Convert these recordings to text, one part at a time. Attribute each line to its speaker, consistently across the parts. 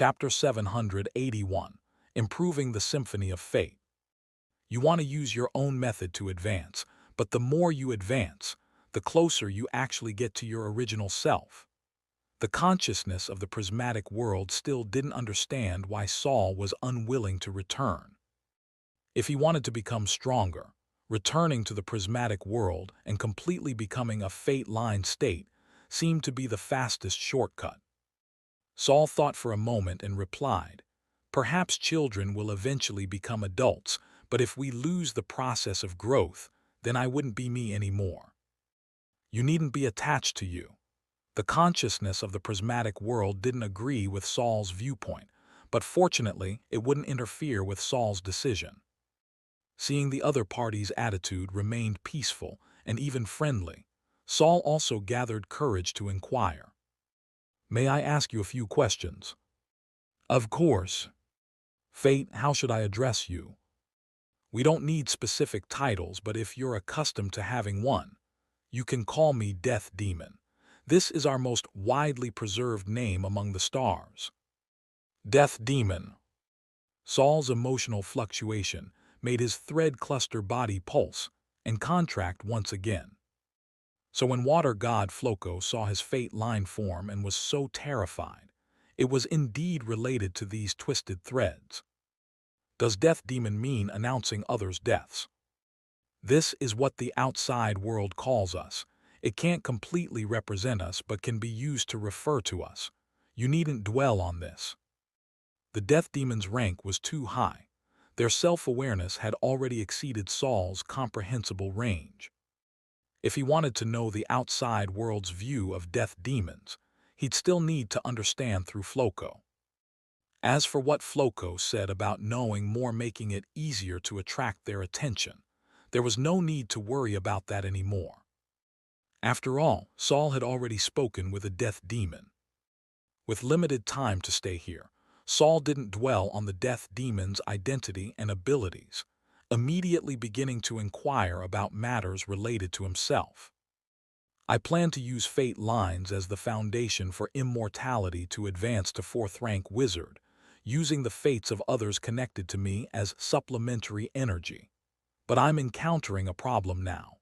Speaker 1: Chapter 781, Improving the Symphony of Fate. You want to use your own method to advance, but the more you advance, the closer you actually get to your original self. The consciousness of the prismatic world still didn't understand why Saul was unwilling to return. If he wanted to become stronger, returning to the prismatic world and completely becoming a fate-line state seemed to be the fastest shortcut. Saul thought for a moment and replied, "Perhaps children will eventually become adults, but if we lose the process of growth, then I wouldn't be me anymore. You needn't be attached to you." The consciousness of the prismatic world didn't agree with Saul's viewpoint, but fortunately it wouldn't interfere with Saul's decision. Seeing the other party's attitude remained peaceful and even friendly, Saul also gathered courage to inquire, "May I ask you a few questions?" "Of course." "Fate, how should I address you?" "We don't need specific titles, but if you're accustomed to having one, you can call me Death Demon. This is our most widely preserved name among the stars." Death Demon. Saul's emotional fluctuation made his thread cluster body pulse and contract once again. So when water god Floco saw his fate line form and was so terrified, it was indeed related to these twisted threads. Does Death Demon mean announcing others' deaths? This is what the outside world calls us. It can't completely represent us but can be used to refer to us. You needn't dwell on this. The Death Demon's rank was too high. Their self-awareness had already exceeded Saul's comprehensible range. If he wanted to know the outside world's view of death demons, he'd still need to understand through Floco. As for what Floco said about knowing more making it easier to attract their attention, there was no need to worry about that anymore. After all, Saul had already spoken with a death demon. With limited time to stay here, Saul didn't dwell on the death demon's identity and abilities, immediately beginning to inquire about matters related to himself. "I plan to use fate lines as the foundation for immortality to advance to 4th rank wizard, using the fates of others connected to me as supplementary energy. But I'm encountering a problem now.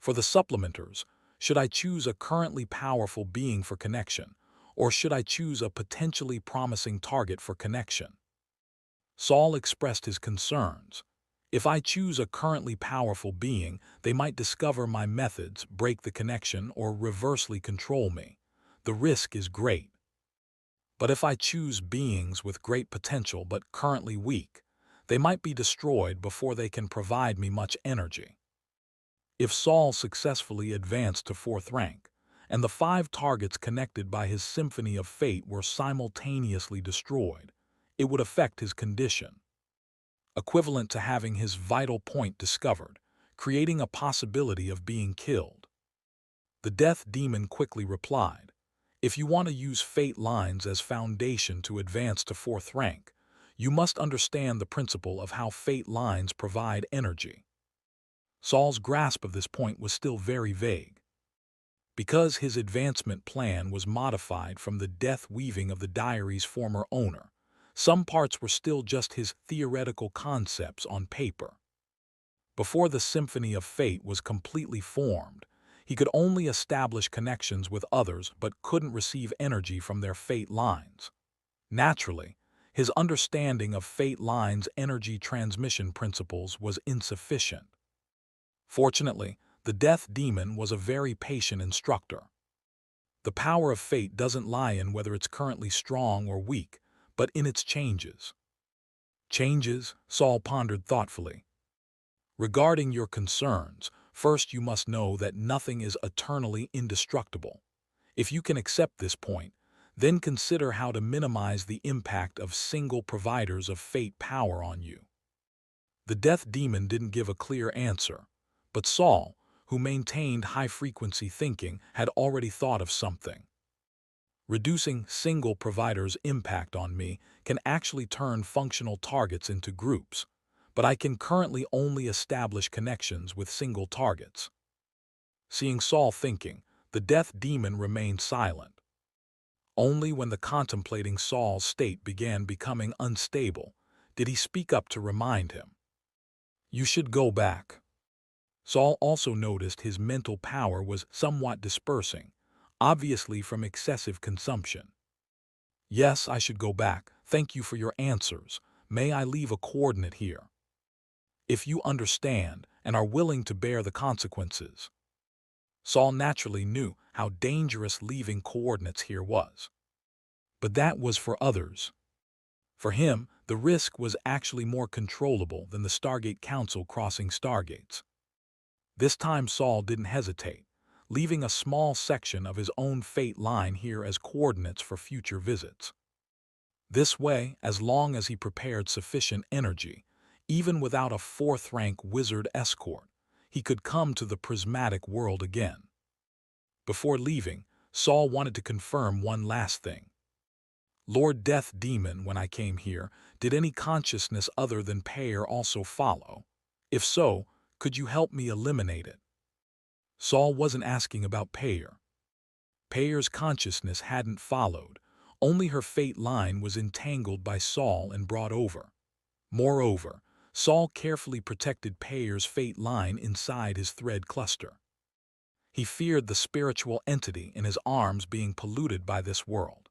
Speaker 1: For the supplementers, should I choose a currently powerful being for connection, or should I choose a potentially promising target for connection?" Saul expressed his concerns. "If I choose a currently powerful being, they might discover my methods, break the connection, or reversely control me. The risk is great. But if I choose beings with great potential but currently weak, they might be destroyed before they can provide me much energy." If Saul successfully advanced to 4th rank, and the 5 targets connected by his symphony of fate were simultaneously destroyed, it would affect his condition, equivalent to having his vital point discovered, creating a possibility of being killed. The Death Demon quickly replied, "If you want to use fate lines as foundation to advance to 4th rank, you must understand the principle of how fate lines provide energy." Saul's grasp of this point was still very vague. Because his advancement plan was modified from the death weaving of the diary's former owner, some parts were still just his theoretical concepts on paper. Before the Symphony of Fate was completely formed, he could only establish connections with others but couldn't receive energy from their fate lines. Naturally, his understanding of fate lines' energy transmission principles was insufficient. Fortunately, the Death Demon was a very patient instructor. The power of fate doesn't lie in whether it's currently strong or weak, but in its changes. "Changes?" Saul pondered thoughtfully. "Regarding your concerns, first you must know that nothing is eternally indestructible. If you can accept this point, then consider how to minimize the impact of single providers of fate power on you." The Death Demon didn't give a clear answer, but Saul, who maintained high-frequency thinking, had already thought of something. "Reducing single providers' impact on me can actually turn functional targets into groups, but I can currently only establish connections with single targets." Seeing Saul thinking, the Death Demon remained silent. Only when the contemplating Saul's state began becoming unstable did he speak up to remind him. You should go back. Saul also noticed his mental power was somewhat dispersing, obviously from excessive consumption. Yes, I should go back. Thank you for your answers. May I leave a coordinate here? If you understand and are willing to bear the consequences. Saul naturally knew how dangerous leaving coordinates here was. But that was for others. For him, the risk was actually more controllable than the Stargate Council crossing stargates. This time Saul didn't hesitate, leaving a small section of his own fate line here as coordinates for future visits. This way, as long as he prepared sufficient energy, even without a fourth-rank wizard escort, he could come to the prismatic world again. Before leaving, Saul wanted to confirm one last thing. Lord Death Demon, when I came here, did any consciousness other than Peyer also follow? If so, could you help me eliminate it? Saul wasn't asking about Peyer. Peyer's consciousness hadn't followed, only her fate line was entangled by Saul and brought over. Moreover, Saul carefully protected Peyer's fate line inside his thread cluster. He feared the spiritual entity in his arms being polluted by this world.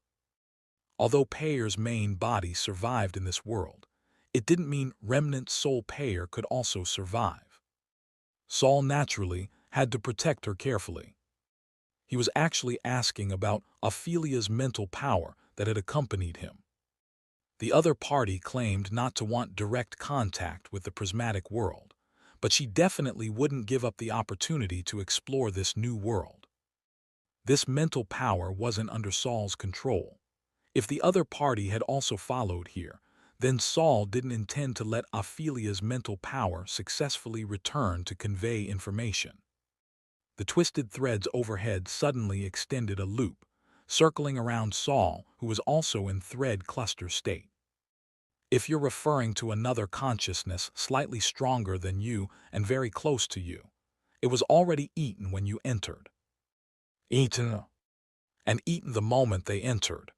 Speaker 1: Although Peyer's main body survived in this world, it didn't mean remnant soul Peyer could also survive. Saul naturally had to protect her carefully. He was actually asking about Ophelia's mental power that had accompanied him. The other party claimed not to want direct contact with the prismatic world, but she definitely wouldn't give up the opportunity to explore this new world. This mental power wasn't under Saul's control. If the other party had also followed here, then Saul didn't intend to let Ophelia's mental power successfully return to convey information. The twisted threads overhead suddenly extended a loop, circling around Saul, who was also in thread cluster state. If you're referring to another consciousness slightly stronger than you and very close to you, it was already eaten when you entered. Eaten. And eaten the moment they entered.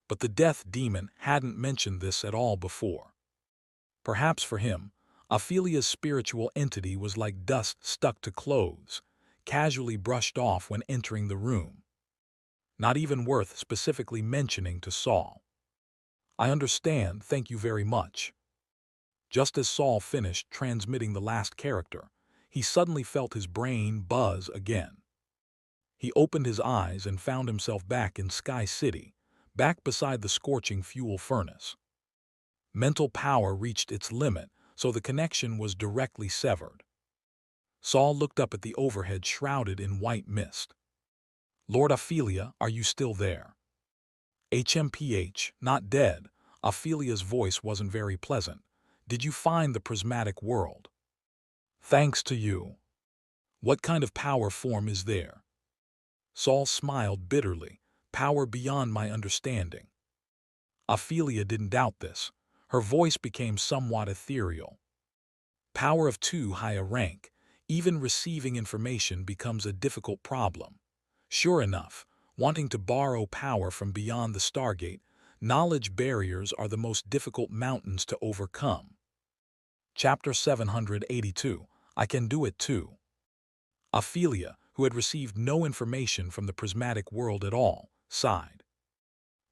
Speaker 1: But the Death Demon hadn't mentioned this at all before. Perhaps for him, Ophelia's spiritual entity was like dust stuck to clothes, casually brushed off when entering the room. Not even worth specifically mentioning to Saul. I understand, thank you very much. Just as Saul finished transmitting the last character, he suddenly felt his brain buzz again. He opened his eyes and found himself back in Sky City, back beside the scorching fuel furnace. Mental power reached its limit, so the connection was directly severed. Saul looked up at the overhead shrouded in white mist. Lord Ophelia, are you still there? HMPH, not dead. Ophelia's voice wasn't very pleasant. Did you find the prismatic world? Thanks to you. What kind of power form is there? Saul smiled bitterly. Power beyond my understanding. Ophelia didn't doubt this. Her voice became somewhat ethereal. Power of too high a rank. Even receiving information becomes a difficult problem. Sure enough, wanting to borrow power from beyond the Stargate, knowledge barriers are the most difficult mountains to overcome. Chapter 782, I Can Do It Too. Ophelia, who had received no information from the prismatic world at all, sighed.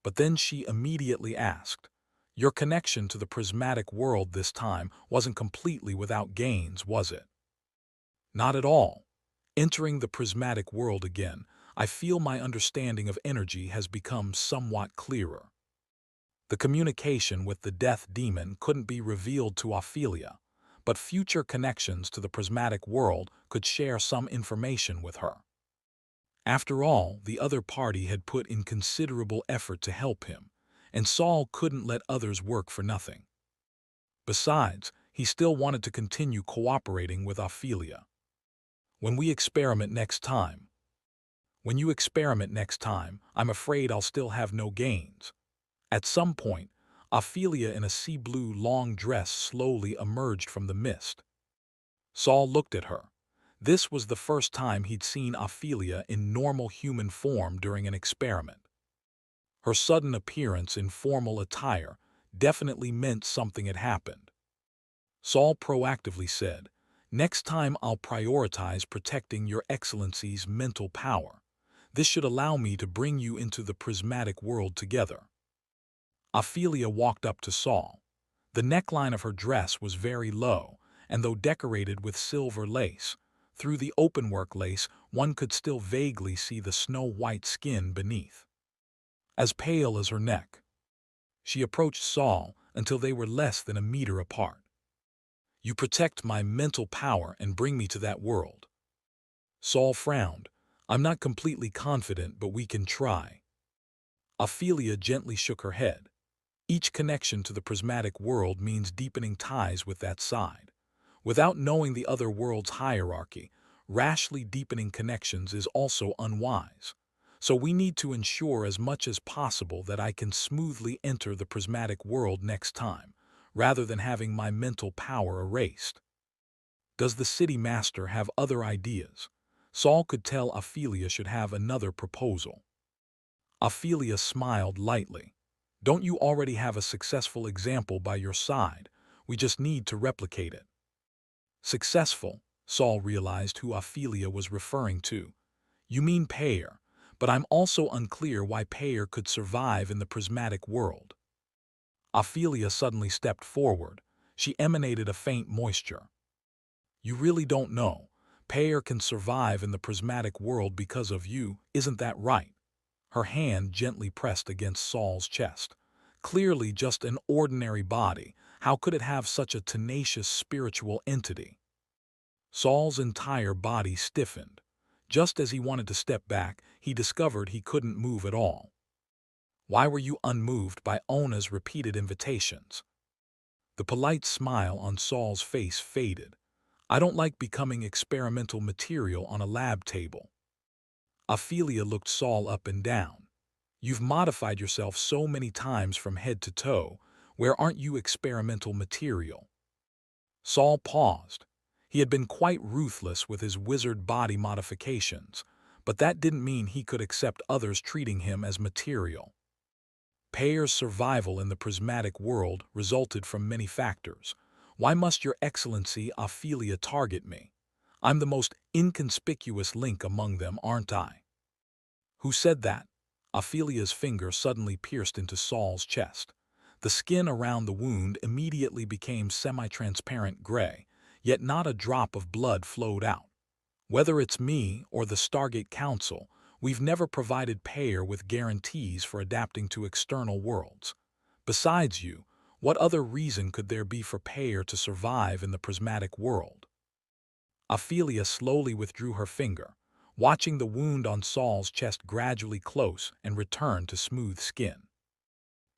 Speaker 1: But then she immediately asked, your connection to the prismatic world this time wasn't completely without gains, was it? Not at all. Entering the prismatic world again, I feel my understanding of energy has become somewhat clearer. The communication with the Death Demon couldn't be revealed to Ophelia, but future connections to the prismatic world could share some information with her. After all, the other party had put in considerable effort to help him, and Saul couldn't let others work for nothing. Besides, he still wanted to continue cooperating with Ophelia. When you experiment next time, I'm afraid I'll still have no gains. At some point, Ophelia in a sea blue long dress slowly emerged from the mist. Saul looked at her. This was the first time he'd seen Ophelia in normal human form during an experiment. Her sudden appearance in formal attire definitely meant something had happened. Saul proactively said, "Next time I'll prioritize protecting Your Excellency's mental power. This should allow me to bring you into the prismatic world together." Ophelia walked up to Saul. The neckline of her dress was very low, and though decorated with silver lace, through the openwork lace one could still vaguely see the snow-white skin beneath. As pale as her neck, she approached Saul until they were less than a meter apart. "You protect my mental power and bring me to that world." Saul frowned. "I'm not completely confident, but we can try." Ophelia gently shook her head. Each connection to the prismatic world means deepening ties with that side. Without knowing the other world's hierarchy, rashly deepening connections is also unwise. So we need to ensure as much as possible that I can smoothly enter the prismatic world next time, rather than having my mental power erased. Does the city master have other ideas? Saul could tell Ophelia should have another proposal. Ophelia smiled lightly. "Don't you already have a successful example by your side? We just need to replicate it." Successful? Saul realized who Ophelia was referring to. "You mean Payer, but I'm also unclear why Payer could survive in the prismatic world." Ophelia suddenly stepped forward. She emanated a faint moisture. "You really don't know. Payer can survive in the prismatic world because of you, isn't that right?" Her hand gently pressed against Saul's chest. Clearly just an ordinary body. How could it have such a tenacious spiritual entity? Saul's entire body stiffened. Just as he wanted to step back, he discovered he couldn't move at all. "Why were you unmoved by Ona's repeated invitations?" The polite smile on Saul's face faded. "I don't like becoming experimental material on a lab table." Ophelia looked Saul up and down. "You've modified yourself so many times from head to toe. Where aren't you experimental material?" Saul paused. He had been quite ruthless with his wizard body modifications, but that didn't mean he could accept others treating him as material. Payer's survival in the prismatic world resulted from many factors. Why must Your Excellency Ophelia target me? I'm the most inconspicuous link among them, aren't I? Who said that? Ophelia's finger suddenly pierced into Saul's chest. The skin around the wound immediately became semi-transparent gray, yet not a drop of blood flowed out. "Whether it's me or the Stargate Council, we've never provided Payer with guarantees for adapting to external worlds. Besides you, what other reason could there be for Payer to survive in the prismatic world?" Ophelia slowly withdrew her finger, watching the wound on Saul's chest gradually close and return to smooth skin.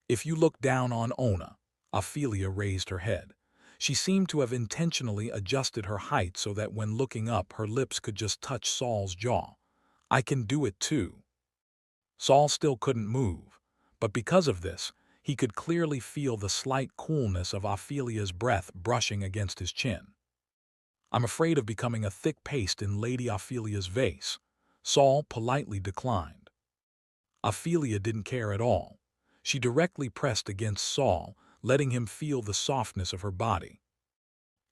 Speaker 1: "If you look down on Ona," Ophelia raised her head. She seemed to have intentionally adjusted her height so that when looking up her lips could just touch Saul's jaw. "I can do it too." Saul still couldn't move, but because of this, he could clearly feel the slight coolness of Ophelia's breath brushing against his chin. "I'm afraid of becoming a thick paste in Lady Ophelia's vase," Saul politely declined. Ophelia didn't care at all. She directly pressed against Saul, letting him feel the softness of her body.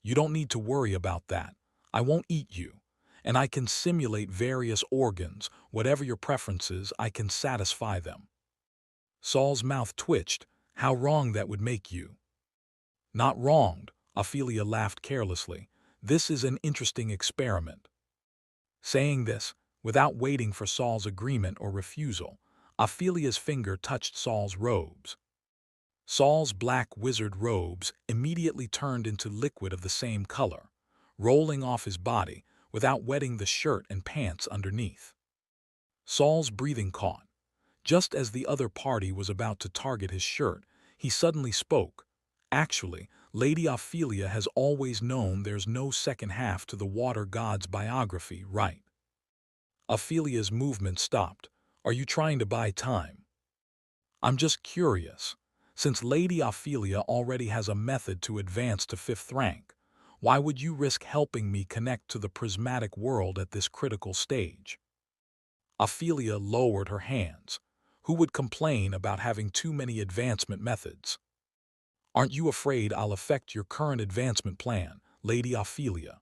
Speaker 1: "You don't need to worry about that. I won't eat you, and I can simulate various organs. Whatever your preferences, I can satisfy them." Saul's mouth twitched. "How wrong that would make you." "Not wronged," Ophelia laughed carelessly. "This is an interesting experiment." Saying this, without waiting for Saul's agreement or refusal, Ophelia's finger touched Saul's robes. Saul's black wizard robes immediately turned into liquid of the same color, rolling off his body without wetting the shirt and pants underneath. Saul's breathing caught. Just as the other party was about to target his shirt, he suddenly spoke. "Actually, Lady Ophelia has always known there's no second half to the water god's biography, right?" Ophelia's movement stopped. "Are you trying to buy time?" "I'm just curious. Since Lady Ophelia already has a method to advance to 5th rank, why would you risk helping me connect to the prismatic world at this critical stage?" Ophelia lowered her hands. Who would complain about having too many advancement methods? Aren't you afraid I'll affect your current advancement plan, Lady Ophelia?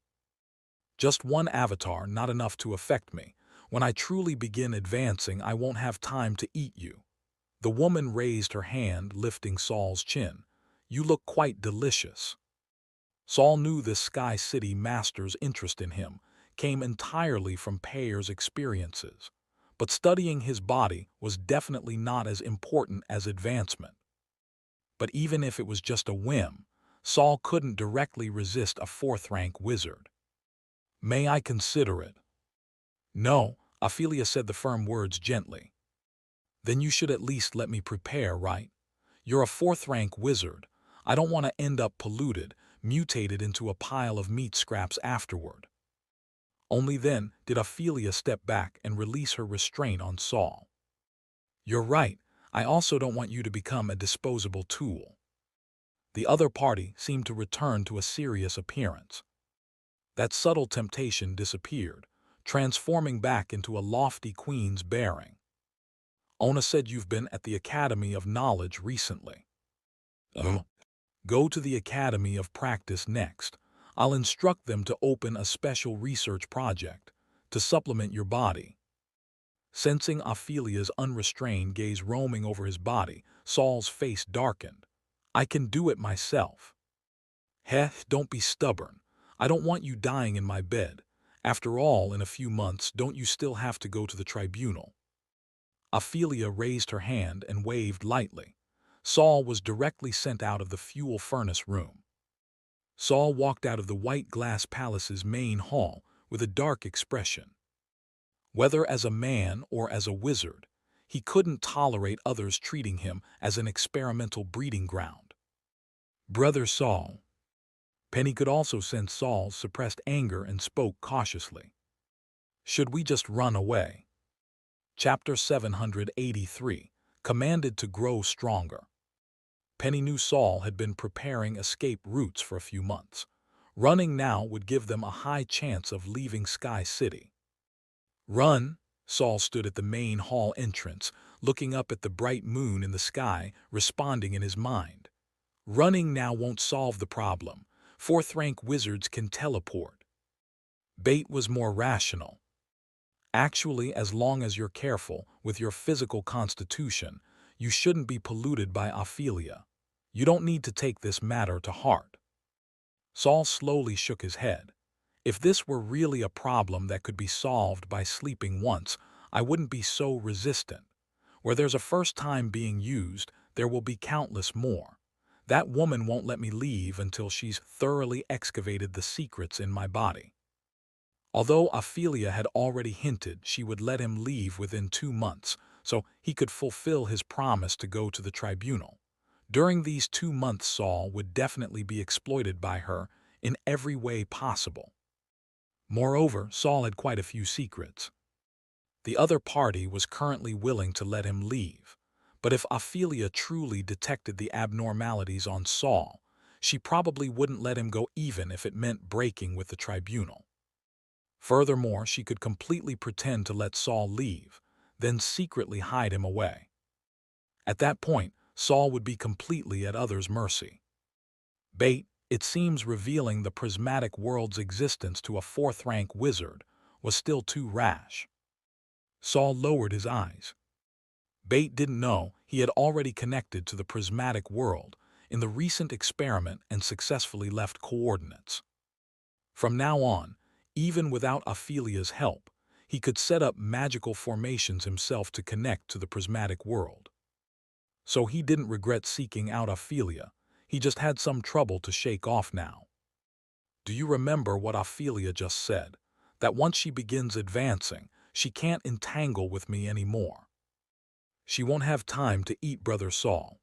Speaker 1: Just one avatar, not enough to affect me. When I truly begin advancing, I won't have time to eat you. The woman raised her hand, lifting Saul's chin. You look quite delicious. Saul knew this Sky City master's interest in him came entirely from Payer's experiences, but studying his body was definitely not as important as advancement. But even if it was just a whim, Saul couldn't directly resist a fourth-rank wizard. May I consider it? No, Ophelia said the firm words gently. Then you should at least let me prepare, right? You're a fourth-rank wizard. I don't want to end up polluted, mutated into a pile of meat scraps afterward. Only then did Ophelia step back and release her restraint on Saul. You're right. I also don't want you to become a disposable tool. The other party seemed to return to a serious appearance. That subtle temptation disappeared, transforming back into a lofty queen's bearing. Ona said you've been at the Academy of Knowledge recently. Oh. Go to the Academy of Practice next. I'll instruct them to open a special research project to supplement your body. Sensing Ophelia's unrestrained gaze roaming over his body, Saul's face darkened. I can do it myself. Heh, don't be stubborn. I don't want you dying in my bed. After all, in a few months, don't you still have to go to the tribunal? Ophelia raised her hand and waved lightly. Saul was directly sent out of the fuel furnace room. Saul walked out of the white glass palace's main hall with a dark expression. Whether as a man or as a wizard, he couldn't tolerate others treating him as an experimental breeding ground. Brother Saul. Penny could also sense Saul's suppressed anger and spoke cautiously. Should we just run away? Chapter 783, Commanded to Grow Stronger. Penny knew Saul had been preparing escape routes for a few months. Running now would give them a high chance of leaving Sky City. Run! Saul stood at the main hall entrance, looking up at the bright moon in the sky, responding in his mind. Running now won't solve the problem. Fourth-rank wizards can teleport. Bait was more rational. Actually, as long as you're careful with your physical constitution, you shouldn't be polluted by Ophelia. You don't need to take this matter to heart. Saul slowly shook his head. If this were really a problem that could be solved by sleeping once, I wouldn't be so resistant. Where there's a first time being used, there will be countless more. That woman won't let me leave until she's thoroughly excavated the secrets in my body. Although Ophelia had already hinted she would let him leave within 2 months, so he could fulfill his promise to go to the tribunal. During these 2 months, Saul would definitely be exploited by her in every way possible. Moreover, Saul had quite a few secrets. The other party was currently willing to let him leave, but if Ophelia truly detected the abnormalities on Saul, she probably wouldn't let him go even if it meant breaking with the tribunal. Furthermore, she could completely pretend to let Saul leave, then secretly hide him away. At that point, Saul would be completely at others' mercy. Bait, it seems revealing the prismatic world's existence to a fourth-rank wizard was still too rash. Saul lowered his eyes. Bait didn't know he had already connected to the prismatic world in the recent experiment and successfully left coordinates. From now on, even without Ophelia's help, he could set up magical formations himself to connect to the prismatic world. So he didn't regret seeking out Ophelia, he just had some trouble to shake off now. Do you remember what Ophelia just said? That once she begins advancing, she can't entangle with me anymore. She won't have time to eat Brother Saul.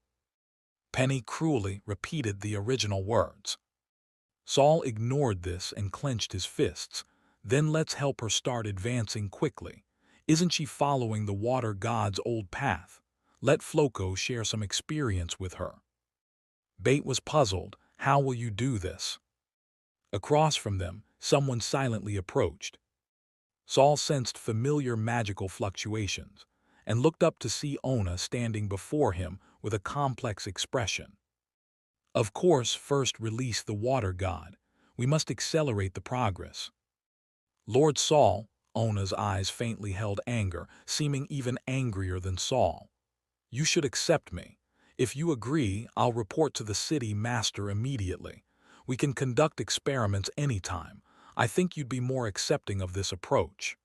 Speaker 1: Penny cruelly repeated the original words. Saul ignored this and clenched his fists. Then let's help her start advancing quickly. Isn't she following the water god's old path? Let Floco share some experience with her. Bait was puzzled. How will you do this? Across from them, someone silently approached. Saul sensed familiar magical fluctuations. and looked up to see Ona standing before him with a complex expression. Of course, first release the water god. We must accelerate the progress. Lord Saul, Ona's eyes faintly held anger, seeming even angrier than Saul. You should accept me. If you agree, I'll report to the city master immediately. We can conduct experiments anytime. I think you'd be more accepting of this approach.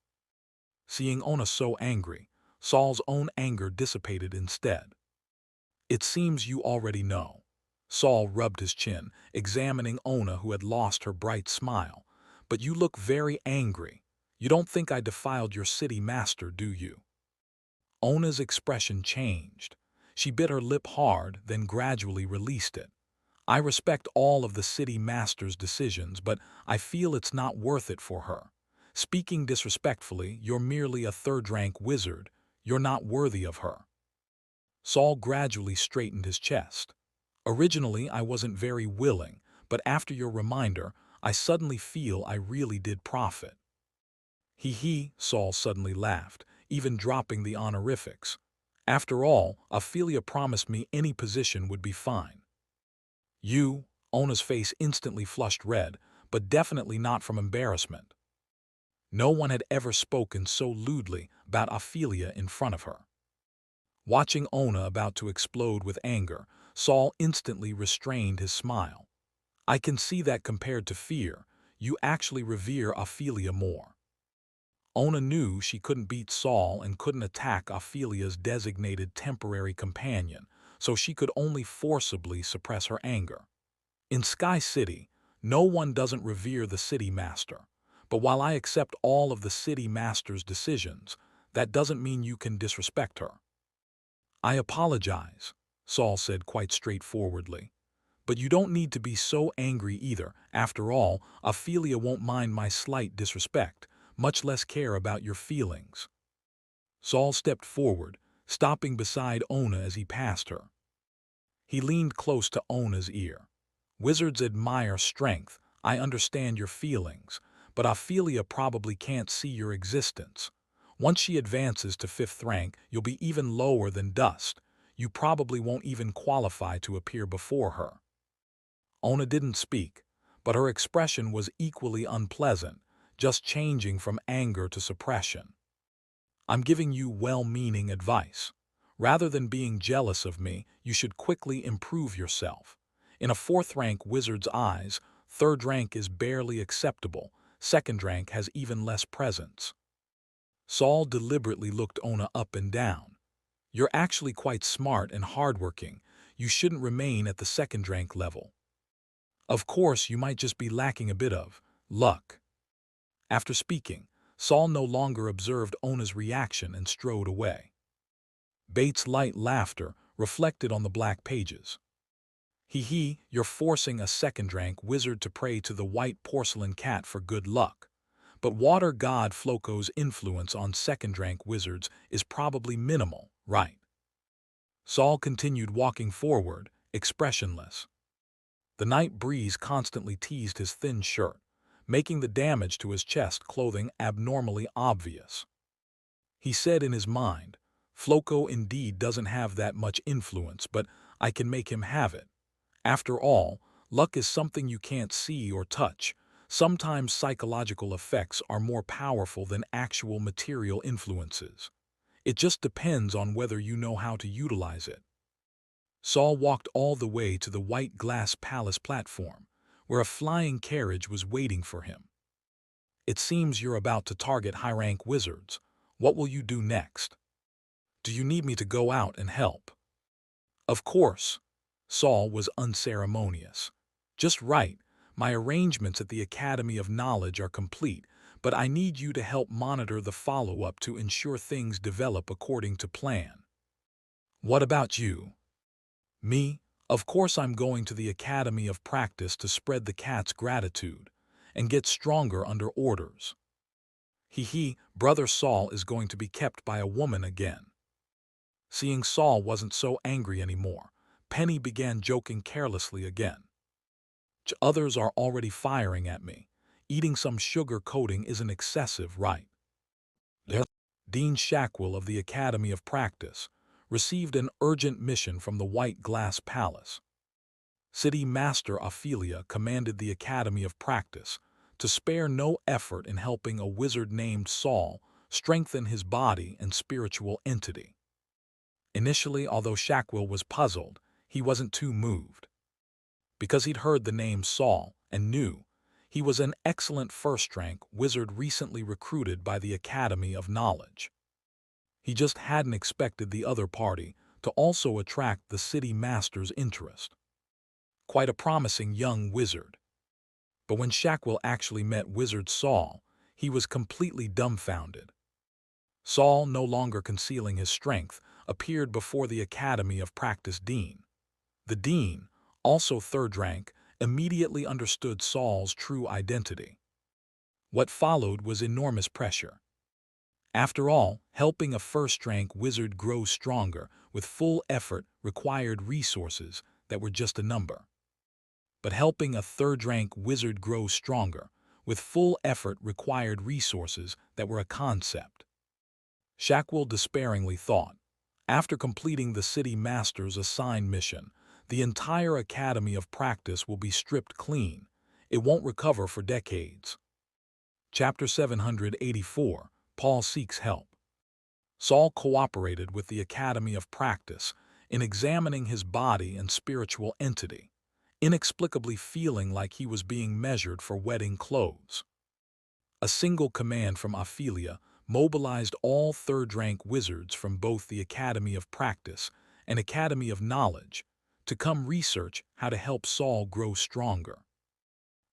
Speaker 1: Seeing Ona so angry, Saul's own anger dissipated instead. It seems you already know. Saul rubbed his chin, examining Ona, who had lost her bright smile. But you look very angry. You don't think I defiled your city master, do you? Ona's expression changed. She bit her lip hard, then gradually released it. I respect all of the city master's decisions, but I feel it's not worth it for her. Speaking disrespectfully, you're merely a third-rank wizard. You're not worthy of her. Saul gradually straightened his chest. Originally, I wasn't very willing, but after your reminder, I suddenly feel I really did profit. He, Saul suddenly laughed, even dropping the honorifics. After all, Ophelia promised me any position would be fine. You, Ona's face instantly flushed red, but definitely not from embarrassment. No one had ever spoken so lewdly about Ophelia in front of her. Watching Ona about to explode with anger, Saul instantly restrained his smile. I can see that compared to fear, you actually revere Ophelia more. Ona knew she couldn't beat Saul and couldn't attack Ophelia's designated temporary companion, so she could only forcibly suppress her anger. In Sky City, no one doesn't revere the city master, but while I accept all of the city master's decisions, that doesn't mean you can disrespect her. I apologize, Saul said quite straightforwardly. But you don't need to be so angry either. After all, Ophelia won't mind my slight disrespect, much less care about your feelings. Saul stepped forward, stopping beside Ona as he passed her. He leaned close to Ona's ear. Wizards admire strength. I understand your feelings, but Ophelia probably can't see your existence. Once she advances to 5th rank, you'll be even lower than dust. You probably won't even qualify to appear before her. Ona didn't speak, but her expression was equally unpleasant, just changing from anger to suppression. I'm giving you well-meaning advice. Rather than being jealous of me, you should quickly improve yourself. In a 4th rank wizard's eyes, 3rd rank is barely acceptable, 2nd rank has even less presence. Saul deliberately looked Ona up and down. You're actually quite smart and hardworking. You shouldn't remain at the 2nd rank level. Of course, you might just be lacking a bit of luck. After speaking, Saul no longer observed Ona's reaction and strode away. Bates' light laughter reflected on the black pages. You're forcing a 2nd rank wizard to pray to the white porcelain cat for good luck. But water god Floco's influence on 2nd rank wizards is probably minimal, right? Saul continued walking forward, expressionless. The night breeze constantly teased his thin shirt, making the damage to his chest clothing abnormally obvious. He said in his mind, Floco indeed doesn't have that much influence, but I can make him have it. After all, luck is something you can't see or touch. Sometimes psychological effects are more powerful than actual material influences. It just depends on whether you know how to utilize it. Saul walked all the way to the white glass palace platform, where a flying carriage was waiting for him. It seems you're about to target high-rank wizards. What will you do next? Do you need me to go out and help? Of course. Saul was unceremonious. Just right. My arrangements at the Academy of Knowledge are complete, but I need you to help monitor the follow-up to ensure things develop according to plan. What about you? Me? Of course I'm going to the Academy of Practice to spread the cat's gratitude and get stronger under orders. Brother Saul is going to be kept by a woman again. Seeing Saul wasn't so angry anymore, Penny began joking carelessly again. Others are already firing at me. Eating some sugar coating isn't excessive, right? Dean Shackwell of the Academy of Practice, received an urgent mission from the White Glass Palace. City Master Ophelia commanded the Academy of Practice to spare no effort in helping a wizard named Saul strengthen his body and spiritual entity. Initially, although Shackwell was puzzled, he wasn't too moved. Because he'd heard the name Saul and knew he was an excellent first-rank wizard recently recruited by the Academy of Knowledge. He just hadn't expected the other party to also attract the city master's interest. Quite a promising young wizard. But when Shackwell actually met Wizard Saul, he was completely dumbfounded. Saul, no longer concealing his strength, appeared before the Academy of Practice Dean. The Dean, also third rank, immediately understood Saul's true identity. What followed was enormous pressure. After all, helping a first-rank wizard grow stronger with full effort required resources that were just a number. But helping a third-rank wizard grow stronger with full effort required resources that were a concept. Shackwell despairingly thought, after completing the city master's assigned mission, the entire Academy of Practice will be stripped clean. It won't recover for decades. Chapter 784, Paul Seeks Help. Saul cooperated with the Academy of Practice in examining his body and spiritual entity, inexplicably feeling like he was being measured for wedding clothes. A single command from Ophelia mobilized all third-rank wizards from both the Academy of Practice and Academy of Knowledge to come research how to help Saul grow stronger.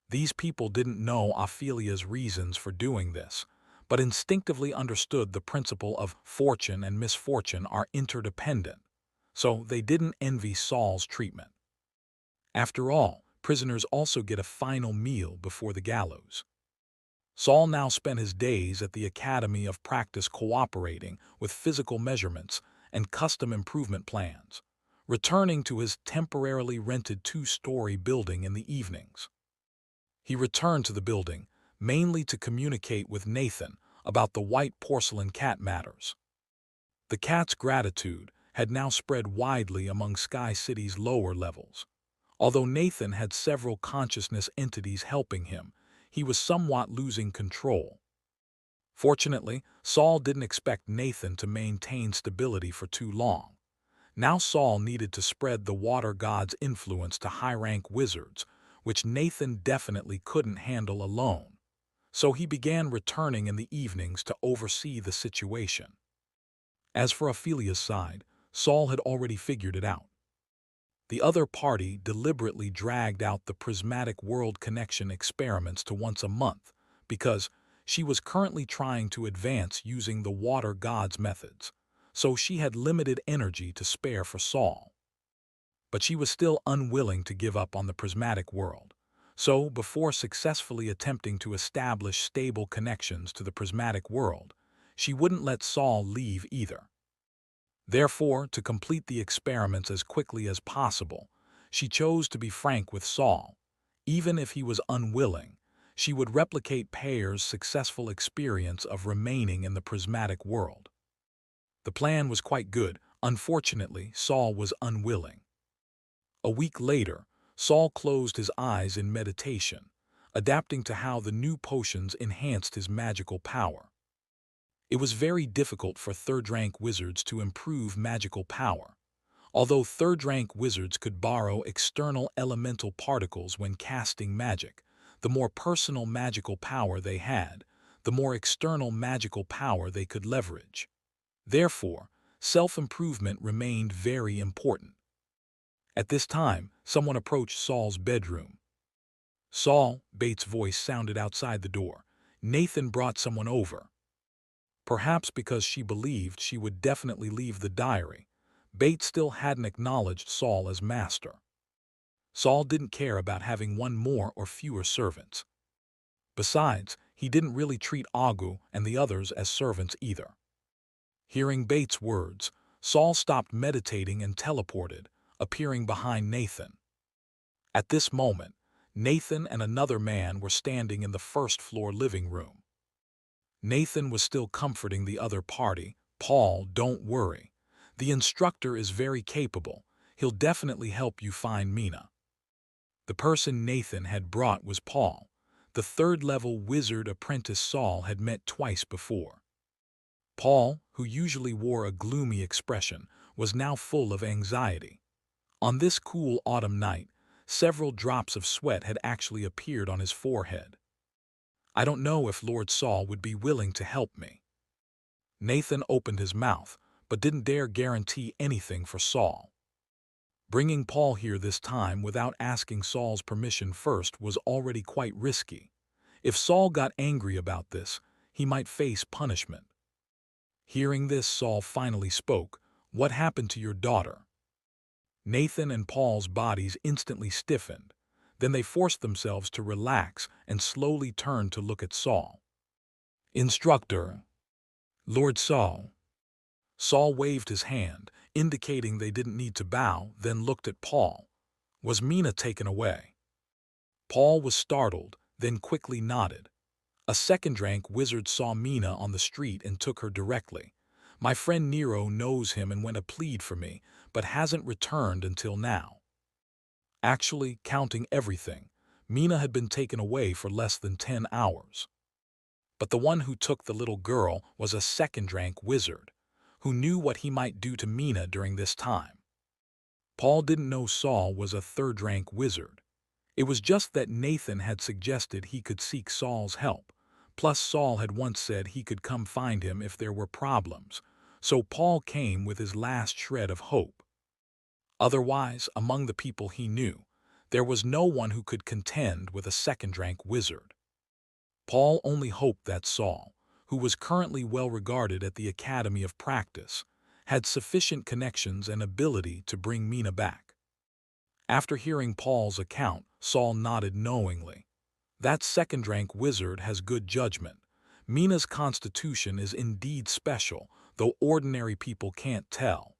Speaker 1: These people didn't know Ophelia's reasons for doing this, but instinctively understood the principle of fortune and misfortune are interdependent, so they didn't envy Saul's treatment. After all, prisoners also get a final meal before the gallows. Saul now spent his days at the Academy of Practice cooperating with physical measurements and custom improvement plans, returning to his temporarily rented two-story building in the evenings. He returned to the building mainly to communicate with Nathan about the white porcelain cat matters. The cat's gratitude had now spread widely among Sky City's lower levels. Although Nathan had several consciousness entities helping him, he was somewhat losing control. Fortunately, Saul didn't expect Nathan to maintain stability for too long. Now Saul needed to spread the water god's influence to high-rank wizards, which Nathan definitely couldn't handle alone. So he began returning in the evenings to oversee the situation. As for Ophelia's side, Saul had already figured it out. The other party deliberately dragged out the prismatic world connection experiments to once a month because she was currently trying to advance using the water god's methods, so she had limited energy to spare for Saul. But she was still unwilling to give up on the prismatic world, so before successfully attempting to establish stable connections to the prismatic world, she wouldn't let Saul leave either. Therefore, to complete the experiments as quickly as possible, she chose to be frank with Saul. Even if he was unwilling, she would replicate Pear's successful experience of remaining in the prismatic world. The plan was quite good. Unfortunately, Saul was unwilling. A week later, Saul closed his eyes in meditation, adapting to how the new potions enhanced his magical power. It was very difficult for third-rank wizards to improve magical power. Although third-rank wizards could borrow external elemental particles when casting magic, the more personal magical power they had, the more external magical power they could leverage. Therefore, self-improvement remained very important. At this time, someone approached Saul's bedroom. "Saul," Bates' voice sounded outside the door. "Nathan brought someone over." Perhaps because she believed she would definitely leave the diary, Bates still hadn't acknowledged Saul as master. Saul didn't care about having one more or fewer servants. Besides, he didn't really treat Agu and the others as servants either. Hearing Bates' words, Saul stopped meditating and teleported, appearing behind Nathan. At this moment, Nathan and another man were standing in the first-floor living room. Nathan was still comforting the other party. "Paul, don't worry. The instructor is very capable. He'll definitely help you find Mina." The person Nathan had brought was Paul, the third-level wizard apprentice Saul had met twice before. Paul, who usually wore a gloomy expression, was now full of anxiety. On this cool autumn night, several drops of sweat had actually appeared on his forehead. "I don't know if Lord Saul would be willing to help me." Nathan opened his mouth, but didn't dare guarantee anything for Saul. Bringing Paul here this time without asking Saul's permission first was already quite risky. If Saul got angry about this, he might face punishment. Hearing this, Saul finally spoke. "What happened to your daughter?" Nathan and Paul's bodies instantly stiffened. Then they forced themselves to relax and slowly turned to look at Saul. "Instructor, Lord Saul." Saul waved his hand, indicating they didn't need to bow, then looked at Paul. "Was Mina taken away?" Paul was startled, then quickly nodded. "A second rank wizard saw Mina on the street and took her directly. My friend Nero knows him and went to plead for me, but hasn't returned until now." Actually, counting everything, Mina had been taken away for less than 10 hours. But the one who took the little girl was a second-rank wizard, who knew what he might do to Mina during this time. Paul didn't know Saul was a third-rank wizard. It was just that Nathan had suggested he could seek Saul's help, plus Saul had once said he could come find him if there were problems, so Paul came with his last shred of hope. Otherwise, among the people he knew, there was no one who could contend with a second-rank wizard. Paul only hoped that Saul, who was currently well regarded at the Academy of Practice, had sufficient connections and ability to bring Mina back. After hearing Paul's account, Saul nodded knowingly. "That second-rank wizard has good judgment. Mina's constitution is indeed special, though ordinary people can't tell."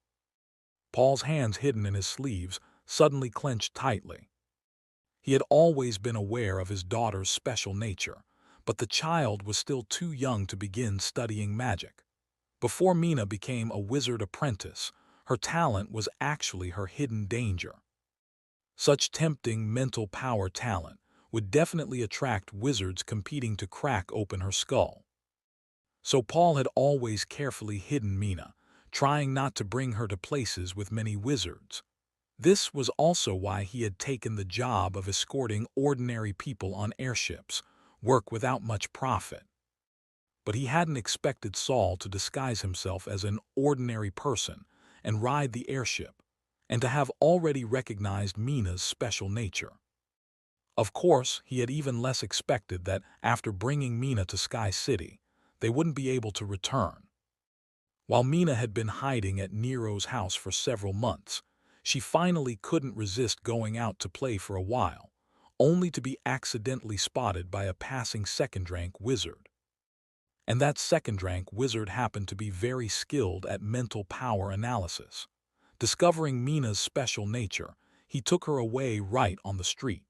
Speaker 1: Paul's hands, hidden in his sleeves, suddenly clenched tightly. He had always been aware of his daughter's special nature, but the child was still too young to begin studying magic. Before Mina became a wizard apprentice, her talent was actually her hidden danger. Such tempting mental power talent would definitely attract wizards competing to crack open her skull. So Paul had always carefully hidden Mina, trying not to bring her to places with many wizards. This was also why he had taken the job of escorting ordinary people on airships, work without much profit. But he hadn't expected Saul to disguise himself as an ordinary person and ride the airship, and to have already recognized Mina's special nature. Of course, he had even less expected that after bringing Mina to Sky City, they wouldn't be able to return. While Mina had been hiding at Nero's house for several months, she finally couldn't resist going out to play for a while, only to be accidentally spotted by a passing second-rank wizard. And that second-rank wizard happened to be very skilled at mental power analysis. Discovering Mina's special nature, he took her away right on the street.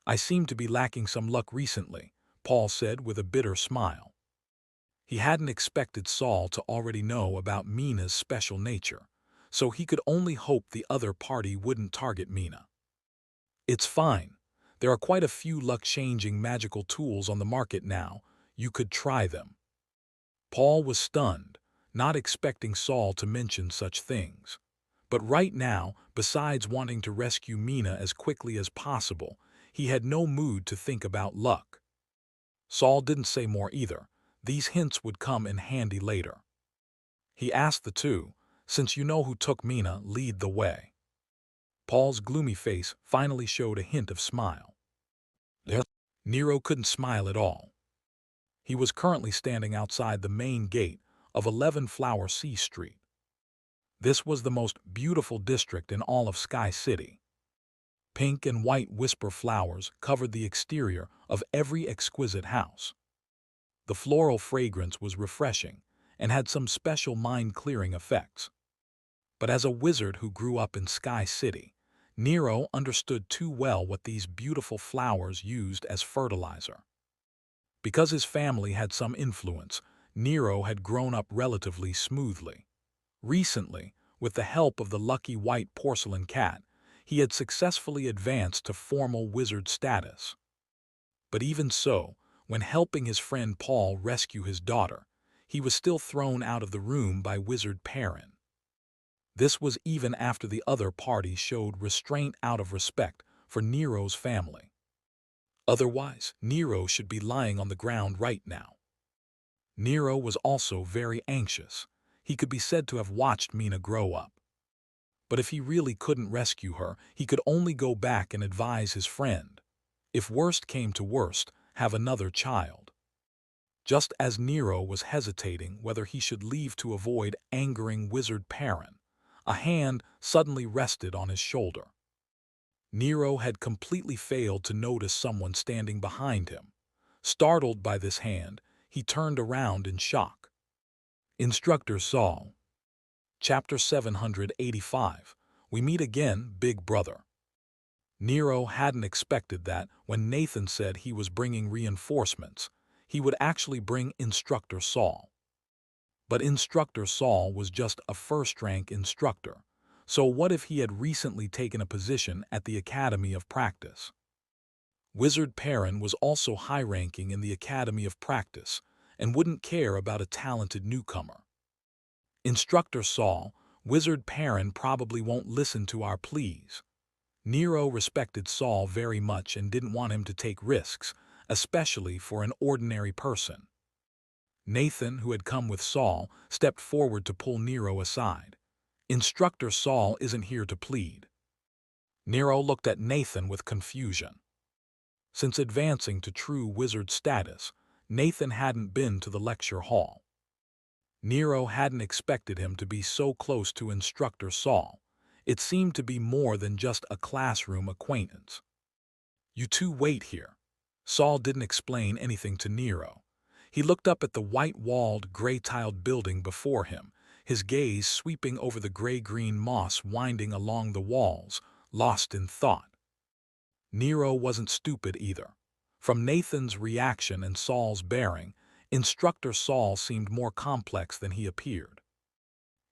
Speaker 1: "I seem to be lacking some luck recently," Paul said with a bitter smile. He hadn't expected Saul to already know about Mina's special nature, so he could only hope the other party wouldn't target Mina. "It's fine. There are quite a few luck-changing magical tools on the market now. You could try them." Paul was stunned, not expecting Saul to mention such things. But right now, besides wanting to rescue Mina as quickly as possible, he had no mood to think about luck. Saul didn't say more either. These hints would come in handy later. He asked the two, "Since you know who took Mina, lead the way." Paul's gloomy face finally showed a hint of smile. Nero couldn't smile at all. He was currently standing outside the main gate of 11 Flower C Street. This was the most beautiful district in all of Sky City. Pink and white whisper flowers covered the exterior of every exquisite house. The floral fragrance was refreshing and had some special mind-clearing effects. But as a wizard who grew up in Sky City, Nero understood too well what these beautiful flowers used as fertilizer. Because his family had some influence, Nero had grown up relatively smoothly. Recently, with the help of the lucky white porcelain cat, he had successfully advanced to formal wizard status. But even so, when helping his friend Paul rescue his daughter, he was still thrown out of the room by Wizard Perrin. This was even after the other party showed restraint out of respect for Nero's family. Otherwise, Nero should be lying on the ground right now. Nero was also very anxious. He could be said to have watched Mina grow up. But if he really couldn't rescue her, he could only go back and advise his friend. If worst came to worst, have another child. Just as Nero was hesitating whether he should leave to avoid angering Wizard Perrin, a hand suddenly rested on his shoulder. Nero had completely failed to notice someone standing behind him. Startled by this hand, he turned around in shock. Instructor Saul. Chapter 785. We meet again, Big Brother. Nero hadn't expected that when Nathan said he was bringing reinforcements, he would actually bring Instructor Saul. But Instructor Saul was just a first-rank instructor, so what if he had recently taken a position at the Academy of Practice? Wizard Perrin was also high-ranking in the Academy of Practice and wouldn't care about a talented newcomer. Instructor Saul, Wizard Perrin probably won't listen to our pleas. Nero respected Saul very much and didn't want him to take risks, especially for an ordinary person. Nathan, who had come with Saul, stepped forward to pull Nero aside. Instructor Saul isn't here to plead. Nero looked at Nathan with confusion. Since advancing to true wizard status, Nathan hadn't been to the lecture hall. Nero hadn't expected him to be so close to Instructor Saul. It seemed to be more than just a classroom acquaintance. You two wait here. Saul didn't explain anything to Nero. He looked up at the white-walled, gray-tiled building before him, his gaze sweeping over the gray-green moss winding along the walls, lost in thought. Nero wasn't stupid either. From Nathan's reaction and Saul's bearing, Instructor Saul seemed more complex than he appeared.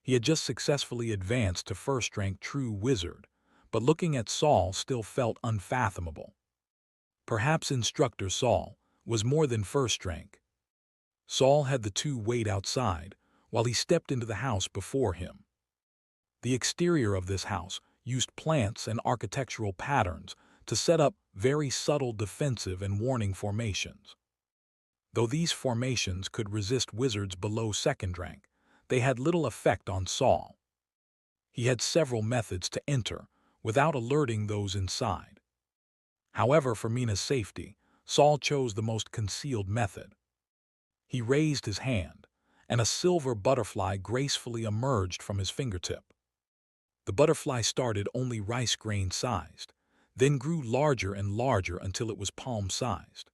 Speaker 1: He had just successfully advanced to first-rank true wizard, but looking at Saul still felt unfathomable. Perhaps Instructor Saul was more than first rank. Saul had the two wait outside while he stepped into the house before him. The exterior of this house used plants and architectural patterns to set up very subtle defensive and warning formations. Though these formations could resist wizards below second rank, they had little effect on Saul. He had several methods to enter without alerting those inside. However, for Mina's safety, Saul chose the most concealed method. He raised his hand, and a silver butterfly gracefully emerged from his fingertip. The butterfly started only rice grain sized, then grew larger and larger until it was palm-sized.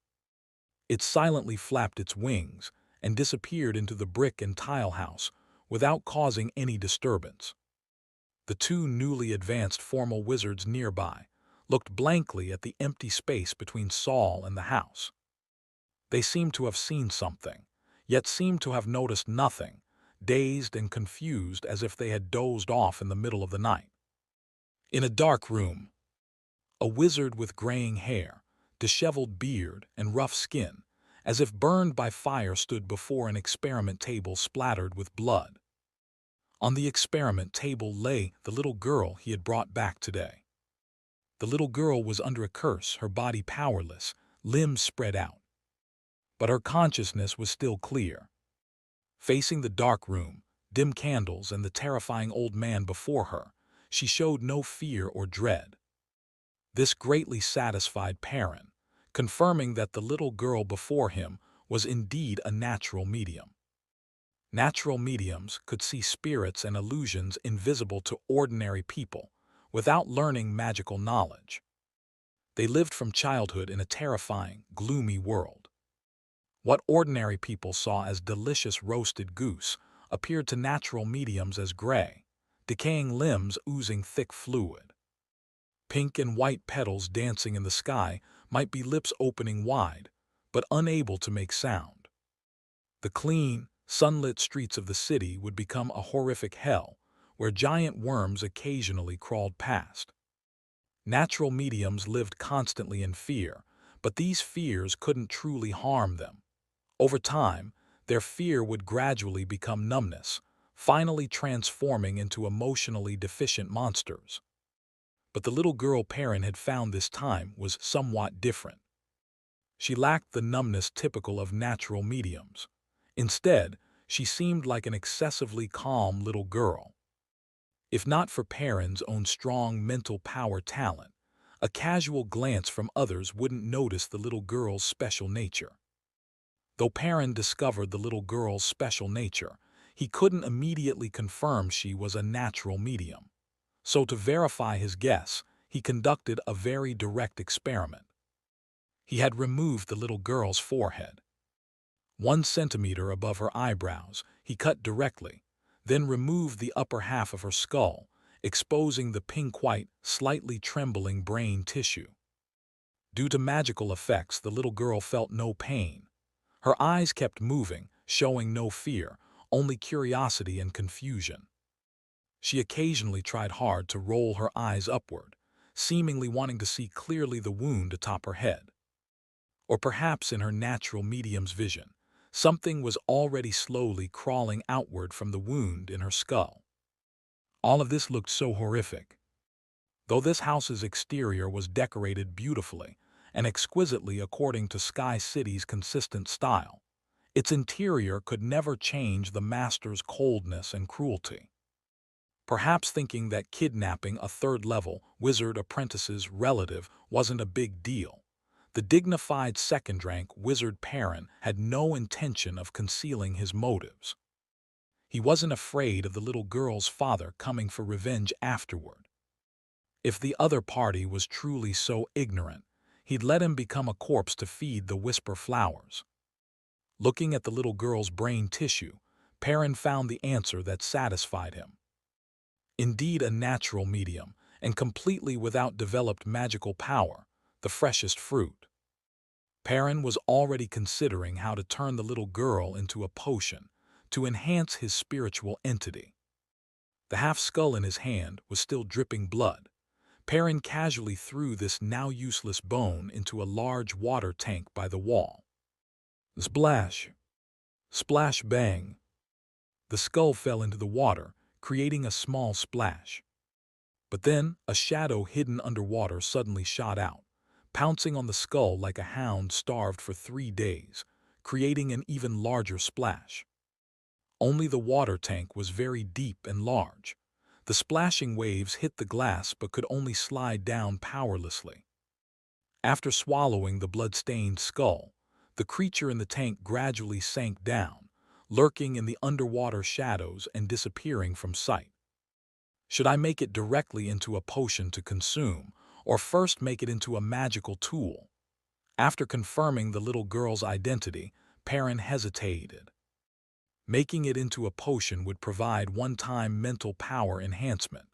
Speaker 1: It silently flapped its wings and disappeared into the brick and tile house without causing any disturbance. The two newly advanced formal wizards nearby looked blankly at the empty space between Saul and the house. They seemed to have seen something, yet seemed to have noticed nothing, dazed and confused as if they had dozed off in the middle of the night. In a dark room, a wizard with graying hair, disheveled beard, and rough skin, as if burned by fire, stood before an experiment table splattered with blood. On the experiment table lay the little girl he had brought back today. The little girl was under a curse, her body powerless, limbs spread out. But her consciousness was still clear. Facing the dark room, dim candles, and the terrifying old man before her, she showed no fear or dread. This greatly satisfied Perrin, confirming that the little girl before him was indeed a natural medium. Natural mediums could see spirits and illusions invisible to ordinary people without learning magical knowledge. They lived from childhood in a terrifying, gloomy world. What ordinary people saw as delicious roasted goose appeared to natural mediums as gray, decaying limbs oozing thick fluid. Pink and white petals dancing in the sky might be lips opening wide, but unable to make sound. The clean, sunlit streets of the city would become a horrific hell, where giant worms occasionally crawled past. Natural mediums lived constantly in fear, but these fears couldn't truly harm them. Over time, their fear would gradually become numbness, finally transforming into emotionally deficient monsters. But the little girl Perrin had found this time was somewhat different. She lacked the numbness typical of natural mediums. Instead, she seemed like an excessively calm little girl. If not for Perrin's own strong mental power talent, a casual glance from others wouldn't notice the little girl's special nature. Though Perrin discovered the little girl's special nature, he couldn't immediately confirm she was a natural medium. So to verify his guess, he conducted a very direct experiment. He had removed the little girl's forehead. 1 centimeter above her eyebrows, he cut directly, then removed the upper half of her skull, exposing the pink-white, slightly trembling brain tissue. Due to magical effects, the little girl felt no pain. Her eyes kept moving, showing no fear, only curiosity and confusion. She occasionally tried hard to roll her eyes upward, seemingly wanting to see clearly the wound atop her head. Or perhaps in her natural medium's vision, something was already slowly crawling outward from the wound in her skull. All of this looked so horrific. Though this house's exterior was decorated beautifully and exquisitely according to Sky City's consistent style, its interior could never change the master's coldness and cruelty. Perhaps thinking that kidnapping a third-level wizard apprentice's relative wasn't a big deal, the dignified second-rank wizard Perrin had no intention of concealing his motives. He wasn't afraid of the little girl's father coming for revenge afterward. If the other party was truly so ignorant, he'd let him become a corpse to feed the whisper flowers. Looking at the little girl's brain tissue, Perrin found the answer that satisfied him. Indeed a natural medium, and completely without developed magical power, the freshest fruit. Perrin was already considering how to turn the little girl into a potion to enhance his spiritual entity. The half-skull in his hand was still dripping blood. Perrin casually threw this now useless bone into a large water tank by the wall. Splash! Splash bang! The skull fell into the water, creating a small splash. But then, a shadow hidden underwater suddenly shot out, pouncing on the skull like a hound starved for 3 days, creating an even larger splash. Only the water tank was very deep and large. The splashing waves hit the glass but could only slide down powerlessly. After swallowing the blood-stained skull, the creature in the tank gradually sank down, lurking in the underwater shadows and disappearing from sight. Should I make it directly into a potion to consume, or first make it into a magical tool? After confirming the little girl's identity, Perrin hesitated. Making it into a potion would provide one-time mental power enhancement,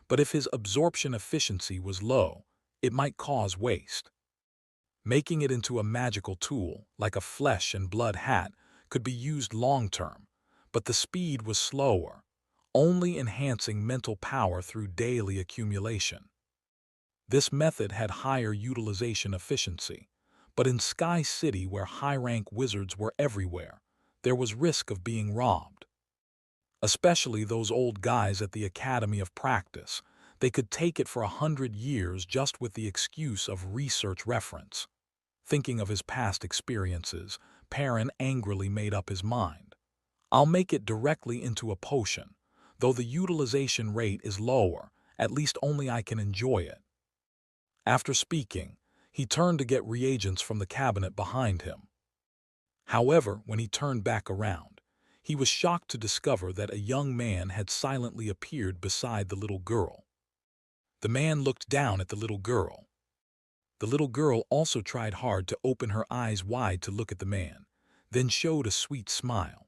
Speaker 1: but if his absorption efficiency was low, it might cause waste. Making it into a magical tool, like a flesh and blood hat, could be used long-term, but the speed was slower, only enhancing mental power through daily accumulation. This method had higher utilization efficiency, but in Sky City where high-rank wizards were everywhere, there was risk of being robbed. Especially those old guys at the Academy of Practice, they could take it for 100 years just with the excuse of research reference. Thinking of his past experiences, Perrin angrily made up his mind. I'll make it directly into a potion. Though the utilization rate is lower, at least only I can enjoy it. After speaking, he turned to get reagents from the cabinet behind him. However, when he turned back around, he was shocked to discover that a young man had silently appeared beside the little girl. The man looked down at the little girl. The little girl also tried hard to open her eyes wide to look at the man, then showed a sweet smile.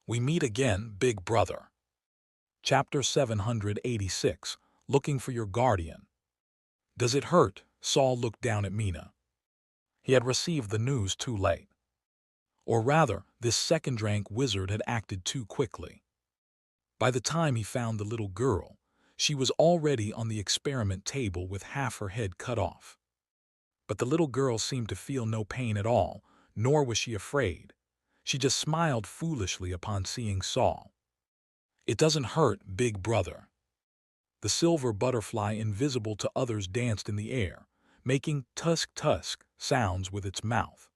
Speaker 1: We meet again, big brother. Chapter 786, Looking for Your Guardian. Does it hurt? Saul looked down at Mina. He had received the news too late. Or rather, this second-rank wizard had acted too quickly. By the time he found the little girl, she was already on the experiment table with half her head cut off. But the little girl seemed to feel no pain at all, nor was she afraid. She just smiled foolishly upon seeing Saul. "It doesn't hurt, big brother." The silver butterfly invisible to others danced in the air, making tusk-tusk sounds with its mouth.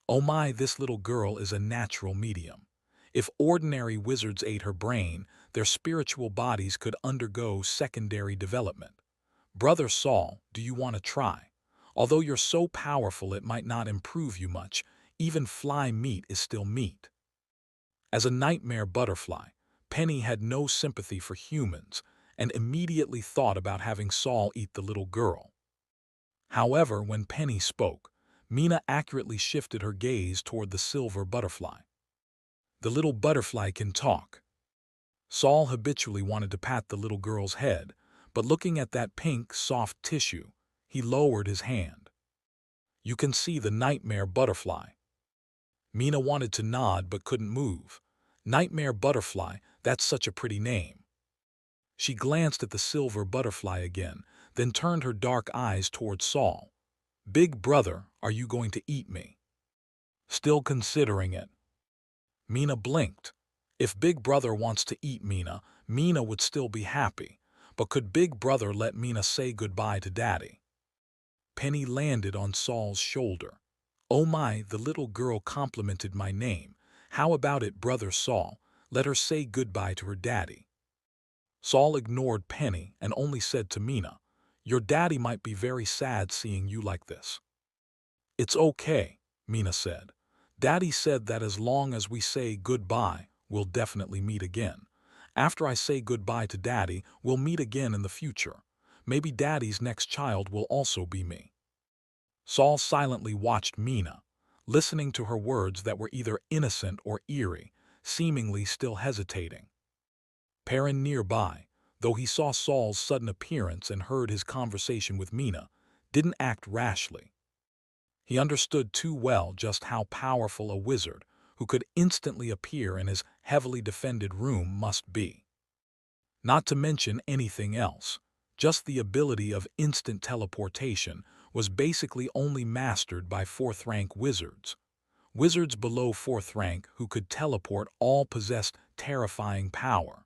Speaker 1: "Oh my, this little girl is a natural medium. If ordinary wizards ate her brain, their spiritual bodies could undergo secondary development. Brother Saul, do you want to try? Although you're so powerful it might not improve you much, even fly meat is still meat." As a nightmare butterfly, Penny had no sympathy for humans and immediately thought about having Saul eat the little girl. However, when Penny spoke, Mina accurately shifted her gaze toward the silver butterfly. "The little butterfly can talk." Saul habitually wanted to pat the little girl's head, but looking at that pink, soft tissue, he lowered his hand. "You can see the nightmare butterfly." Mina wanted to nod but couldn't move. Nightmare butterfly, that's such a pretty name. She glanced at the silver butterfly again, then turned her dark eyes toward Saul. "Big brother, are you going to eat me?" "Still considering it." Mina blinked. If Big Brother wants to eat Mina, Mina would still be happy. But could Big Brother let Mina say goodbye to Daddy? Penny landed on Saul's shoulder. "Oh my, the little girl complimented my name. How about it, Brother Saul? Let her say goodbye to her daddy." Saul ignored Penny and only said to Mina, "Your daddy might be very sad seeing you like this." "It's okay," Mina said. "Daddy said that as long as we say goodbye, we'll definitely meet again. After I say goodbye to Daddy, we'll meet again in the future. Maybe Daddy's next child will also be me." Saul silently watched Mina, listening to her words that were either innocent or eerie, seemingly still hesitating. Perrin nearby, though he saw Saul's sudden appearance and heard his conversation with Mina, didn't act rashly. He understood too well just how powerful a wizard, who could instantly appear in his heavily defended room, must be. Not to mention anything else, just the ability of instant teleportation was basically only mastered by fourth-rank wizards. Wizards below fourth rank who could teleport all possessed terrifying power.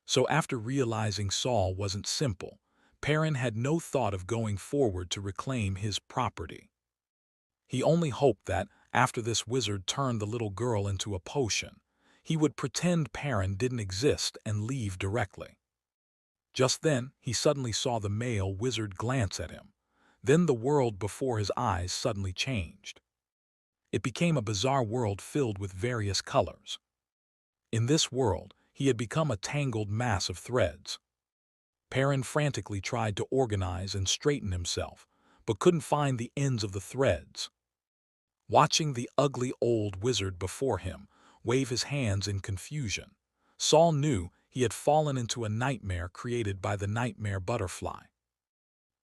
Speaker 1: So after realizing Saul wasn't simple, Perrin had no thought of going forward to reclaim his property. He only hoped that, after this wizard turned the little girl into a potion, he would pretend Perrin didn't exist and leave directly. Just then, he suddenly saw the male wizard glance at him. Then the world before his eyes suddenly changed. It became a bizarre world filled with various colors. In this world, he had become a tangled mass of threads. Perrin frantically tried to organize and straighten himself, but couldn't find the ends of the threads. Watching the ugly old wizard before him wave his hands in confusion, Saul knew he had fallen into a nightmare created by the nightmare butterfly.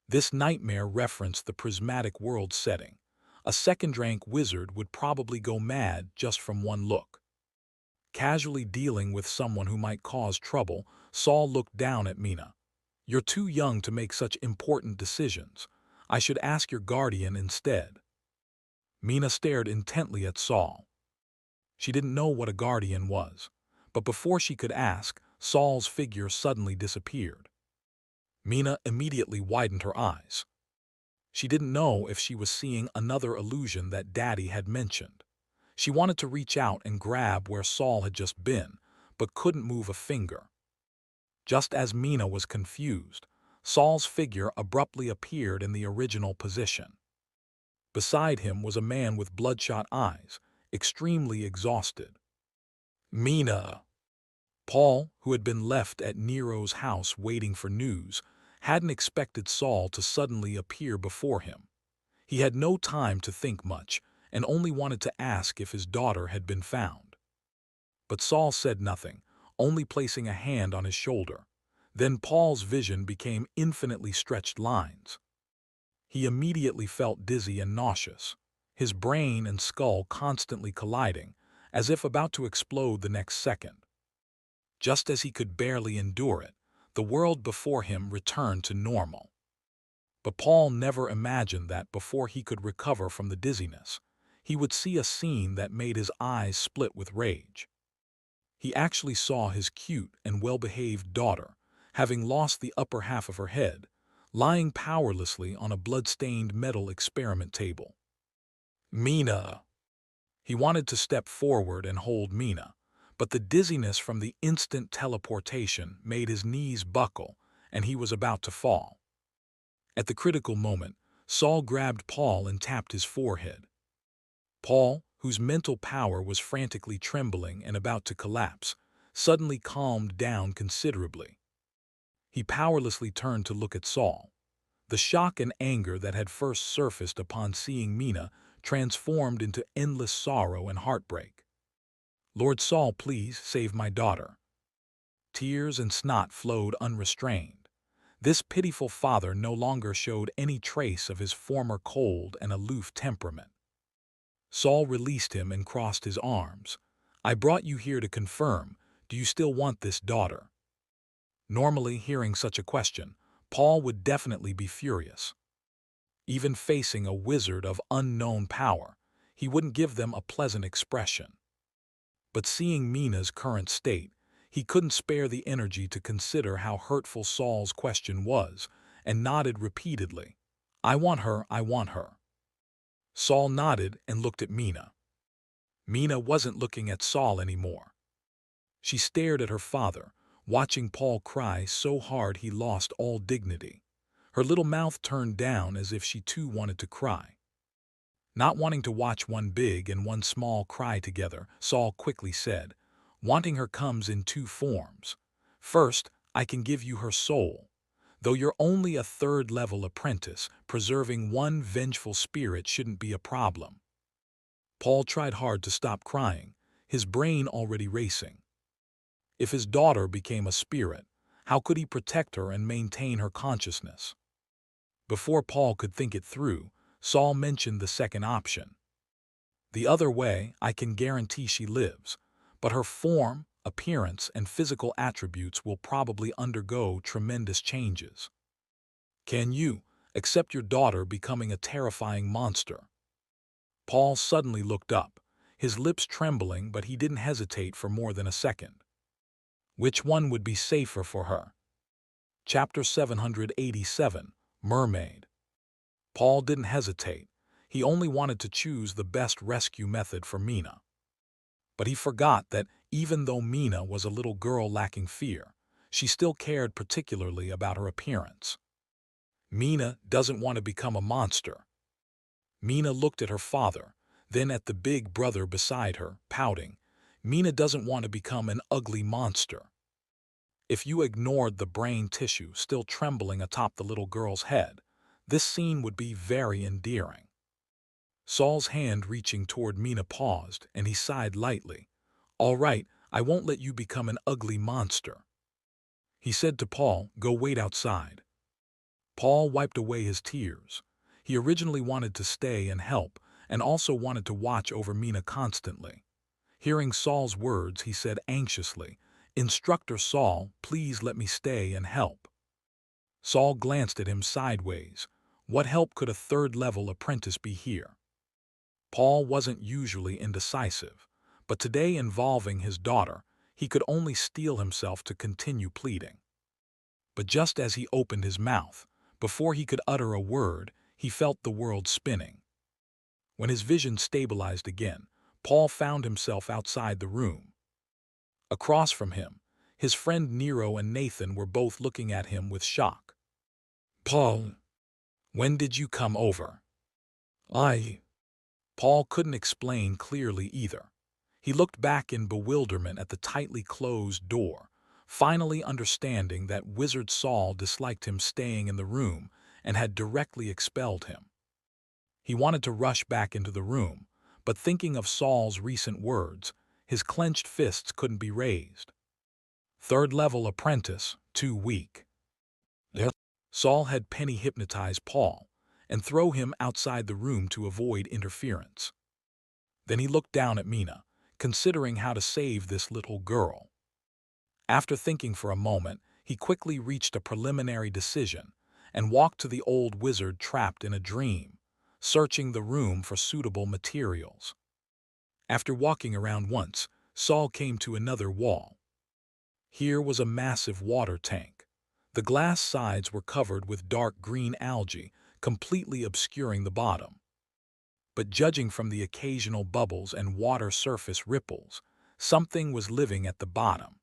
Speaker 1: This nightmare referenced the prismatic world setting. A second-rank wizard would probably go mad just from one look. Casually dealing with someone who might cause trouble, Saul looked down at Mina. "You're too young to make such important decisions. I should ask your guardian instead." Mina stared intently at Saul. She didn't know what a guardian was, but before she could ask, Saul's figure suddenly disappeared. Mina immediately widened her eyes. She didn't know if she was seeing another illusion that Daddy had mentioned. She wanted to reach out and grab where Saul had just been, but couldn't move a finger. Just as Mina was confused, Saul's figure abruptly appeared in the original position. Beside him was a man with bloodshot eyes, extremely exhausted. "Mina!" Paul, who had been left at Nero's house waiting for news, hadn't expected Saul to suddenly appear before him. He had no time to think much, and only wanted to ask if his daughter had been found. But Saul said nothing, only placing a hand on his shoulder. Then Paul's vision became infinitely stretched lines. He immediately felt dizzy and nauseous, his brain and skull constantly colliding, as if about to explode the next second. Just as he could barely endure it, the world before him returned to normal. But Paul never imagined that before he could recover from the dizziness, he would see a scene that made his eyes split with rage. He actually saw his cute and well-behaved daughter, having lost the upper half of her head, lying powerlessly on a blood-stained metal experiment table. Mina! He wanted to step forward and hold Mina, but the dizziness from the instant teleportation made his knees buckle, and he was about to fall. At the critical moment, Saul grabbed Paul and tapped his forehead. Paul, whose mental power was frantically trembling and about to collapse, suddenly calmed down considerably. He powerlessly turned to look at Saul. The shock and anger that had first surfaced upon seeing Mina transformed into endless sorrow and heartbreak. "Lord Saul, please save my daughter." Tears and snot flowed unrestrained. This pitiful father no longer showed any trace of his former cold and aloof temperament. Saul released him and crossed his arms. "I brought you here to confirm. Do you still want this daughter?" Normally, hearing such a question, Paul would definitely be furious. Even facing a wizard of unknown power, he wouldn't give them a pleasant expression. But seeing Mina's current state, he couldn't spare the energy to consider how hurtful Saul's question was, and nodded repeatedly. "I want her, I want her." Saul nodded and looked at Mina. Mina wasn't looking at Saul anymore. She stared at her father, watching Paul cry so hard he lost all dignity. Her little mouth turned down as if she too wanted to cry. Not wanting to watch one big and one small cry together, Saul quickly said, "Wanting her comes in two forms. First, I can give you her soul. Though you're only a third-level apprentice, preserving one vengeful spirit shouldn't be a problem." Paul tried hard to stop crying, his brain already racing. If his daughter became a spirit, how could he protect her and maintain her consciousness? Before Paul could think it through, Saul mentioned the second option. "The other way, I can guarantee she lives, but her form, appearance, and physical attributes will probably undergo tremendous changes. Can you accept your daughter becoming a terrifying monster?" Paul suddenly looked up, his lips trembling, but he didn't hesitate for more than a second. Which one would be safer for her? Chapter 787, Mermaid. Paul didn't hesitate. He only wanted to choose the best rescue method for Mina. But he forgot that even though Mina was a little girl lacking fear, she still cared particularly about her appearance. Mina doesn't want to become a monster. Mina looked at her father, then at the big brother beside her, pouting. Mina doesn't want to become an ugly monster. If you ignored the brain tissue still trembling atop the little girl's head, this scene would be very endearing. Saul's hand reaching toward Mina paused, and he sighed lightly. "All right, I won't let you become an ugly monster." He said to Paul, "Go wait outside." Paul wiped away his tears. He originally wanted to stay and help, and also wanted to watch over Mina constantly. Hearing Saul's words, he said anxiously, "Instructor Saul, please let me stay and help." Saul glanced at him sideways. What help could a third-level apprentice be here? Paul wasn't usually indecisive, but today involving his daughter, he could only steel himself to continue pleading. But just as he opened his mouth, before he could utter a word, he felt the world spinning. When his vision stabilized again, Paul found himself outside the room. Across from him, his friend Nero and Nathan were both looking at him with shock. "Paul, when did you come over?" Paul couldn't explain clearly either. He looked back in bewilderment at the tightly closed door, finally understanding that Wizard Saul disliked him staying in the room and had directly expelled him. He wanted to rush back into the room, but thinking of Saul's recent words, his clenched fists couldn't be raised. Third-level apprentice, too weak. Saul had penny-hypnotized Paul, and throw him outside the room to avoid interference. Then he looked down at Mina, considering how to save this little girl. After thinking for a moment, he quickly reached a preliminary decision and walked to the old wizard trapped in a dream, searching the room for suitable materials. After walking around once, Saul came to another wall. Here was a massive water tank. The glass sides were covered with dark green algae, completely obscuring the bottom. But judging from the occasional bubbles and water surface ripples, something was living at the bottom.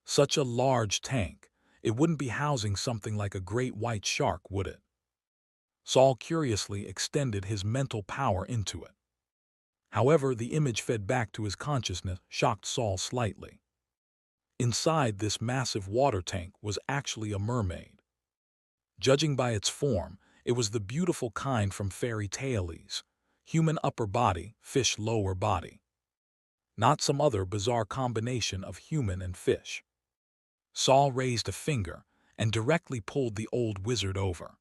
Speaker 1: Such a large tank, it wouldn't be housing something like a great white shark, would it? Saul curiously extended his mental power into it. However, the image fed back to his consciousness shocked Saul slightly. Inside this massive water tank was actually a mermaid. Judging by its form, it was the beautiful kind from fairy tales: human upper body, fish lower body. Not some other bizarre combination of human and fish. Saul raised a finger and directly pulled the old wizard over.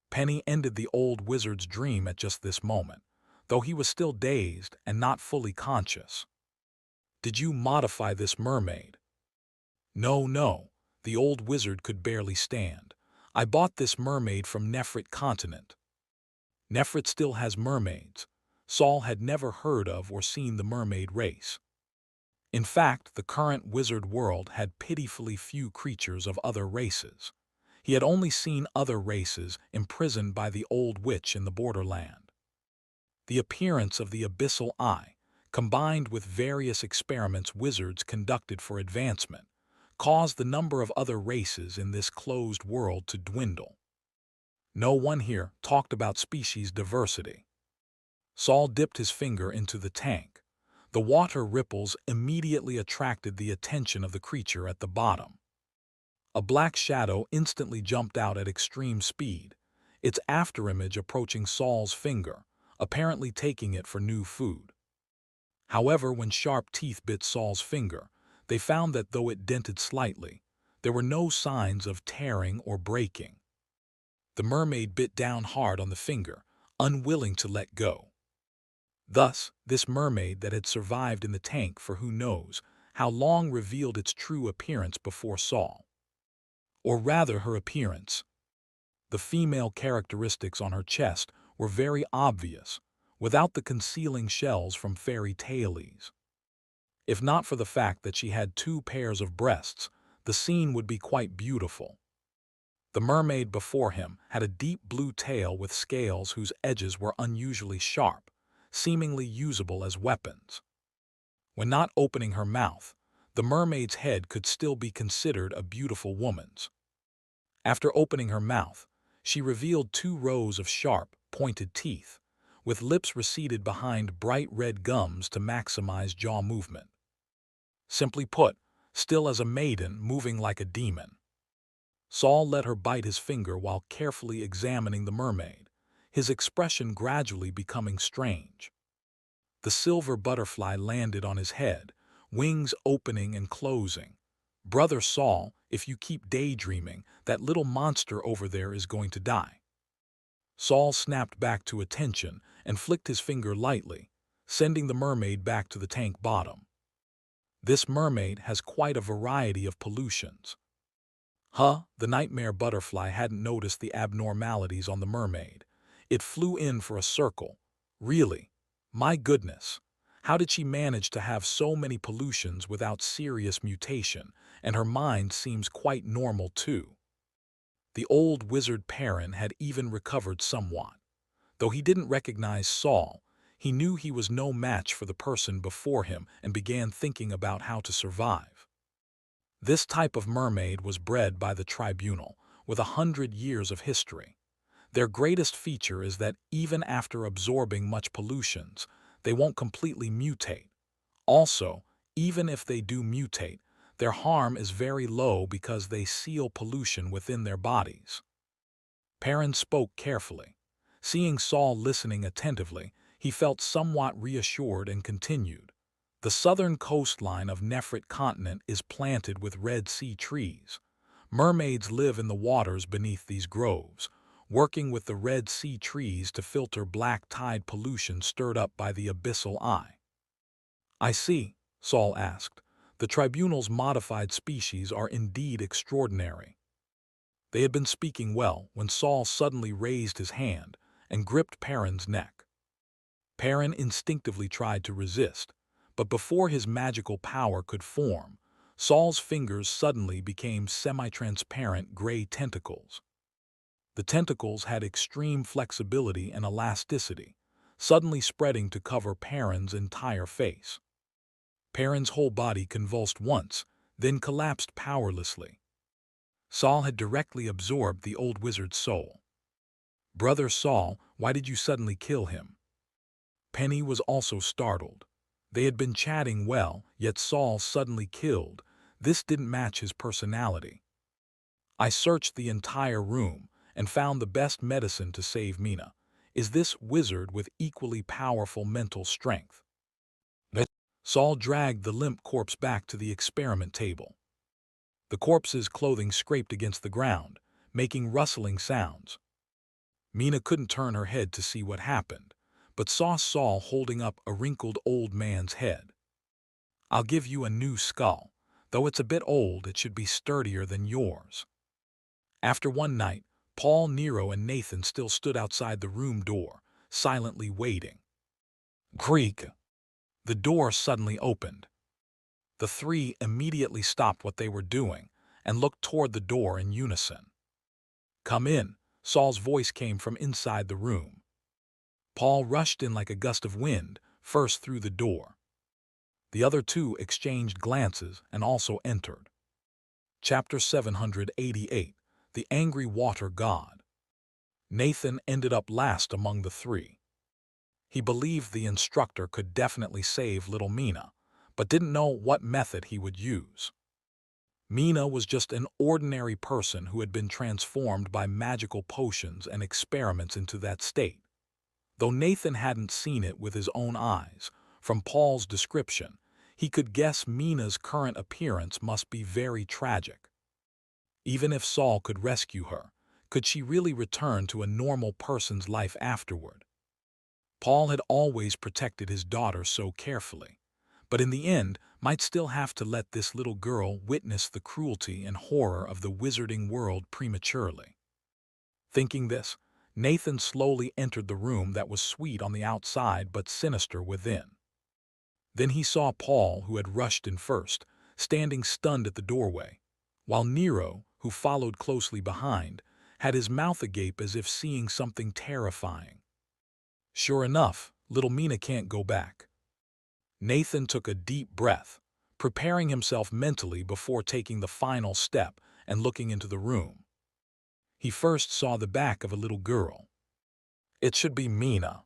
Speaker 1: Penny ended the old wizard's dream at just this moment, though he was still dazed and not fully conscious. "Did you modify this mermaid?" "No, no," the old wizard could barely stand. "I bought this mermaid from Nefrit continent." Nefrit still has mermaids. Saul had never heard of or seen the mermaid race. In fact, the current wizard world had pitifully few creatures of other races. He had only seen other races imprisoned by the old witch in the borderland. The appearance of the abyssal eye, combined with various experiments wizards conducted for advancement, caused the number of other races in this closed world to dwindle. No one here talked about species diversity. Saul dipped his finger into the tank. The water ripples immediately attracted the attention of the creature at the bottom. A black shadow instantly jumped out at extreme speed, its afterimage approaching Saul's finger, apparently taking it for new food. However, when sharp teeth bit Saul's finger, they found that though it dented slightly, there were no signs of tearing or breaking. The mermaid bit down hard on the finger, unwilling to let go. Thus, this mermaid that had survived in the tank for who knows how long revealed its true appearance before Saul. Or rather, her appearance. The female characteristics on her chest were very obvious, without the concealing shells from fairy tales. If not for the fact that she had 2 pairs of breasts, the scene would be quite beautiful. The mermaid before him had a deep blue tail with scales whose edges were unusually sharp, seemingly usable as weapons. When not opening her mouth, the mermaid's head could still be considered a beautiful woman's. After opening her mouth, she revealed 2 rows of sharp, pointed teeth, with lips receded behind bright red gums to maximize jaw movement. Simply put, still as a maiden, moving like a demon. Saul let her bite his finger while carefully examining the mermaid, his expression gradually becoming strange. The silver butterfly landed on his head, wings opening and closing. "Brother Saul, if you keep daydreaming, that little monster over there is going to die." Saul snapped back to attention and flicked his finger lightly, sending the mermaid back to the tank bottom. This mermaid has quite a variety of pollutions. The nightmare butterfly hadn't noticed the abnormalities on the mermaid. It flew in for a circle. Really? My goodness. How did she manage to have so many pollutions without serious mutation, and her mind seems quite normal too. The old wizard Perrin had even recovered somewhat. Though he didn't recognize Saul, he knew he was no match for the person before him and began thinking about how to survive. This type of mermaid was bred by the tribunal, with 100 years of history. Their greatest feature is that even after absorbing much pollutions, they won't completely mutate. Also, even if they do mutate, their harm is very low because they seal pollution within their bodies. Perrin spoke carefully. Seeing Saul listening attentively, he felt somewhat reassured and continued. The southern coastline of Nefrit continent is planted with Red Sea trees. Mermaids live in the waters beneath these groves, working with the Red Sea trees to filter black tide pollution stirred up by the abyssal eye. I see, Saul asked. The tribunal's modified species are indeed extraordinary. They had been speaking well when Saul suddenly raised his hand and gripped Perrin's neck. Perrin instinctively tried to resist, but before his magical power could form, Saul's fingers suddenly became semi-transparent gray tentacles. The tentacles had extreme flexibility and elasticity, suddenly spreading to cover Perrin's entire face. Perrin's whole body convulsed once, then collapsed powerlessly. Saul had directly absorbed the old wizard's soul. "Brother Saul, why did you suddenly kill him?" Penny was also startled. They had been chatting well, yet Saul suddenly killed. This didn't match his personality. "I searched the entire room and found the best medicine to save Mina. Is this wizard with equally powerful mental strength?" Saul dragged the limp corpse back to the experiment table. The corpse's clothing scraped against the ground, making rustling sounds. Mina couldn't turn her head to see what happened, but saw Saul holding up a wrinkled old man's head. "I'll give you a new skull. Though it's a bit old, it should be sturdier than yours." After one night, Paul, Nero, and Nathan still stood outside the room door, silently waiting. Creak! The door suddenly opened. The three immediately stopped what they were doing and looked toward the door in unison. "Come in," Saul's voice came from inside the room. Paul rushed in like a gust of wind, first through the door. The other two exchanged glances and also entered. Chapter 788, The Angry Water God. Nathan ended up last among the three. He believed the instructor could definitely save little Mina, but didn't know what method he would use. Mina was just an ordinary person who had been transformed by magical potions and experiments into that state. Though Nathan hadn't seen it with his own eyes, from Paul's description, he could guess Mina's current appearance must be very tragic. Even if Saul could rescue her, could she really return to a normal person's life afterward? Paul had always protected his daughter so carefully, but in the end might still have to let this little girl witness the cruelty and horror of the wizarding world prematurely. Thinking this, Nathan slowly entered the room that was sweet on the outside but sinister within. Then he saw Paul, who had rushed in first, standing stunned at the doorway, while Nero, who followed closely behind, had his mouth agape as if seeing something terrifying. Sure enough, little Mina can't go back. Nathan took a deep breath, preparing himself mentally before taking the final step and looking into the room. He first saw the back of a little girl. It should be Mina.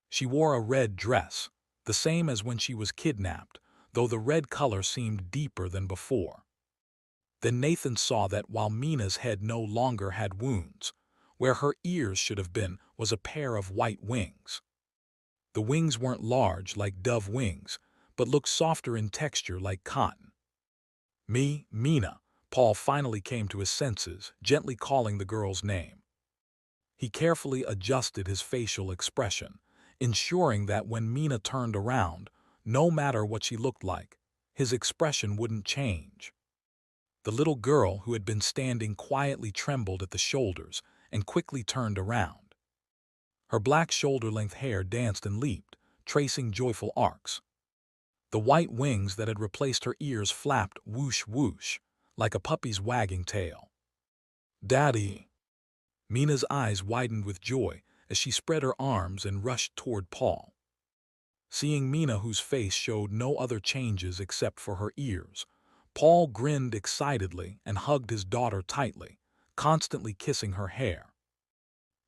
Speaker 1: She wore a red dress, the same as when she was kidnapped, though the red color seemed deeper than before. Then Nathan saw that while Mina's head no longer had wounds, where her ears should have been was a pair of white wings. The wings weren't large like dove wings, but looked softer in texture like cotton. Mina, Paul finally came to his senses, gently calling the girl's name. He carefully adjusted his facial expression, ensuring that when Mina turned around, no matter what she looked like, his expression wouldn't change. The little girl who had been standing quietly trembled at the shoulders and quickly turned around. Her black shoulder-length hair danced and leaped, tracing joyful arcs. The white wings that had replaced her ears flapped whoosh whoosh, like a puppy's wagging tail. "Daddy!" Mina's eyes widened with joy as she spread her arms and rushed toward Paul. Seeing Mina, whose face showed no other changes except for her ears, Paul grinned excitedly and hugged his daughter tightly, constantly kissing her hair.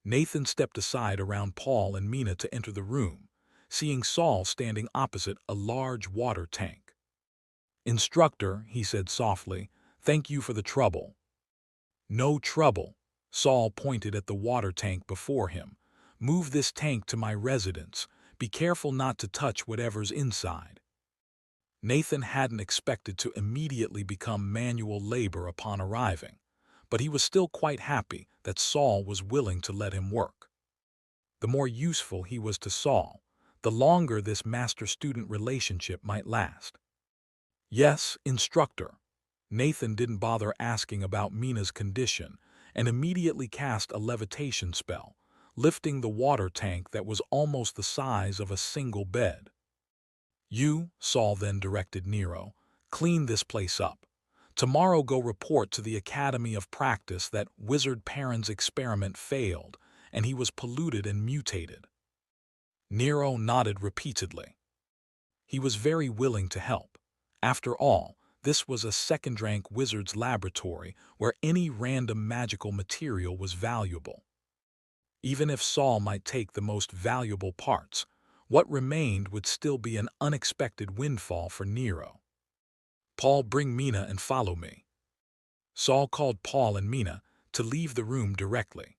Speaker 1: Nathan stepped aside around Paul and Mina to enter the room, seeing Saul standing opposite a large water tank. "Instructor," he said softly, "thank you for the trouble." "No trouble." Saul pointed at the water tank before him. "Move this tank to my residence. Be careful not to touch whatever's inside." Nathan hadn't expected to immediately become manual labor upon arriving, but he was still quite happy that Saul was willing to let him work. The more useful he was to Saul, the longer this master-student relationship might last. Yes, instructor. Nathan didn't bother asking about Mina's condition and immediately cast a levitation spell, lifting the water tank that was almost the size of a single bed. You, Saul then directed Nero, clean this place up. Tomorrow go report to the Academy of Practice that Wizard Perrin's experiment failed and he was polluted and mutated. Nero nodded repeatedly. He was very willing to help. After all, this was a second-rank wizard's laboratory where any random magical material was valuable. Even if Saul might take the most valuable parts, what remained would still be an unexpected windfall for Nero. Paul, bring Mina and follow me. Saul called Paul and Mina to leave the room directly.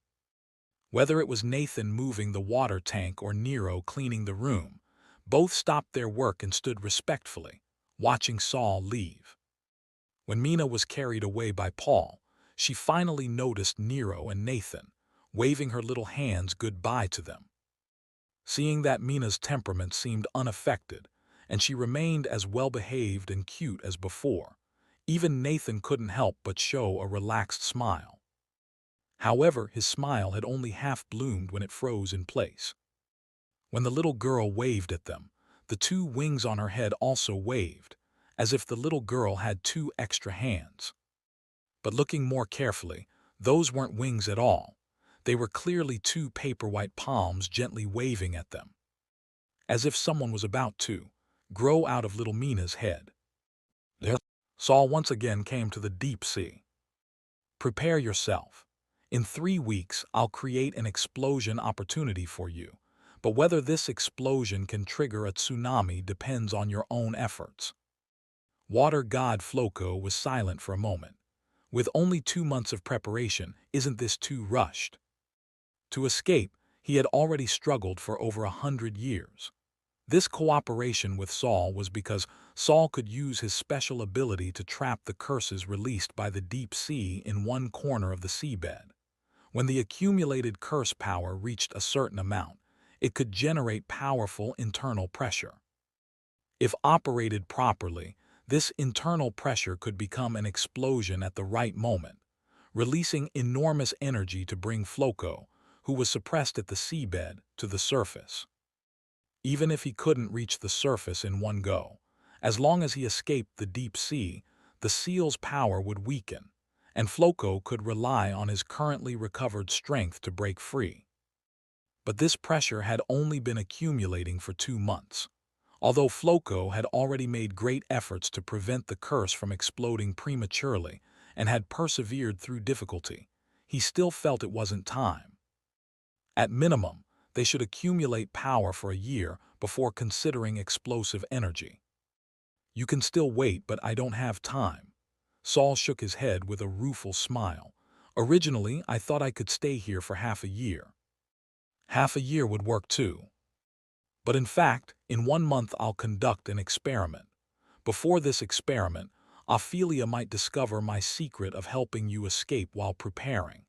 Speaker 1: Whether it was Nathan moving the water tank or Nero cleaning the room, both stopped their work and stood respectfully, watching Saul leave. When Mina was carried away by Paul, she finally noticed Nero and Nathan, waving her little hands goodbye to them. Seeing that Mina's temperament seemed unaffected, and she remained as well-behaved and cute as before, even Nathan couldn't help but show a relaxed smile. However, his smile had only half-bloomed when it froze in place. When the little girl waved at them, the two wings on her head also waved, as if the little girl had two extra hands. But looking more carefully, those weren't wings at all. They were clearly two paper-white palms gently waving at them, as if someone was about to grow out of little Mina's head. There, Saul once again came to the deep sea. Prepare yourself. In 3 weeks, I'll create an explosion opportunity for you, but whether this explosion can trigger a tsunami depends on your own efforts. Water god Floco was silent for a moment. With only 2 months of preparation, isn't this too rushed? To escape, he had already struggled for over 100 years. This cooperation with Saul was because Saul could use his special ability to trap the curses released by the deep sea in one corner of the seabed. When the accumulated curse power reached a certain amount, it could generate powerful internal pressure. If operated properly, this internal pressure could become an explosion at the right moment, releasing enormous energy to bring Floco, who was suppressed at the seabed, to the surface. Even if he couldn't reach the surface in one go, as long as he escaped the deep sea, the seal's power would weaken, and Floco could rely on his currently recovered strength to break free. But this pressure had only been accumulating for 2 months. Although Floco had already made great efforts to prevent the curse from exploding prematurely and had persevered through difficulty, he still felt it wasn't time. At minimum, they should accumulate power for a year before considering explosive energy. You can still wait, but I don't have time. Saul shook his head with a rueful smile. Originally, I thought I could stay here for half a year. Half a year would work too. But in fact, in 1 month I'll conduct an experiment. Before this experiment, Ophelia might discover my secret of helping you escape while preparing.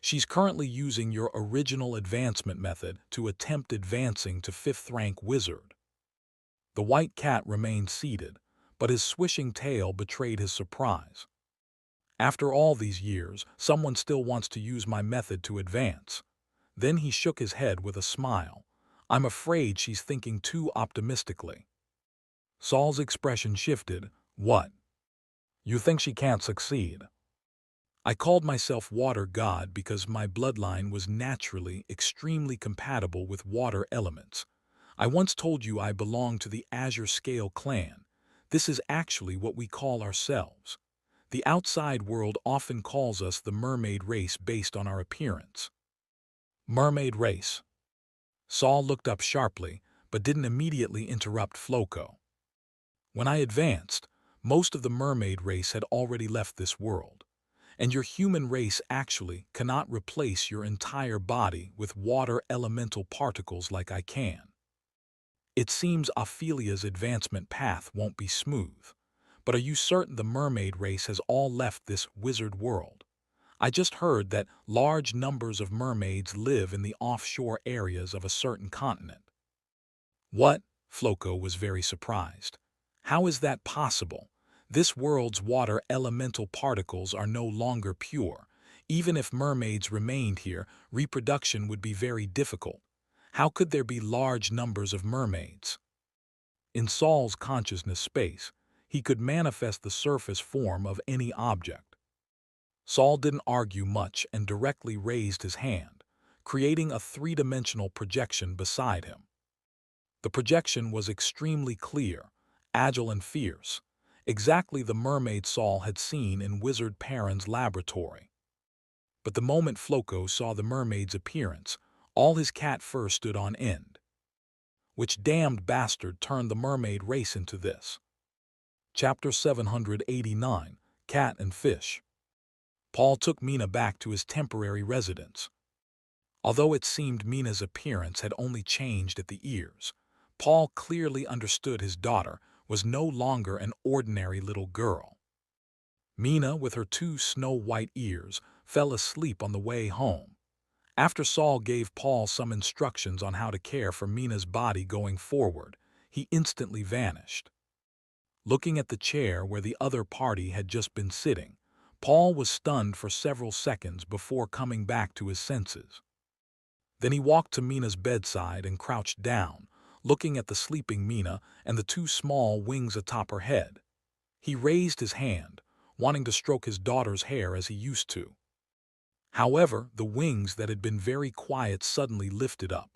Speaker 1: She's currently using your original advancement method to attempt advancing to 5th-rank wizard. The white cat remained seated, but his swishing tail betrayed his surprise. After all these years, someone still wants to use my method to advance. Then he shook his head with a smile. I'm afraid she's thinking too optimistically. Saul's expression shifted. What? You think she can't succeed? I called myself Water God because my bloodline was naturally extremely compatible with water elements. I once told you I belong to the Azure Scale clan. This is actually what we call ourselves. The outside world often calls us the mermaid race based on our appearance. Mermaid race. Saul looked up sharply, but didn't immediately interrupt Floco. When I advanced, most of the mermaid race had already left this world, and your human race actually cannot replace your entire body with water elemental particles like I can. It seems Ophelia's advancement path won't be smooth, but are you certain the mermaid race has all left this wizard world? I just heard that large numbers of mermaids live in the offshore areas of a certain continent. What? Floco was very surprised. How is that possible? This world's water elemental particles are no longer pure. Even if mermaids remained here, reproduction would be very difficult. How could there be large numbers of mermaids? In Saul's consciousness space, he could manifest the surface form of any object. Saul didn't argue much and directly raised his hand, creating a three-dimensional projection beside him. The projection was extremely clear, agile and fierce, exactly the mermaid Saul had seen in Wizard Perrin's laboratory. But the moment Floco saw the mermaid's appearance, all his cat fur stood on end. Which damned bastard turned the mermaid race into this? Chapter 789, Cat and Fish. Paul took Mina back to his temporary residence. Although it seemed Mina's appearance had only changed at the ears, Paul clearly understood his daughter was no longer an ordinary little girl. Mina, with her two snow-white ears, fell asleep on the way home. After Saul gave Paul some instructions on how to care for Mina's body going forward, he instantly vanished. Looking at the chair where the other party had just been sitting, Paul was stunned for several seconds before coming back to his senses. Then he walked to Mina's bedside and crouched down, looking at the sleeping Mina and the two small wings atop her head. He raised his hand, wanting to stroke his daughter's hair as he used to. However, the wings that had been very quiet suddenly lifted up,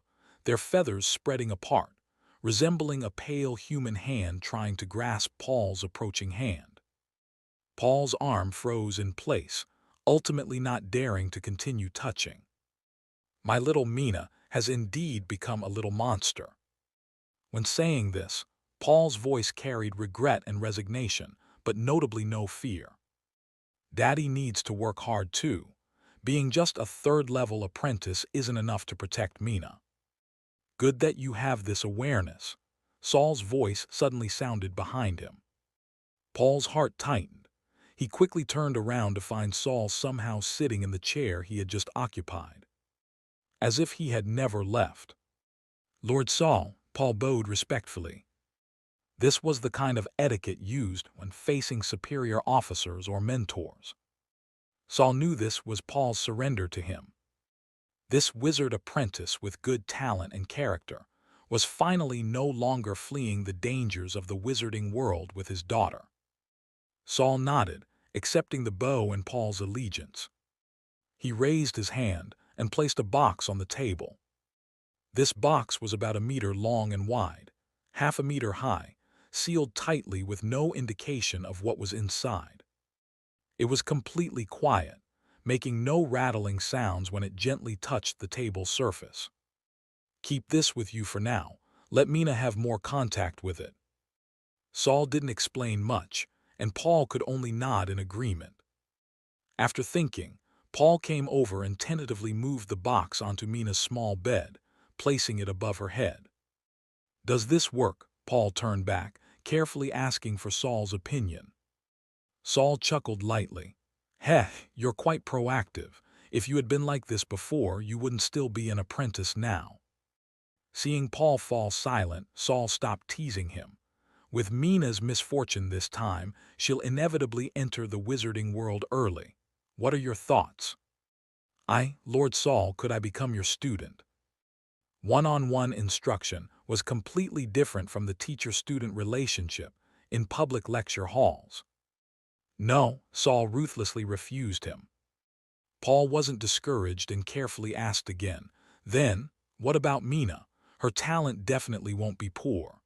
Speaker 1: their feathers spreading apart, resembling a pale human hand trying to grasp Paul's approaching hand. Paul's arm froze in place, ultimately not daring to continue touching. My little Mina has indeed become a little monster. When saying this, Paul's voice carried regret and resignation, but notably no fear. Daddy needs to work hard too. Being just a third-level apprentice isn't enough to protect Mina. Good that you have this awareness. Saul's voice suddenly sounded behind him. Paul's heart tightened. He quickly turned around to find Saul somehow sitting in the chair he had just occupied, as if he had never left. Lord Saul, Paul bowed respectfully. This was the kind of etiquette used when facing superior officers or mentors. Saul knew this was Paul's surrender to him. This wizard apprentice with good talent and character was finally no longer fleeing the dangers of the wizarding world with his daughter. Saul nodded, accepting the bow and Paul's allegiance. He raised his hand and placed a box on the table. This box was about 1 meter long and wide, half a meter high, sealed tightly with no indication of what was inside. It was completely quiet, making no rattling sounds when it gently touched the table's surface. Keep this with you for now. Let Mina have more contact with it. Saul didn't explain much, and Paul could only nod in agreement. After thinking, Paul came over and tentatively moved the box onto Mina's small bed, placing it above her head. Does this work? Paul turned back, carefully asking for Saul's opinion. Saul chuckled lightly. Heh, you're quite proactive. If you had been like this before, you wouldn't still be an apprentice now. Seeing Paul fall silent, Saul stopped teasing him. With Mina's misfortune this time, she'll inevitably enter the wizarding world early. What are your thoughts? Lord Saul, could I become your student? One-on-one instruction was completely different from the teacher-student relationship in public lecture halls. No, Saul ruthlessly refused him. Paul wasn't discouraged and carefully asked again, then, what about Mina? Her talent definitely won't be poor.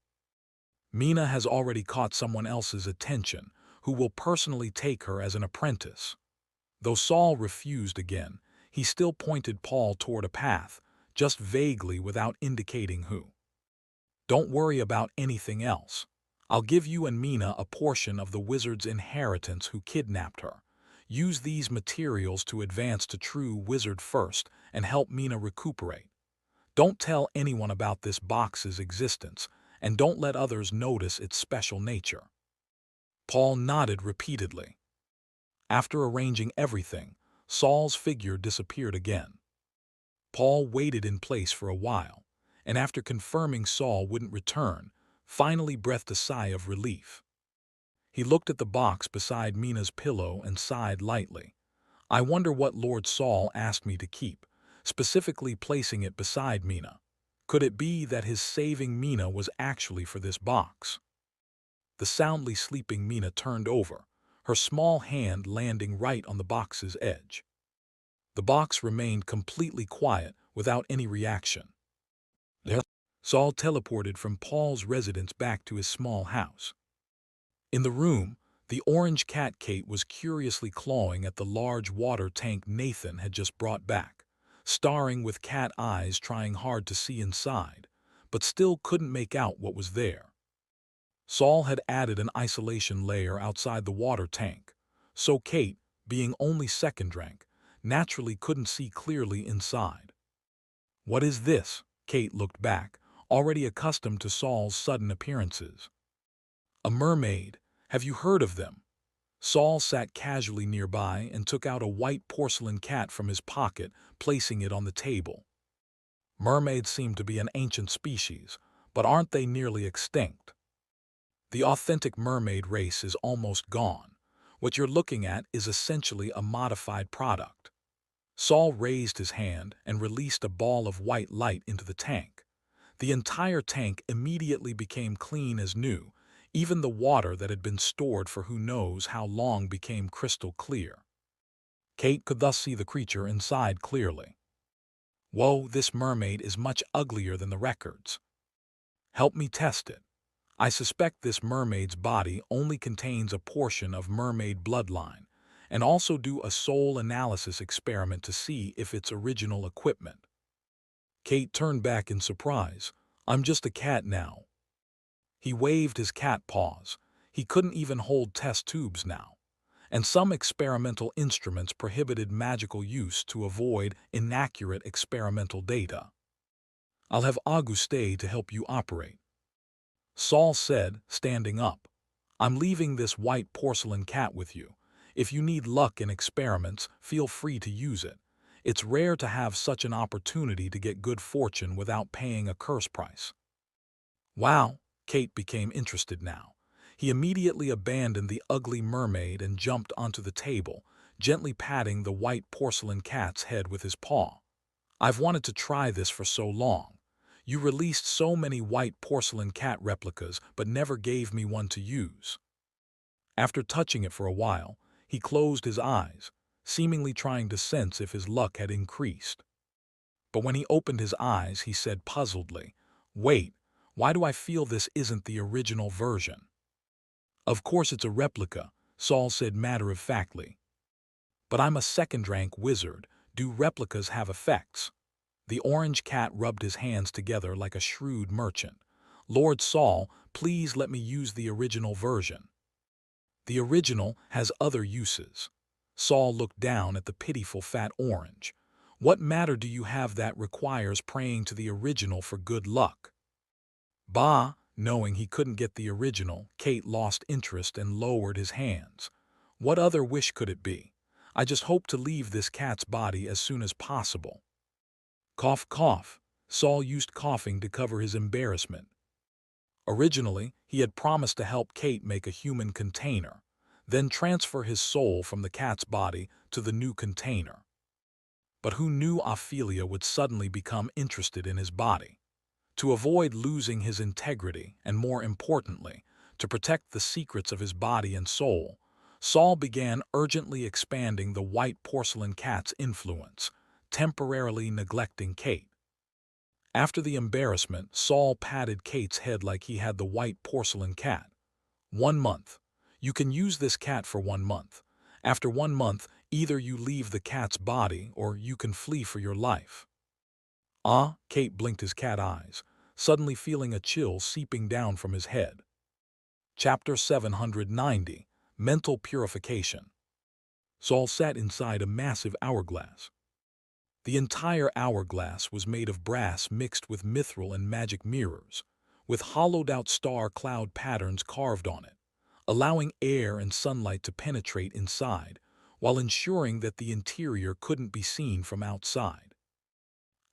Speaker 1: Mina has already caught someone else's attention, who will personally take her as an apprentice. Though Saul refused again, he still pointed Paul toward a path, just vaguely without indicating who. Don't worry about anything else. I'll give you and Mina a portion of the wizard's inheritance who kidnapped her. Use these materials to advance to true wizard first and help Mina recuperate. Don't tell anyone about this box's existence, and don't let others notice its special nature. Paul nodded repeatedly. After arranging everything, Saul's figure disappeared again. Paul waited in place for a while, and after confirming Saul wouldn't return, finally breathed a sigh of relief. He looked at the box beside Mina's pillow and sighed lightly. I wonder what Lord Saul asked me to keep, specifically placing it beside Mina. Could it be that his saving Mina was actually for this box? The soundly sleeping Mina turned over, her small hand landing right on the box's edge. The box remained completely quiet without any reaction. There, Saul teleported from Paul's residence back to his small house. In the room, the orange cat Kate was curiously clawing at the large water tank Nathan had just brought back, staring with cat eyes, trying hard to see inside, but still couldn't make out what was there. Saul had added an isolation layer outside the water tank, so Kate, being only second rank, naturally couldn't see clearly inside. What is this? Kate looked back, already accustomed to Saul's sudden appearances. A mermaid. Have you heard of them? Saul sat casually nearby and took out a white porcelain cat from his pocket, placing it on the table. Mermaids seem to be an ancient species, but aren't they nearly extinct? The authentic mermaid race is almost gone. What you're looking at is essentially a modified product. Saul raised his hand and released a ball of white light into the tank. The entire tank immediately became clean as new. Even the water that had been stored for who knows how long became crystal clear. Kate could thus see the creature inside clearly. Whoa, this mermaid is much uglier than the records. Help me test it. I suspect this mermaid's body only contains a portion of mermaid bloodline, and also do a soul analysis experiment to see if it's original equipment. Kate turned back in surprise. I'm just a cat now. He waved his cat paws. He couldn't even hold test tubes now, and some experimental instruments prohibited magical use to avoid inaccurate experimental data. I'll have Auguste to help you operate. Saul said, standing up. I'm leaving this white porcelain cat with you. If you need luck in experiments, feel free to use it. It's rare to have such an opportunity to get good fortune without paying a curse price. Wow. Kate became interested now. He immediately abandoned the ugly mermaid and jumped onto the table, gently patting the white porcelain cat's head with his paw. I've wanted to try this for so long. You released so many white porcelain cat replicas but never gave me one to use. After touching it for a while, he closed his eyes, seemingly trying to sense if his luck had increased. But when he opened his eyes, he said puzzledly, Wait, why do I feel this isn't the original version? Of course it's a replica, Saul said matter-of-factly. But I'm a second-rank wizard. Do replicas have effects? The orange cat rubbed his hands together like a shrewd merchant. Lord Saul, please let me use the original version. The original has other uses. Saul looked down at the pitiful fat orange. What matter do you have that requires praying to the original for good luck? Bah, knowing he couldn't get the original, Kate lost interest and lowered his hands. What other wish could it be? I just hope to leave this cat's body as soon as possible. Cough, cough. Saul used coughing to cover his embarrassment. Originally, he had promised to help Kate make a human container, then transfer his soul from the cat's body to the new container. But who knew Ophelia would suddenly become interested in his body? To avoid losing his integrity, and more importantly, to protect the secrets of his body and soul, Saul began urgently expanding the white porcelain cat's influence, temporarily neglecting Kate. After the embarrassment, Saul patted Kate's head like he had the white porcelain cat. 1 month. You can use this cat for 1 month. After 1 month, either you leave the cat's body or you can flee for your life. Ah, Kate blinked his cat eyes, suddenly feeling a chill seeping down from his head. Chapter 790, Mental Purification. Saul sat inside a massive hourglass. The entire hourglass was made of brass mixed with mithril and magic mirrors, with hollowed-out star cloud patterns carved on it, allowing air and sunlight to penetrate inside, while ensuring that the interior couldn't be seen from outside.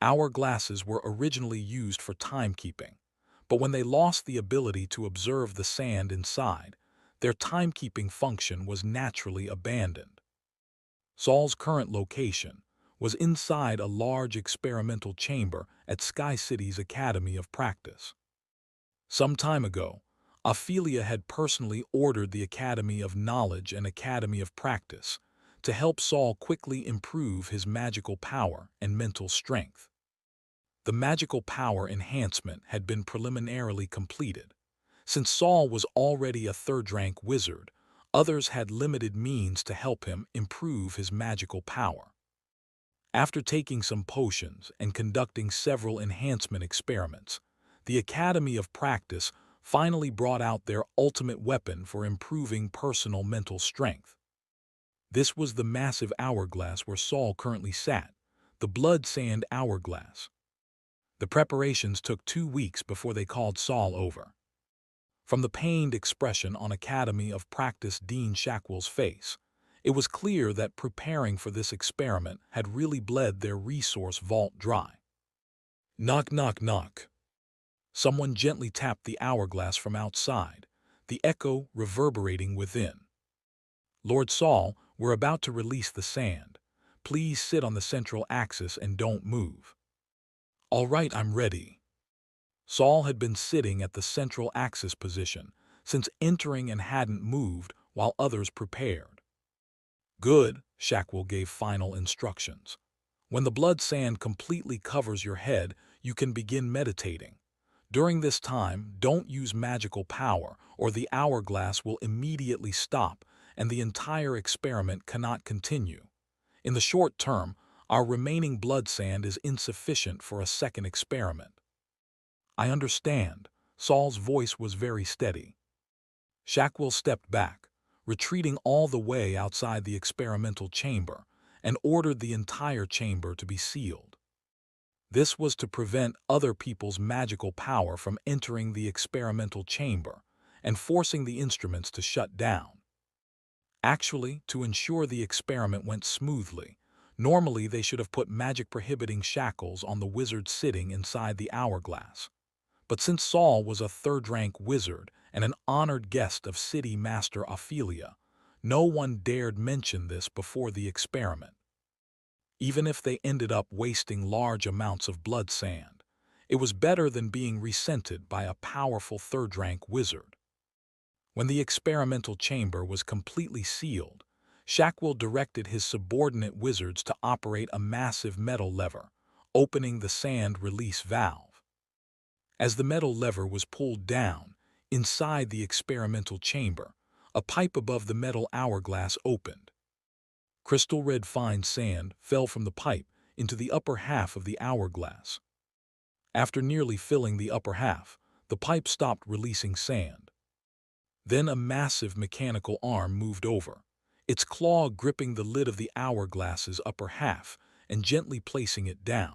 Speaker 1: Hourglasses were originally used for timekeeping, but when they lost the ability to observe the sand inside, their timekeeping function was naturally abandoned. Saul's current location was inside a large experimental chamber at Sky City's Academy of Practice. Some time ago, Ophelia had personally ordered the Academy of Knowledge and Academy of Practice to help Saul quickly improve his magical power and mental strength. The magical power enhancement had been preliminarily completed. Since Saul was already a third-rank wizard, others had limited means to help him improve his magical power. After taking some potions and conducting several enhancement experiments, the Academy of Practice finally brought out their ultimate weapon for improving personal mental strength. This was the massive hourglass where Saul currently sat, the Blood Sand Hourglass. The preparations took 2 weeks before they called Saul over. From the pained expression on Academy of Practice Dean Shackwell's face, it was clear that preparing for this experiment had really bled their resource vault dry. Knock, knock, knock. Someone gently tapped the hourglass from outside, the echo reverberating within. Lord Saul, we're about to release the sand. Please sit on the central axis and don't move. All right, I'm ready. Saul had been sitting at the central axis position since entering and hadn't moved while others prepared. Good, Shackwell gave final instructions. When the blood sand completely covers your head, you can begin meditating. During this time, don't use magical power, or the hourglass will immediately stop and the entire experiment cannot continue. In the short term, our remaining blood sand is insufficient for a second experiment. I understand. Saul's voice was very steady. Shackwell stepped back, retreating all the way outside the experimental chamber, and ordered the entire chamber to be sealed. This was to prevent other people's magical power from entering the experimental chamber and forcing the instruments to shut down. Actually, to ensure the experiment went smoothly, normally they should have put magic-prohibiting shackles on the wizard sitting inside the hourglass. But since Saul was a third-rank wizard and an honored guest of City Master Ophelia, no one dared mention this before the experiment. Even if they ended up wasting large amounts of blood sand, it was better than being rescented by a powerful third-rank wizard. When the experimental chamber was completely sealed, Shackwell directed his subordinate wizards to operate a massive metal lever, opening the sand release valve. As the metal lever was pulled down, inside the experimental chamber, a pipe above the metal hourglass opened. Crystal red fine sand fell from the pipe into the upper half of the hourglass. After nearly filling the upper half, the pipe stopped releasing sand. Then a massive mechanical arm moved over, its claw gripping the lid of the hourglass's upper half and gently placing it down.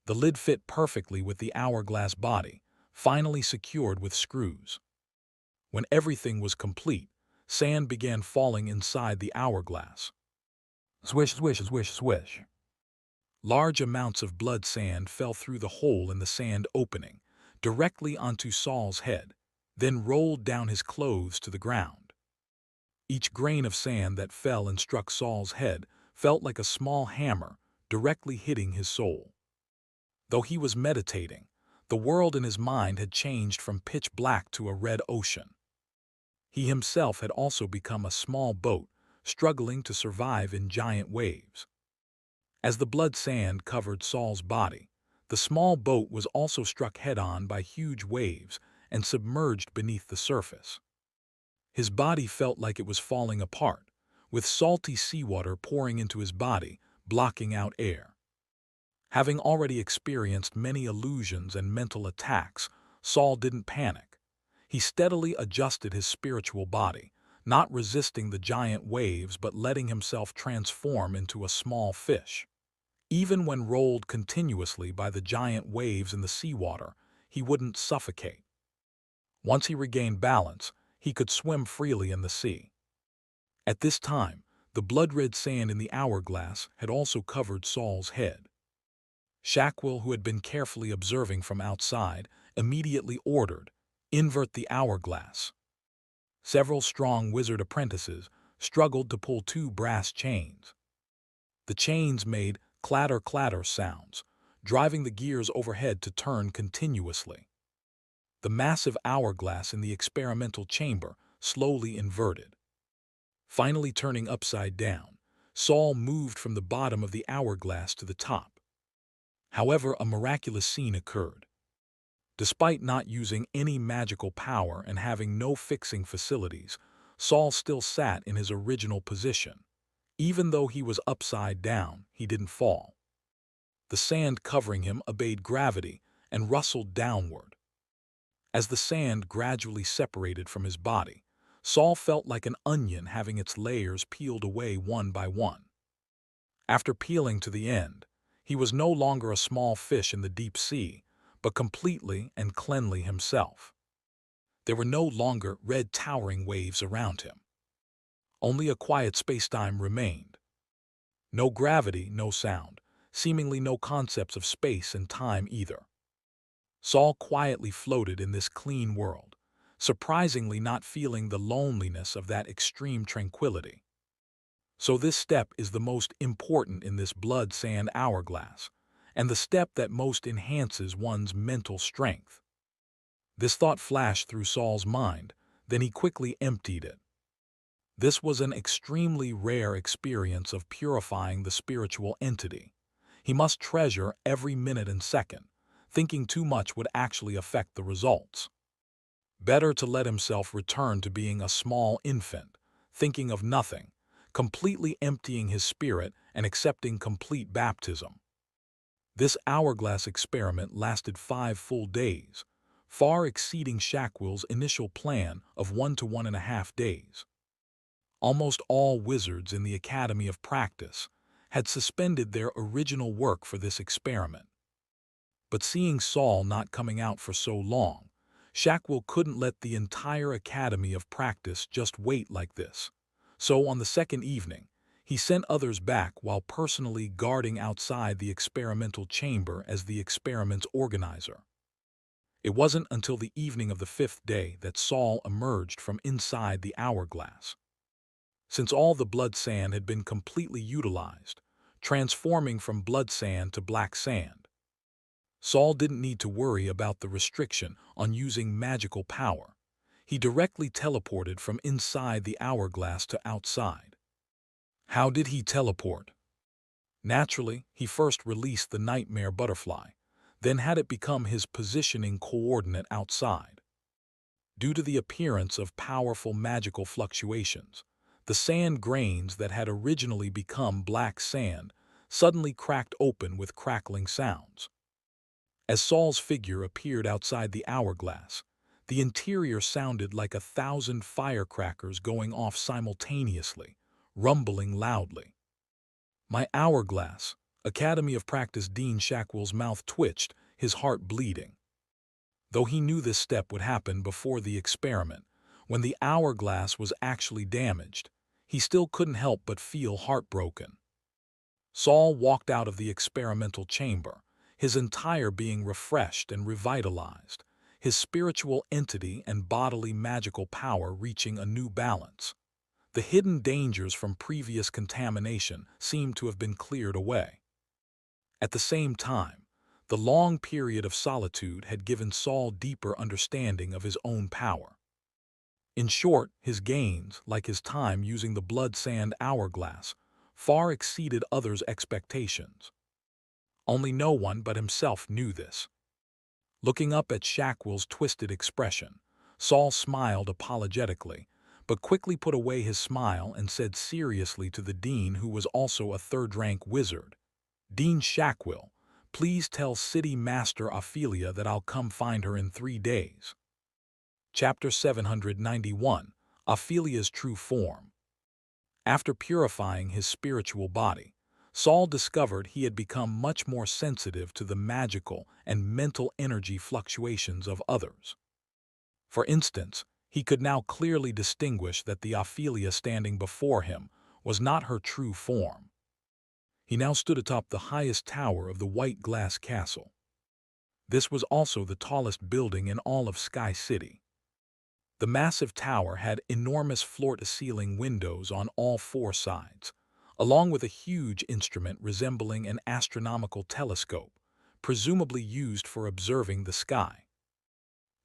Speaker 1: The lid fit perfectly with the hourglass body, finally secured with screws. When everything was complete, sand began falling inside the hourglass. Swish, swish, swish, swish. Large amounts of blood sand fell through the hole in the sand opening, directly onto Saul's head, then rolled down his clothes to the ground. Each grain of sand that fell and struck Saul's head felt like a small hammer directly hitting his soul. Though he was meditating, the world in his mind had changed from pitch black to a red ocean. He himself had also become a small boat, struggling to survive in giant waves. As the blood sand covered Saul's body, the small boat was also struck head-on by huge waves and submerged beneath the surface. His body felt like it was falling apart, with salty seawater pouring into his body, blocking out air. Having already experienced many illusions and mental attacks, Saul didn't panic. He steadily adjusted his spiritual body, not resisting the giant waves but letting himself transform into a small fish. Even when rolled continuously by the giant waves in the seawater, he wouldn't suffocate. Once he regained balance, he could swim freely in the sea. At this time, The blood-red sand in the hourglass had also covered Saul's head. Shakwell, who had been carefully observing from outside, immediately ordered, "Invert the hourglass." Several strong wizard apprentices struggled to pull two brass chains. The chains made clatter-clatter sounds, driving the gears overhead to turn continuously. The massive hourglass in the experimental chamber slowly inverted. Finally turning upside down, Saul moved from the bottom of the hourglass to the top. However, a miraculous scene occurred. Despite not using any magical power and having no fixing facilities, Saul still sat in his original position. Even though he was upside down, he didn't fall. The sand covering him obeyed gravity and rustled downward. As the sand gradually separated from his body, Saul felt like an onion having its layers peeled away one by one. After peeling to the end, he was no longer a small fish in the deep sea, but completely and cleanly himself. There were no longer red towering waves around him. Only a quiet spacetime remained. No gravity, no sound, seemingly no concepts of space and time either. Saul quietly floated in this clean world, surprisingly not feeling the loneliness of that extreme tranquility. So this step is the most important in this blood-sand hourglass, and the step that most enhances one's mental strength. This thought flashed through Saul's mind, then he quickly emptied it. This was an extremely rare experience of purifying the spiritual entity. He must treasure every minute and second. Thinking too much would actually affect the results. Better to let himself return to being a small infant, thinking of nothing, completely emptying his spirit and accepting complete baptism. This hourglass experiment lasted 5 full days, far exceeding Shakwell's initial plan of 1 to 1.5 days. Almost all wizards in the Academy of Practice had suspended their original work for this experiment. But seeing Saul not coming out for so long, Shakwell couldn't let the entire Academy of Practice just wait like this. So on the second evening, he sent others back while personally guarding outside the experimental chamber as the experiment's organizer. It wasn't until the evening of the 5th day that Saul emerged from inside the hourglass. Since all the blood sand had been completely utilized, transforming from blood sand to black sand, Saul didn't need to worry about the restriction on using magical power. He directly teleported from inside the hourglass to outside. How did he teleport? Naturally, he first released the nightmare butterfly, then had it become his positioning coordinate outside. Due to the appearance of powerful magical fluctuations, the sand grains that had originally become black sand suddenly cracked open with crackling sounds. As Saul's figure appeared outside the hourglass, the interior sounded like 1,000 firecrackers going off simultaneously, rumbling loudly. My hourglass, Academy of Practice Dean Shakwell's mouth twitched, his heart bleeding. Though he knew this step would happen before the experiment, when the hourglass was actually damaged, he still couldn't help but feel heartbroken. Saul walked out of the experimental chamber, his entire being refreshed and revitalized, his spiritual entity and bodily magical power reaching a new balance. The hidden dangers from previous contamination seemed to have been cleared away. At the same time, the long period of solitude had given Saul deeper understanding of his own power. In short, his gains, like his time using the blood sand hourglass, far exceeded others' expectations. Only no one but himself knew this. Looking up at Shakwell's twisted expression, Saul smiled apologetically, but quickly put away his smile and said seriously to the dean, who was also a third-rank wizard, "Dean Shakwell, please tell City Master Ophelia that I'll come find her in 3 days." Chapter 791, Ophelia's True Form. After purifying his spiritual body, Saul discovered he had become much more sensitive to the magical and mental energy fluctuations of others. For instance, he could now clearly distinguish that the Ophelia standing before him was not her true form. He now stood atop the highest tower of the white glass castle. This was also the tallest building in all of Sky City. The massive tower had enormous floor-to-ceiling windows on all four sides, along with a huge instrument resembling an astronomical telescope, presumably used for observing the sky,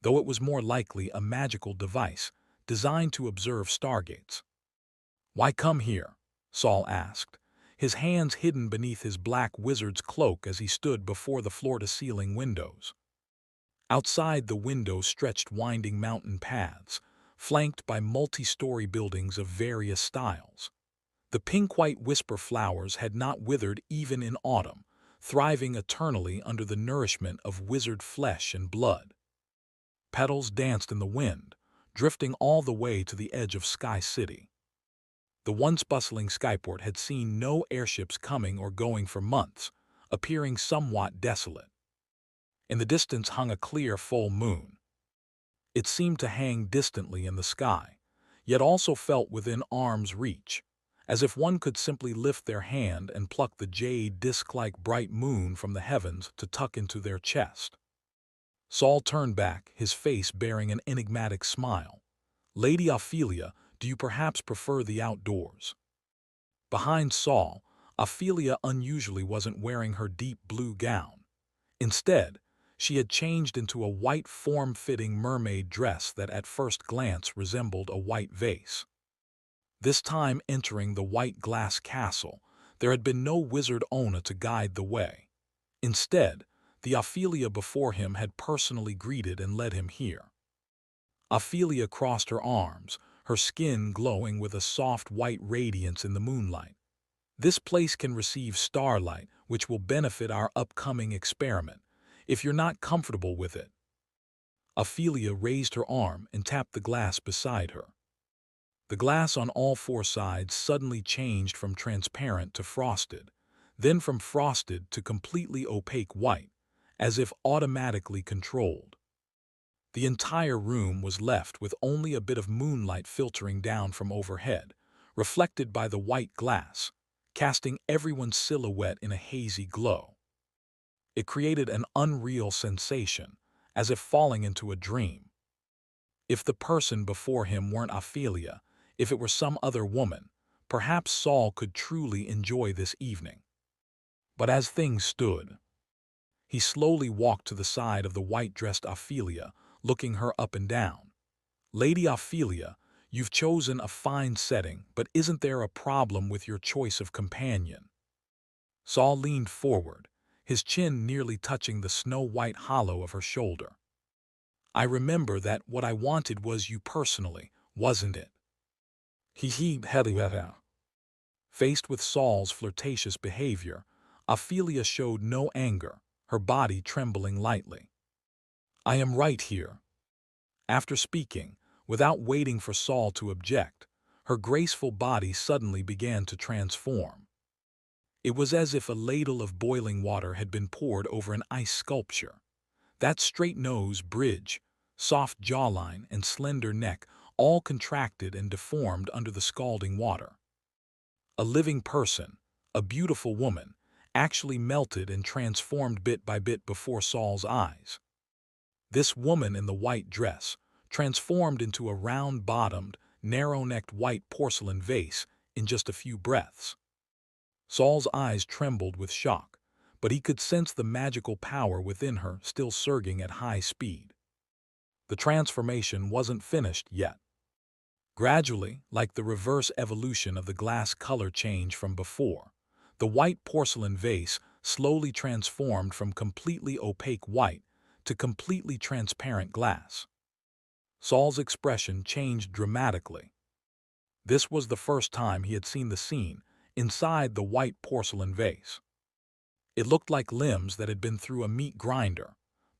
Speaker 1: though it was more likely a magical device designed to observe stargates. "Why come here?" Saul asked, his hands hidden beneath his black wizard's cloak as he stood before the floor-to-ceiling windows. Outside the window stretched winding mountain paths, flanked by multi-story buildings of various styles. The pink-white whisper flowers had not withered even in autumn, thriving eternally under the nourishment of wizard flesh and blood. Petals danced in the wind, drifting all the way to the edge of Sky City. The once bustling skyport had seen no airships coming or going for months, appearing somewhat desolate. In the distance hung a clear full moon. It seemed to hang distantly in the sky, yet also felt within arm's reach, as if one could simply lift their hand and pluck the jade disk-like bright moon from the heavens to tuck into their chest. Saul turned back, his face bearing an enigmatic smile. "Lady Ophelia, do you perhaps prefer the outdoors?" Behind Saul, Ophelia unusually wasn't wearing her deep blue gown. Instead, she had changed into a white form-fitting mermaid dress that at first glance resembled a white vase. This time entering the white glass castle, there had been no wizard Ona to guide the way. Instead, the Ophelia before him had personally greeted and led him here. Ophelia crossed her arms, her skin glowing with a soft white radiance in the moonlight. "This place can receive starlight, which will benefit our upcoming experiment, if you're not comfortable with it." Ophelia raised her arm and tapped the glass beside her. The glass on all four sides suddenly changed from transparent to frosted, then from frosted to completely opaque white, as if automatically controlled. The entire room was left with only a bit of moonlight filtering down from overhead, reflected by the white glass, casting everyone's silhouette in a hazy glow. It created an unreal sensation, as if falling into a dream. If the person before him weren't Ophelia, if it were some other woman, perhaps Saul could truly enjoy this evening. But as things stood, he slowly walked to the side of the white-dressed Ophelia, looking her up and down. "Lady Ophelia, you've chosen a fine setting, but isn't there a problem with your choice of companion?" Saul leaned forward, his chin nearly touching the snow-white hollow of her shoulder. "I remember that what I wanted was you personally, wasn't it?" He Faced with Saul's flirtatious behavior, Ophelia showed no anger, her body trembling lightly. "I am right here." After speaking, without waiting for Saul to object, her graceful body suddenly began to transform. It was as if a ladle of boiling water had been poured over an ice sculpture. That straight nose, bridge, soft jawline, and slender neck all contracted and deformed under the scalding water. A living person, a beautiful woman, actually melted and transformed bit by bit before Saul's eyes. This woman in the white dress transformed into a round-bottomed, narrow-necked white porcelain vase in just a few breaths. Saul's eyes trembled with shock, but he could sense the magical power within her still surging at high speed. The transformation wasn't finished yet. Gradually, like the reverse evolution of the glass color change from before, the white porcelain vase slowly transformed from completely opaque white to completely transparent glass. Saul's expression changed dramatically. This was the first time he had seen the scene inside the white porcelain vase. It looked like limbs that had been through a meat grinder,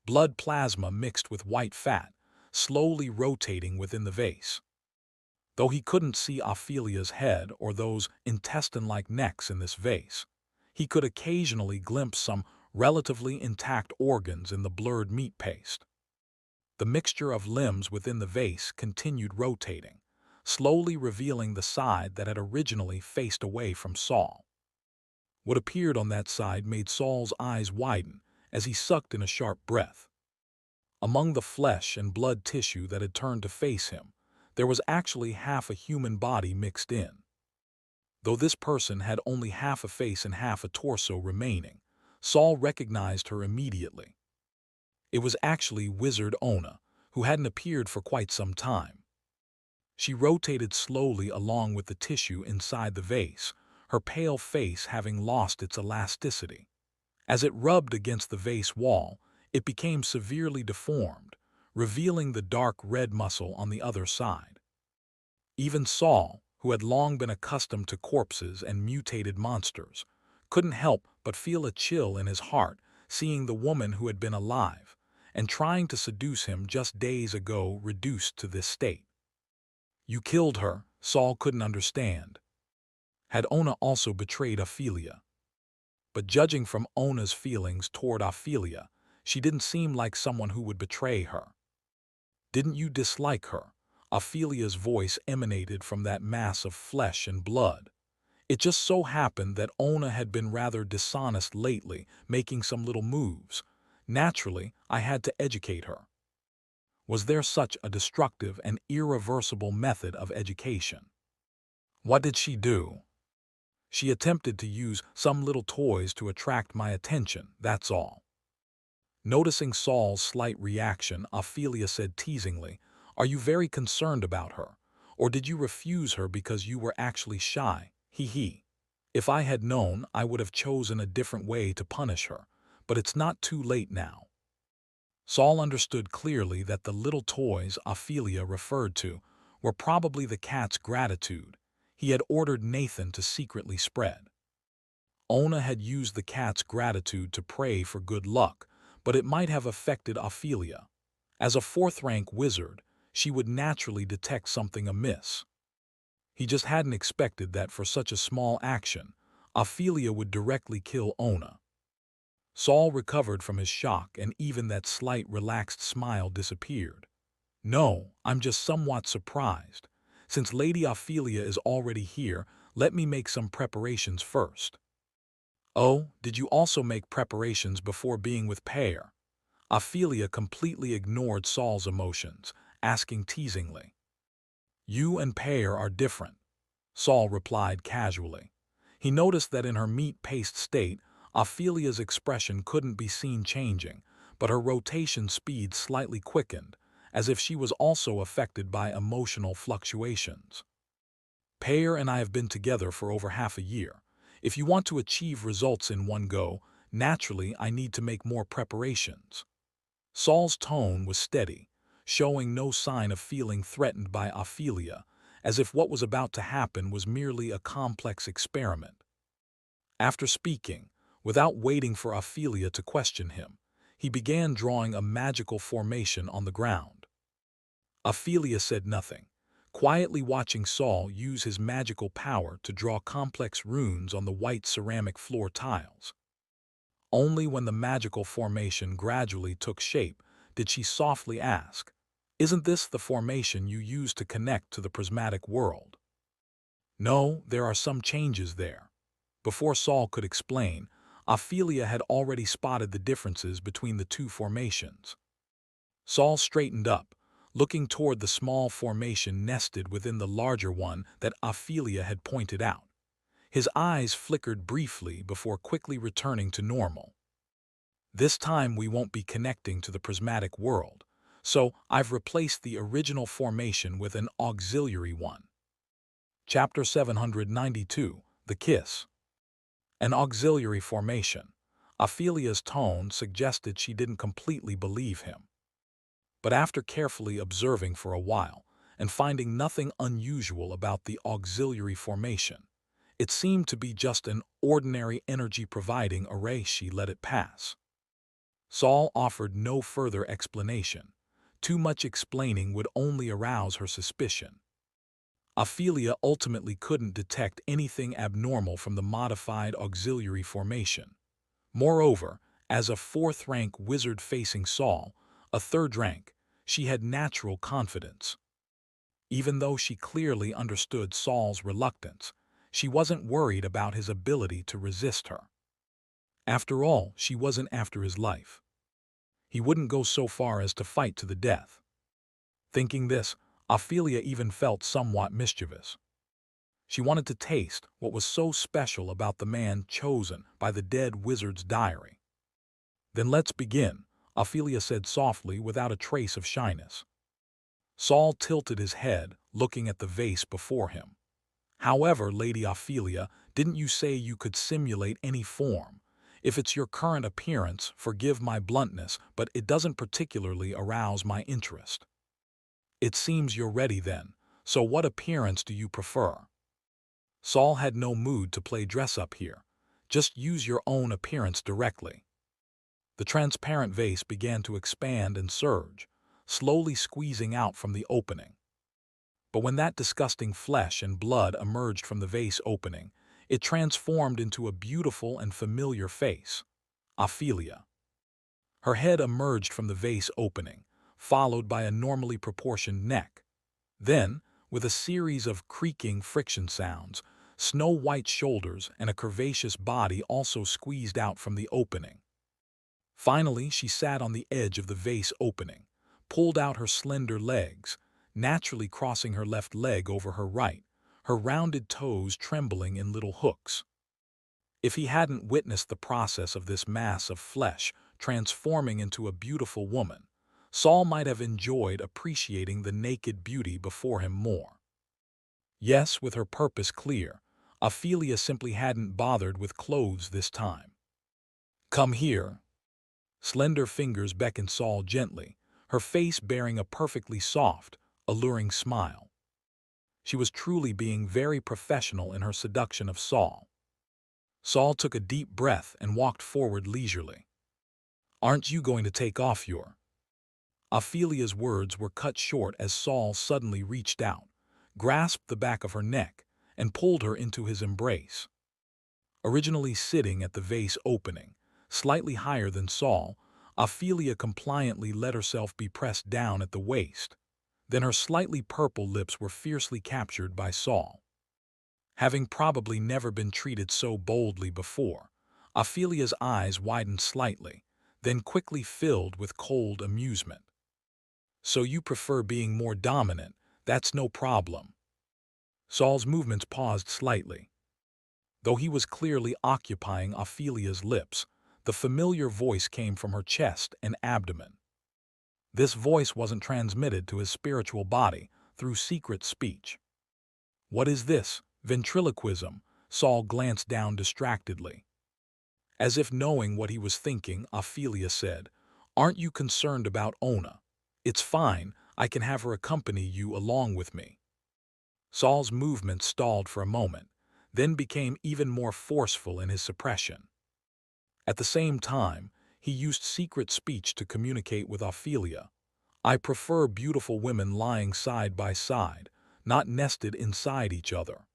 Speaker 1: blood plasma mixed with white fat, slowly rotating within the vase. Though he couldn't see Ophelia's head or those intestine-like necks in this vase, he could occasionally glimpse some relatively intact organs in the blurred meat paste. The mixture of limbs within the vase continued rotating, slowly revealing the side that had originally faced away from Saul. What appeared on that side made Saul's eyes widen as he sucked in a sharp breath. Among the flesh and blood tissue that had turned to face him, there was actually half a human body mixed in. Though this person had only half a face and half a torso remaining, Saul recognized her immediately. It was actually Wizard Ona, who hadn't appeared for quite some time. She rotated slowly along with the tissue inside the vase, her pale face having lost its elasticity. As it rubbed against the vase wall, it became severely deformed, revealing the dark red muscle on the other side. Even Saul, who had long been accustomed to corpses and mutated monsters, couldn't help but feel a chill in his heart seeing the woman who had been alive and trying to seduce him just days ago reduced to this state. You killed her, Saul couldn't understand. Had Ona also betrayed Ophelia? But judging from Ona's feelings toward Ophelia, she didn't seem like someone who would betray her. Didn't you dislike her? Ophelia's voice emanated from that mass of flesh and blood. It just so happened that Ona had been rather dishonest lately, making some little moves. Naturally, I had to educate her. Was there such a destructive and irreversible method of education? What did she do? She attempted to use some little toys to attract my attention, that's all. Noticing Saul's slight reaction, Ophelia said teasingly, "Are you very concerned about her? Or did you refuse her because you were actually shy? He. If I had known, I would have chosen a different way to punish her, but it's not too late now." Saul understood clearly that the little toys Ophelia referred to were probably the cat's gratitude he had ordered Nathan to secretly spread. Ona had used the cat's gratitude to pray for good luck, but it might have affected Ophelia. As a fourth-rank wizard, she would naturally detect something amiss. He just hadn't expected that for such a small action, Ophelia would directly kill Ona. Saul recovered from his shock and even that slight relaxed smile disappeared. "No, I'm just somewhat surprised. Since Lady Ophelia is already here, let me make some preparations first." "Oh, did you also make preparations before being with Pear?" Ophelia completely ignored Saul's emotions, asking teasingly. "You and Pear are different," Saul replied casually. He noticed that in her meat-paste state, Ophelia's expression couldn't be seen changing, but her rotation speed slightly quickened, as if she was also affected by emotional fluctuations. "Pear and I have been together for over half a year. If you want to achieve results in one go, naturally I need to make more preparations." Saul's tone was steady, showing no sign of feeling threatened by Ophelia, as if what was about to happen was merely a complex experiment. After speaking, without waiting for Ophelia to question him, he began drawing a magical formation on the ground. Ophelia said nothing, quietly watching Saul use his magical power to draw complex runes on the white ceramic floor tiles. Only when the magical formation gradually took shape did she softly ask, "Isn't this the formation you use to connect to the prismatic world?" "No, there are some changes there." Before Saul could explain, Ophelia had already spotted the differences between the two formations. Saul straightened up, looking toward the small formation nested within the larger one that Ophelia had pointed out. His eyes flickered briefly before quickly returning to normal. "This time we won't be connecting to the prismatic world, so I've replaced the original formation with an auxiliary one." Chapter 792, The Kiss. An auxiliary formation. Ophelia's tone suggested she didn't completely believe him. But after carefully observing for a while and finding nothing unusual about the auxiliary formation, it seemed to be just an ordinary energy-providing array. She let it pass. Saul offered no further explanation. Too much explaining would only arouse her suspicion. Ophelia ultimately couldn't detect anything abnormal from the modified auxiliary formation. Moreover, as a fourth-rank wizard facing Saul, a third rank, she had natural confidence. Even though she clearly understood Saul's reluctance, she wasn't worried about his ability to resist her. After all, she wasn't after his life. He wouldn't go so far as to fight to the death. Thinking this, Ophelia even felt somewhat mischievous. She wanted to taste what was so special about the man chosen by the dead wizard's diary. "Then let's begin," Ophelia said softly without a trace of shyness. Saul tilted his head, looking at the vase before him. "However, Lady Ophelia, didn't you say you could simulate any form? If it's your current appearance, forgive my bluntness, but it doesn't particularly arouse my interest." "It seems you're ready then. So what appearance do you prefer?" Saul had no mood to play dress-up here. "Just use your own appearance directly." The transparent vase began to expand and surge, slowly squeezing out from the opening. But when that disgusting flesh and blood emerged from the vase opening, it transformed into a beautiful and familiar face, Ophelia. Her head emerged from the vase opening, followed by a normally proportioned neck. Then, with a series of creaking friction sounds, snow-white shoulders and a curvaceous body also squeezed out from the opening. Finally, she sat on the edge of the vase opening, pulled out her slender legs, naturally crossing her left leg over her right, her rounded toes trembling in little hooks. If he hadn't witnessed the process of this mass of flesh transforming into a beautiful woman, Saul might have enjoyed appreciating the naked beauty before him more. Yes, with her purpose clear, Ophelia simply hadn't bothered with clothes this time. "Come here." Slender fingers beckoned Saul gently, her face bearing a perfectly soft, alluring smile. She was truly being very professional in her seduction of Saul. Saul took a deep breath and walked forward leisurely. "Aren't you going to take off your—" Ophelia's words were cut short as Saul suddenly reached out, grasped the back of her neck, and pulled her into his embrace. Originally sitting at the vase opening, slightly higher than Saul, Ophelia compliantly let herself be pressed down at the waist. Then her slightly purple lips were fiercely captured by Saul. Having probably never been treated so boldly before, Ophelia's eyes widened slightly, then quickly filled with cold amusement. "So you prefer being more dominant, that's no problem." Saul's movements paused slightly. Though he was clearly occupying Ophelia's lips, the familiar voice came from her chest and abdomen. This voice wasn't transmitted to his spiritual body through secret speech. "What is this? Ventriloquism?" Saul glanced down distractedly. As if knowing what he was thinking, Ophelia said, "Aren't you concerned about Ona? It's fine, I can have her accompany you along with me." Saul's movement stalled for a moment, then became even more forceful in his suppression. At the same time, he used secret speech to communicate with Ophelia. "I prefer beautiful women lying side by side, not nested inside each other."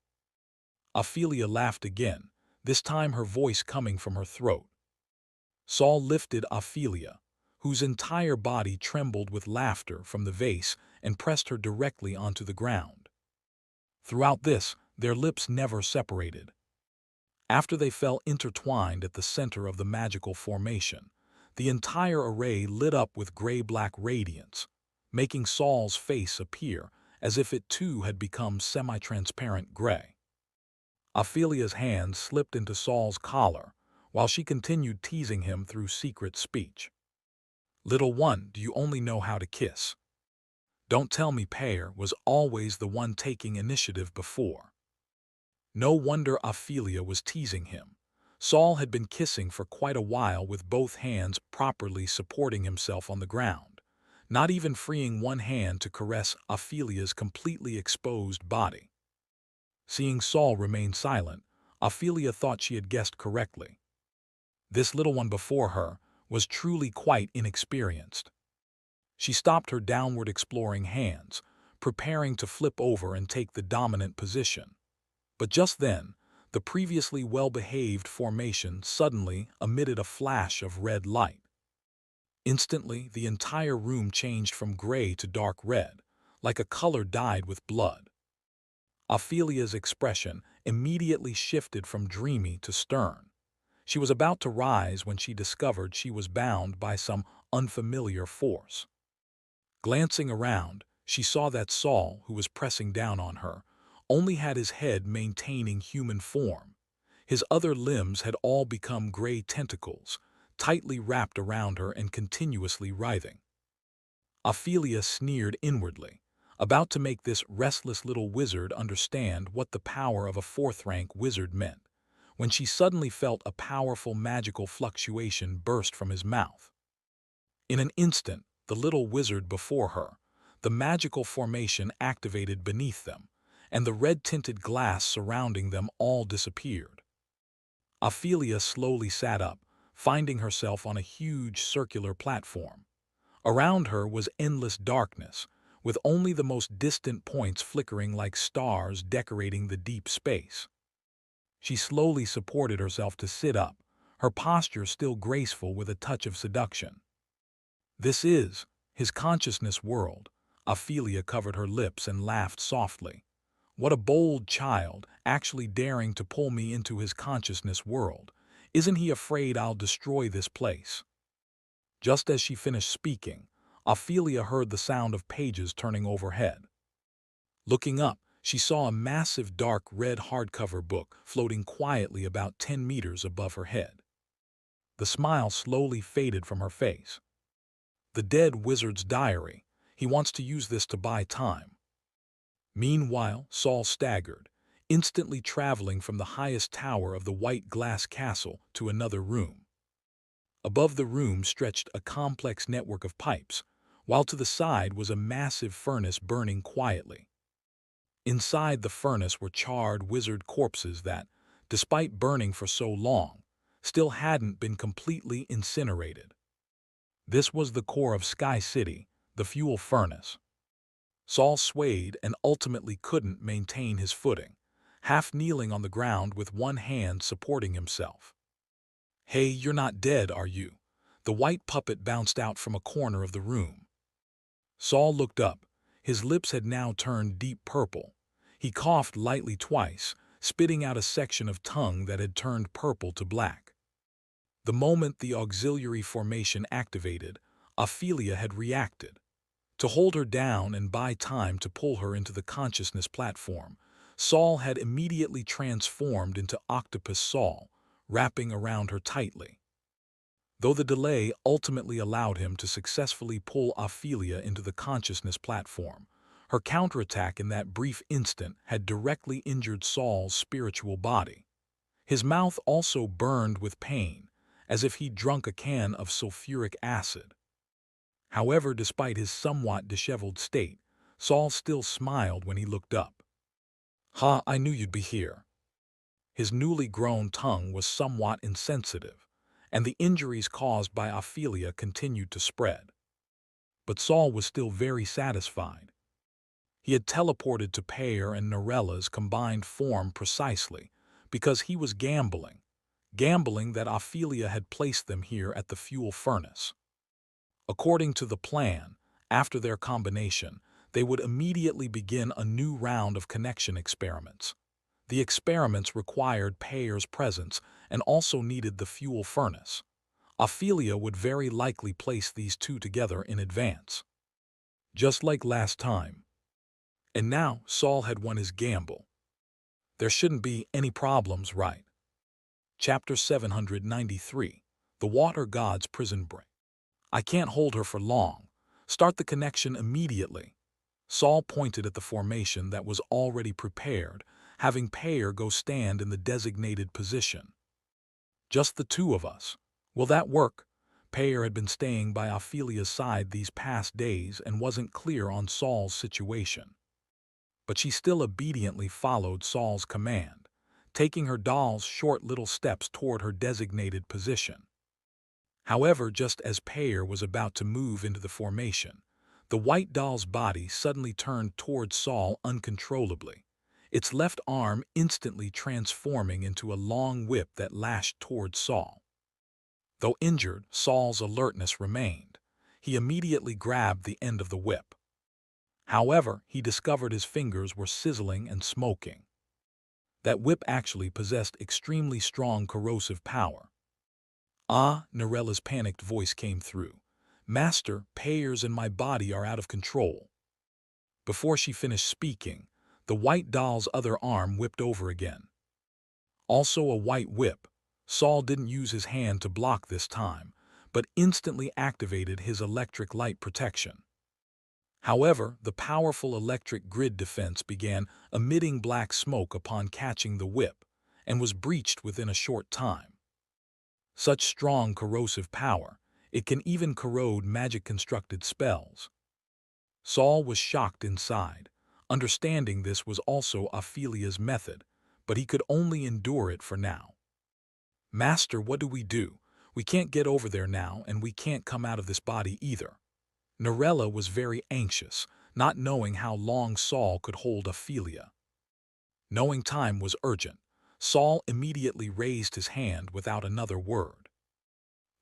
Speaker 1: Ophelia laughed again, this time her voice coming from her throat. Saul lifted Ophelia, whose entire body trembled with laughter, from the vase and pressed her directly onto the ground. Throughout this, their lips never separated. After they fell intertwined at the center of the magical formation, the entire array lit up with gray-black radiance, making Saul's face appear as if it too had become semi-transparent gray. Ophelia's hand slipped into Saul's collar, while she continued teasing him through secret speech. "Little one, do you only know how to kiss? Don't tell me Pear was always the one taking initiative before." No wonder Ophelia was teasing him. Saul had been kissing for quite a while with both hands properly supporting himself on the ground, not even freeing one hand to caress Ophelia's completely exposed body. Seeing Saul remain silent, Ophelia thought she had guessed correctly. This little one before her was truly quite inexperienced. She stopped her downward exploring hands, preparing to flip over and take the dominant position. But just then, the previously well-behaved formation suddenly emitted a flash of red light. Instantly, the entire room changed from gray to dark red, like a color dyed with blood. Ophelia's expression immediately shifted from dreamy to stern. She was about to rise when she discovered she was bound by some unfamiliar force. Glancing around, she saw that Saul, who was pressing down on her, only had his head maintaining human form. His other limbs had all become gray tentacles, tightly wrapped around her and continuously writhing. Ophelia sneered inwardly, about to make this restless little wizard understand what the power of a fourth-rank wizard meant, when she suddenly felt a powerful magical fluctuation burst from his mouth. In an instant, the little wizard before her, the magical formation activated beneath them, and the red-tinted glass surrounding them all disappeared. Ophelia slowly sat up, finding herself on a huge circular platform. Around her was endless darkness, with only the most distant points flickering like stars decorating the deep space. She slowly supported herself to sit up, her posture still graceful with a touch of seduction. This is his consciousness world. Ophelia covered her lips and laughed softly. What a bold child, actually daring to pull me into his consciousness world. Isn't he afraid I'll destroy this place? Just as she finished speaking, Ophelia heard the sound of pages turning overhead. Looking up, she saw a massive dark red hardcover book floating quietly about 10 meters above her head. The smile slowly faded from her face. The dead wizard's diary. He wants to use this to buy time. Meanwhile, Saul staggered, instantly traveling from the highest tower of the white glass castle to another room. Above the room stretched a complex network of pipes, while to the side was a massive furnace burning quietly. Inside the furnace were charred wizard corpses that, despite burning for so long, still hadn't been completely incinerated. This was the core of Sky City, the fuel furnace. Saul swayed and ultimately couldn't maintain his footing, half kneeling on the ground with one hand supporting himself. "Hey, you're not dead, are you?" The white puppet bounced out from a corner of the room. Saul looked up. His lips had now turned deep purple. He coughed lightly twice, spitting out a section of tongue that had turned purple to black. The moment the auxiliary formation activated, Ophelia had reacted. To hold her down and buy time to pull her into the consciousness platform, Saul had immediately transformed into Octopus Saul, wrapping around her tightly. Though the delay ultimately allowed him to successfully pull Ophelia into the consciousness platform, her counterattack in that brief instant had directly injured Saul's spiritual body. His mouth also burned with pain, as if he'd drunk a can of sulfuric acid. However, despite his somewhat disheveled state, Saul still smiled when he looked up. "Ha, I knew you'd be here." His newly grown tongue was somewhat insensitive, and the injuries caused by Ophelia continued to spread. But Saul was still very satisfied. He had teleported to Pear and Norella's combined form precisely because he was gambling that Ophelia had placed them here at the fuel furnace. According to the plan, after their combination, they would immediately begin a new round of connection experiments. The experiments required Pear's presence and also needed the fuel furnace. Ophelia would very likely place these two together in advance. Just like last time. And now Saul had won his gamble. There shouldn't be any problems, right? Chapter 793, The Water God's Prison Break. "I can't hold her for long. Start the connection immediately." Saul pointed at the formation that was already prepared, having Pear go stand in the designated position. "Just the two of us. Will that work?" Pear had been staying by Ophelia's side these past days and wasn't clear on Saul's situation. But she still obediently followed Saul's command, taking her doll's short little steps toward her designated position. However, just as Pear was about to move into the formation, the white doll's body suddenly turned toward Saul uncontrollably, its left arm instantly transforming into a long whip that lashed toward Saul. Though injured, Saul's alertness remained. He immediately grabbed the end of the whip. However, he discovered his fingers were sizzling and smoking. That whip actually possessed extremely strong corrosive power. Ah, Norella's panicked voice came through. Master, Payers and my body are out of control. Before she finished speaking, the white doll's other arm whipped over again. Also a white whip. Saul didn't use his hand to block this time, but instantly activated his electric light protection. However, the powerful electric grid defense began emitting black smoke upon catching the whip, and was breached within a short time. Such strong corrosive power, it can even corrode magic-constructed spells. Saul was shocked inside, understanding this was also Ophelia's method, but he could only endure it for now. Master, what do? We can't get over there now, and we can't come out of this body either. Norella was very anxious, not knowing how long Saul could hold Ophelia. Knowing time was urgent, Saul immediately raised his hand without another word.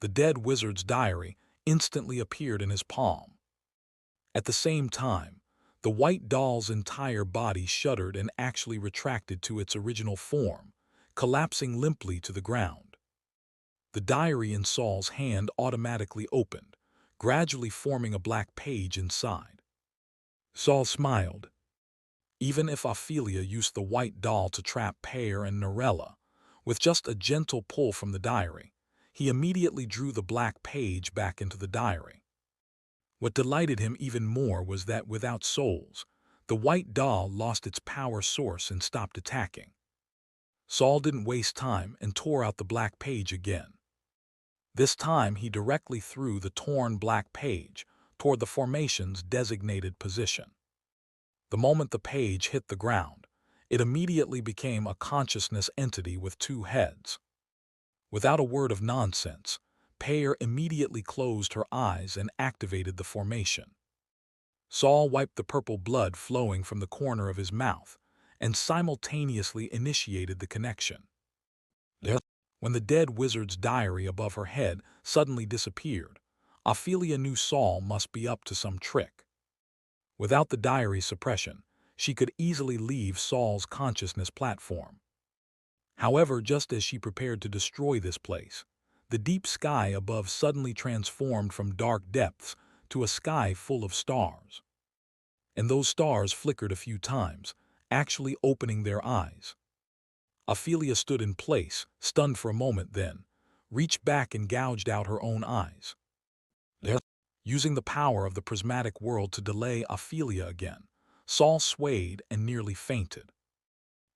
Speaker 1: The dead wizard's diary instantly appeared in his palm. At the same time, the white doll's entire body shuddered and actually retracted to its original form, collapsing limply to the ground. The diary in Saul's hand automatically opened, gradually forming a black page inside. Saul smiled. Even if Ophelia used the white doll to trap Payer and Norella, with just a gentle pull from the diary, he immediately drew the black page back into the diary. What delighted him even more was that without souls, the white doll lost its power source and stopped attacking. Saul didn't waste time and tore out the black page again. This time he directly threw the torn black page toward the formation's designated position. The moment the page hit the ground, it immediately became a consciousness entity with two heads. Without a word of nonsense, Payer immediately closed her eyes and activated the formation. Saul wiped the purple blood flowing from the corner of his mouth and simultaneously initiated the connection. When the dead wizard's diary above her head suddenly disappeared, Ophelia knew Saul must be up to some trick. Without the diary suppression, she could easily leave Saul's consciousness platform. However, just as she prepared to destroy this place, the deep sky above suddenly transformed from dark depths to a sky full of stars. And those stars flickered a few times, actually opening their eyes. Ophelia stood in place, stunned for a moment, then reached back and gouged out her own eyes. Using the power of the prismatic world to delay Ophelia again, Saul swayed and nearly fainted.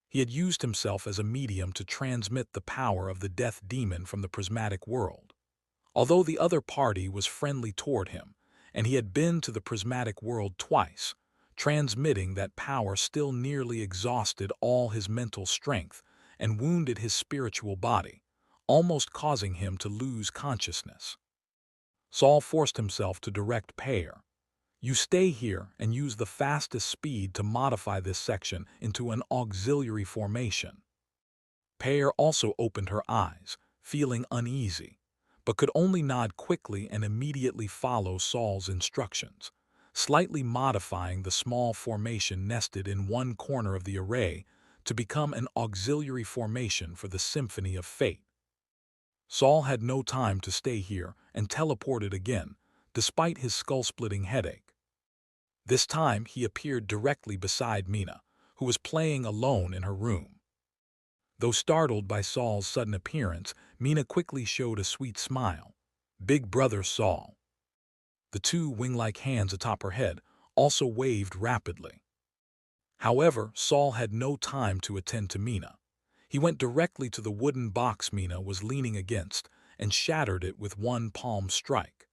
Speaker 1: He had used himself as a medium to transmit the power of the death demon from the prismatic world. Although the other party was friendly toward him, and he had been to the prismatic world twice, transmitting that power still nearly exhausted all his mental strength and wounded his spiritual body, almost causing him to lose consciousness. Saul forced himself to direct Payer. You stay here and use the fastest speed to modify this section into an auxiliary formation. Payer also opened her eyes, feeling uneasy, but could only nod quickly and immediately follow Saul's instructions, slightly modifying the small formation nested in one corner of the array to become an auxiliary formation for the Symphony of Fate. Saul had no time to stay here and teleported again, despite his skull-splitting headache. This time he appeared directly beside Mina, who was playing alone in her room. Though startled by Saul's sudden appearance, Mina quickly showed a sweet smile. Big brother Saul. The two wing-like hands atop her head also waved rapidly. However, Saul had no time to attend to Mina. He went directly to the wooden box Mina was leaning against and shattered it with one palm strike.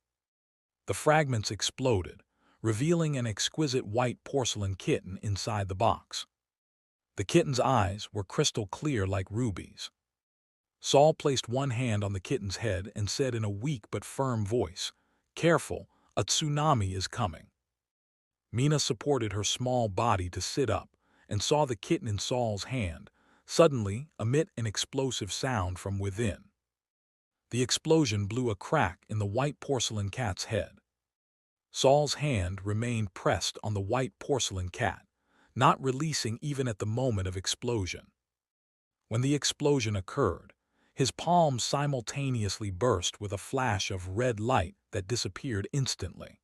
Speaker 1: The fragments exploded, revealing an exquisite white porcelain kitten inside the box. The kitten's eyes were crystal clear like rubies. Saul placed one hand on the kitten's head and said in a weak but firm voice, "Careful, a tsunami is coming." Mina supported her small body to sit up and saw the kitten in Saul's hand suddenly emit an explosive sound from within. The explosion blew a crack in the white porcelain cat's head. Saul's hand remained pressed on the white porcelain cat, not releasing even at the moment of explosion. When the explosion occurred, his palm simultaneously burst with a flash of red light that disappeared instantly.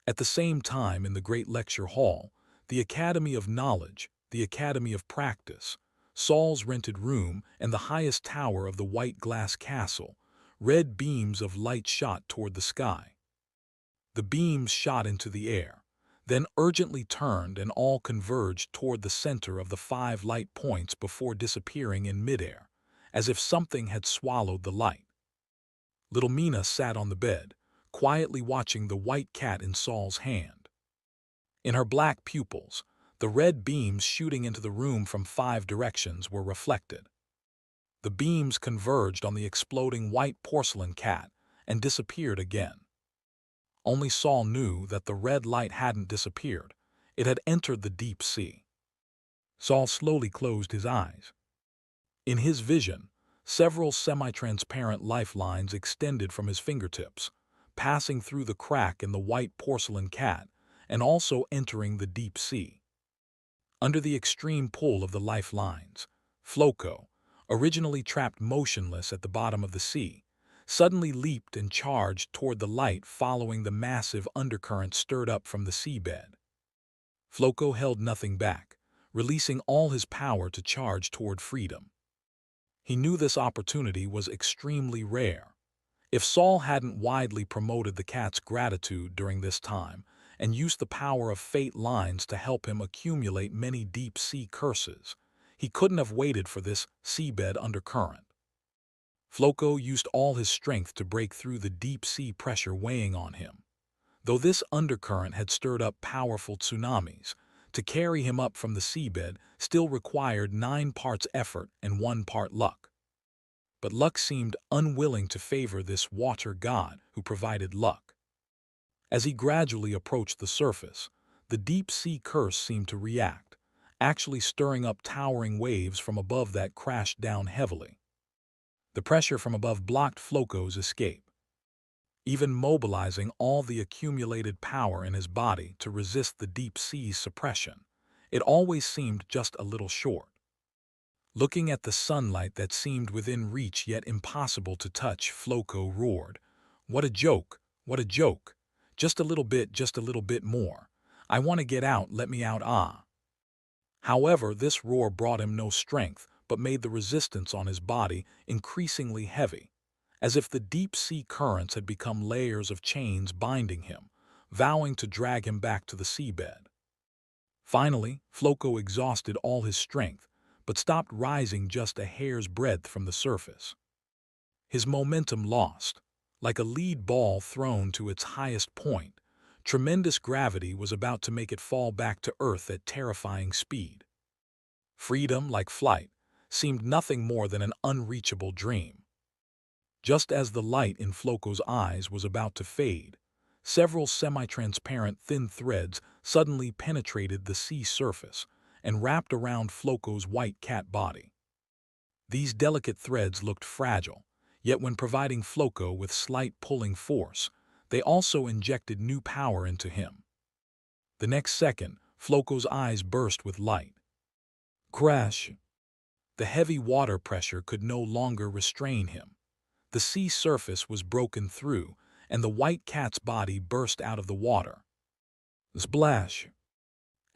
Speaker 1: At the same time, in the great lecture hall, the Academy of Knowledge, the Academy of Practice, Saul's rented room, and the highest tower of the white glass castle, red beams of light shot toward the sky. The beams shot into the air, then urgently turned and all converged toward the center of the 5 light points before disappearing in midair, as if something had swallowed the light. Little Mina sat on the bed, quietly watching the white cat in Saul's hand. In her black pupils, the red beams shooting into the room from 5 directions were reflected. The beams converged on the exploding white porcelain cat and disappeared again. Only Saul knew that the red light hadn't disappeared. It had entered the deep sea. Saul slowly closed his eyes. In his vision, several semi-transparent lifelines extended from his fingertips, passing through the crack in the white porcelain cat and also entering the deep sea. Under the extreme pull of the lifelines, Floco, originally trapped motionless at the bottom of the sea, suddenly leaped and charged toward the light following the massive undercurrent stirred up from the seabed. Floco held nothing back, releasing all his power to charge toward freedom. He knew this opportunity was extremely rare. If Saul hadn't widely promoted the cat's gratitude during this time and used the power of fate lines to help him accumulate many deep-sea curses, he couldn't have waited for this seabed undercurrent. Floco used all his strength to break through the deep-sea pressure weighing on him. Though this undercurrent had stirred up powerful tsunamis, to carry him up from the seabed still required 9 parts effort and 1 part luck. But luck seemed unwilling to favor this water god who provided luck. As he gradually approached the surface, the deep-sea curse seemed to react, actually stirring up towering waves from above that crashed down heavily. The pressure from above blocked Floco's escape, even mobilizing all the accumulated power in his body to resist the deep sea's suppression. It always seemed just a little short. Looking at the sunlight that seemed within reach yet impossible to touch, Floco roared, "What a joke! What a joke! Just a little bit more. I want to get out, let me out, ah!" However, this roar brought him no strength, but made the resistance on his body increasingly heavy, as if the deep-sea currents had become layers of chains binding him, vowing to drag him back to the seabed. Finally, Floco exhausted all his strength, but stopped rising just a hair's breadth from the surface. His momentum lost. Like a lead ball thrown to its highest point, tremendous gravity was about to make it fall back to Earth at terrifying speed. Freedom, like flight, seemed nothing more than an unreachable dream. Just as the light in Floco's eyes was about to fade, several semi-transparent thin threads suddenly penetrated the sea surface and wrapped around Floco's white cat body. These delicate threads looked fragile, yet when providing Floco with slight pulling force, they also injected new power into him. The next second, Floco's eyes burst with light. Crash! The heavy water pressure could no longer restrain him. The sea surface was broken through, and the white cat's body burst out of the water. Splash!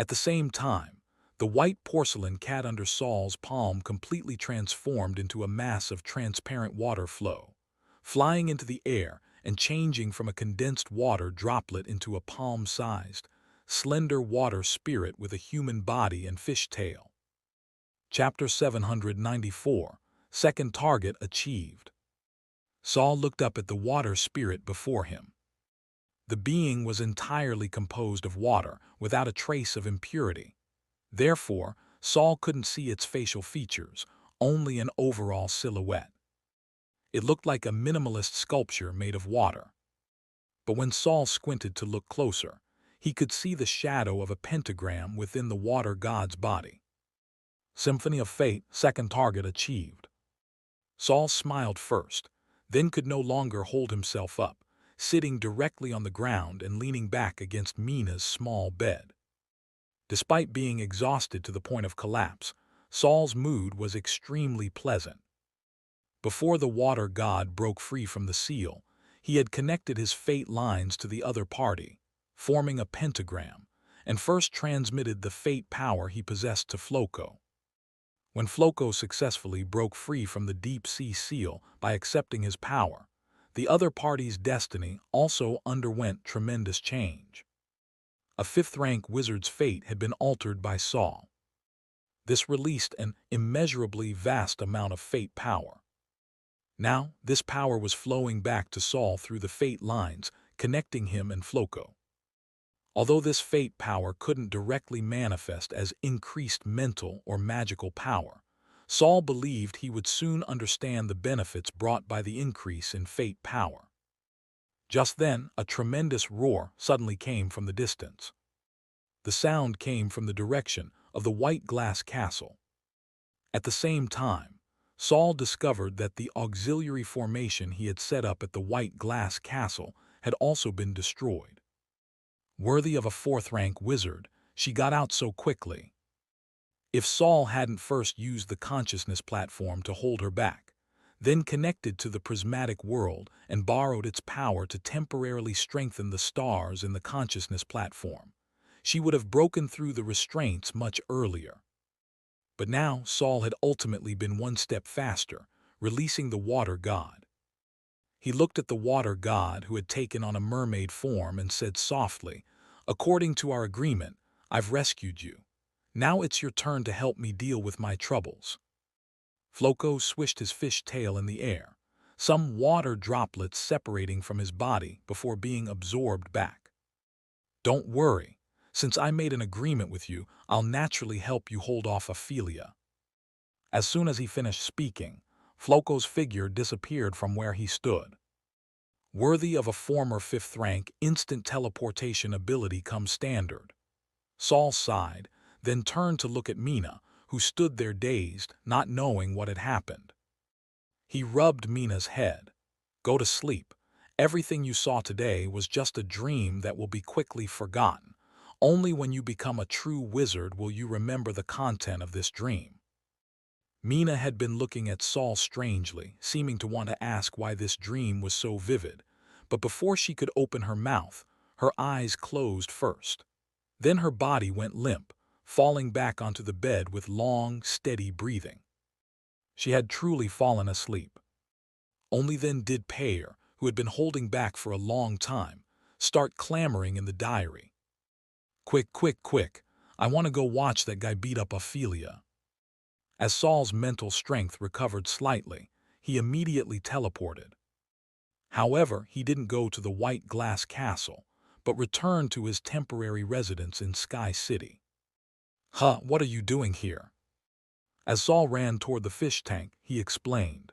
Speaker 1: At the same time, the white porcelain cat under Saul's palm completely transformed into a mass of transparent water flow, flying into the air and changing from a condensed water droplet into a palm-sized, slender water spirit with a human body and fish tail. Chapter 794, Second Target Achieved. Saul looked up at the water spirit before him. The being was entirely composed of water, without a trace of impurity. Therefore, Saul couldn't see its facial features, only an overall silhouette. It looked like a minimalist sculpture made of water. But when Saul squinted to look closer, he could see the shadow of a pentagram within the water god's body. Symphony of Fate, second target achieved. Saul smiled first, then could no longer hold himself up, sitting directly on the ground and leaning back against Mina's small bed. Despite being exhausted to the point of collapse, Saul's mood was extremely pleasant. Before the water god broke free from the seal, he had connected his fate lines to the other party, forming a pentagram, and first transmitted the fate power he possessed to Floco. When Floco successfully broke free from the deep-sea seal by accepting his power, the other party's destiny also underwent tremendous change. A fifth-rank wizard's fate had been altered by Saul. This released an immeasurably vast amount of fate power. Now, this power was flowing back to Saul through the fate lines, connecting him and Floco. Although this fate power couldn't directly manifest as increased mental or magical power, Saul believed he would soon understand the benefits brought by the increase in fate power. Just then, a tremendous roar suddenly came from the distance. The sound came from the direction of the white glass castle. At the same time, Saul discovered that the auxiliary formation he had set up at the white glass castle had also been destroyed. Worthy of a fourth-rank wizard, she got out so quickly. If Saul hadn't first used the consciousness platform to hold her back, then connected to the prismatic world and borrowed its power to temporarily strengthen the stars in the consciousness platform, she would have broken through the restraints much earlier. But now Saul had ultimately been one step faster, releasing the water god. He looked at the water god who had taken on a mermaid form and said softly, "According to our agreement, I've rescued you. Now it's your turn to help me deal with my troubles." Floco swished his fish tail in the air, some water droplets separating from his body before being absorbed back. "Don't worry. Since I made an agreement with you, I'll naturally help you hold off Ophelia." As soon as he finished speaking, Floco's figure disappeared from where he stood. Worthy of a former fifth-rank, instant teleportation ability comes standard. Saul sighed, then turned to look at Mina, who stood there dazed, not knowing what had happened. He rubbed Mina's head. "Go to sleep. Everything you saw today was just a dream that will be quickly forgotten. Only when you become a true wizard will you remember the content of this dream." Mina had been looking at Saul strangely, seeming to want to ask why this dream was so vivid, but before she could open her mouth, her eyes closed first. Then her body went limp, falling back onto the bed with long, steady breathing. She had truly fallen asleep. Only then did Peyer, who had been holding back for a long time, start clamoring in the diary. "Quick, quick, quick. I want to go watch that guy beat up Ophelia." As Saul's mental strength recovered slightly, he immediately teleported. However, he didn't go to the white glass castle, but returned to his temporary residence in Sky City. "Huh, what are you doing here?" As Saul ran toward the fish tank, he explained.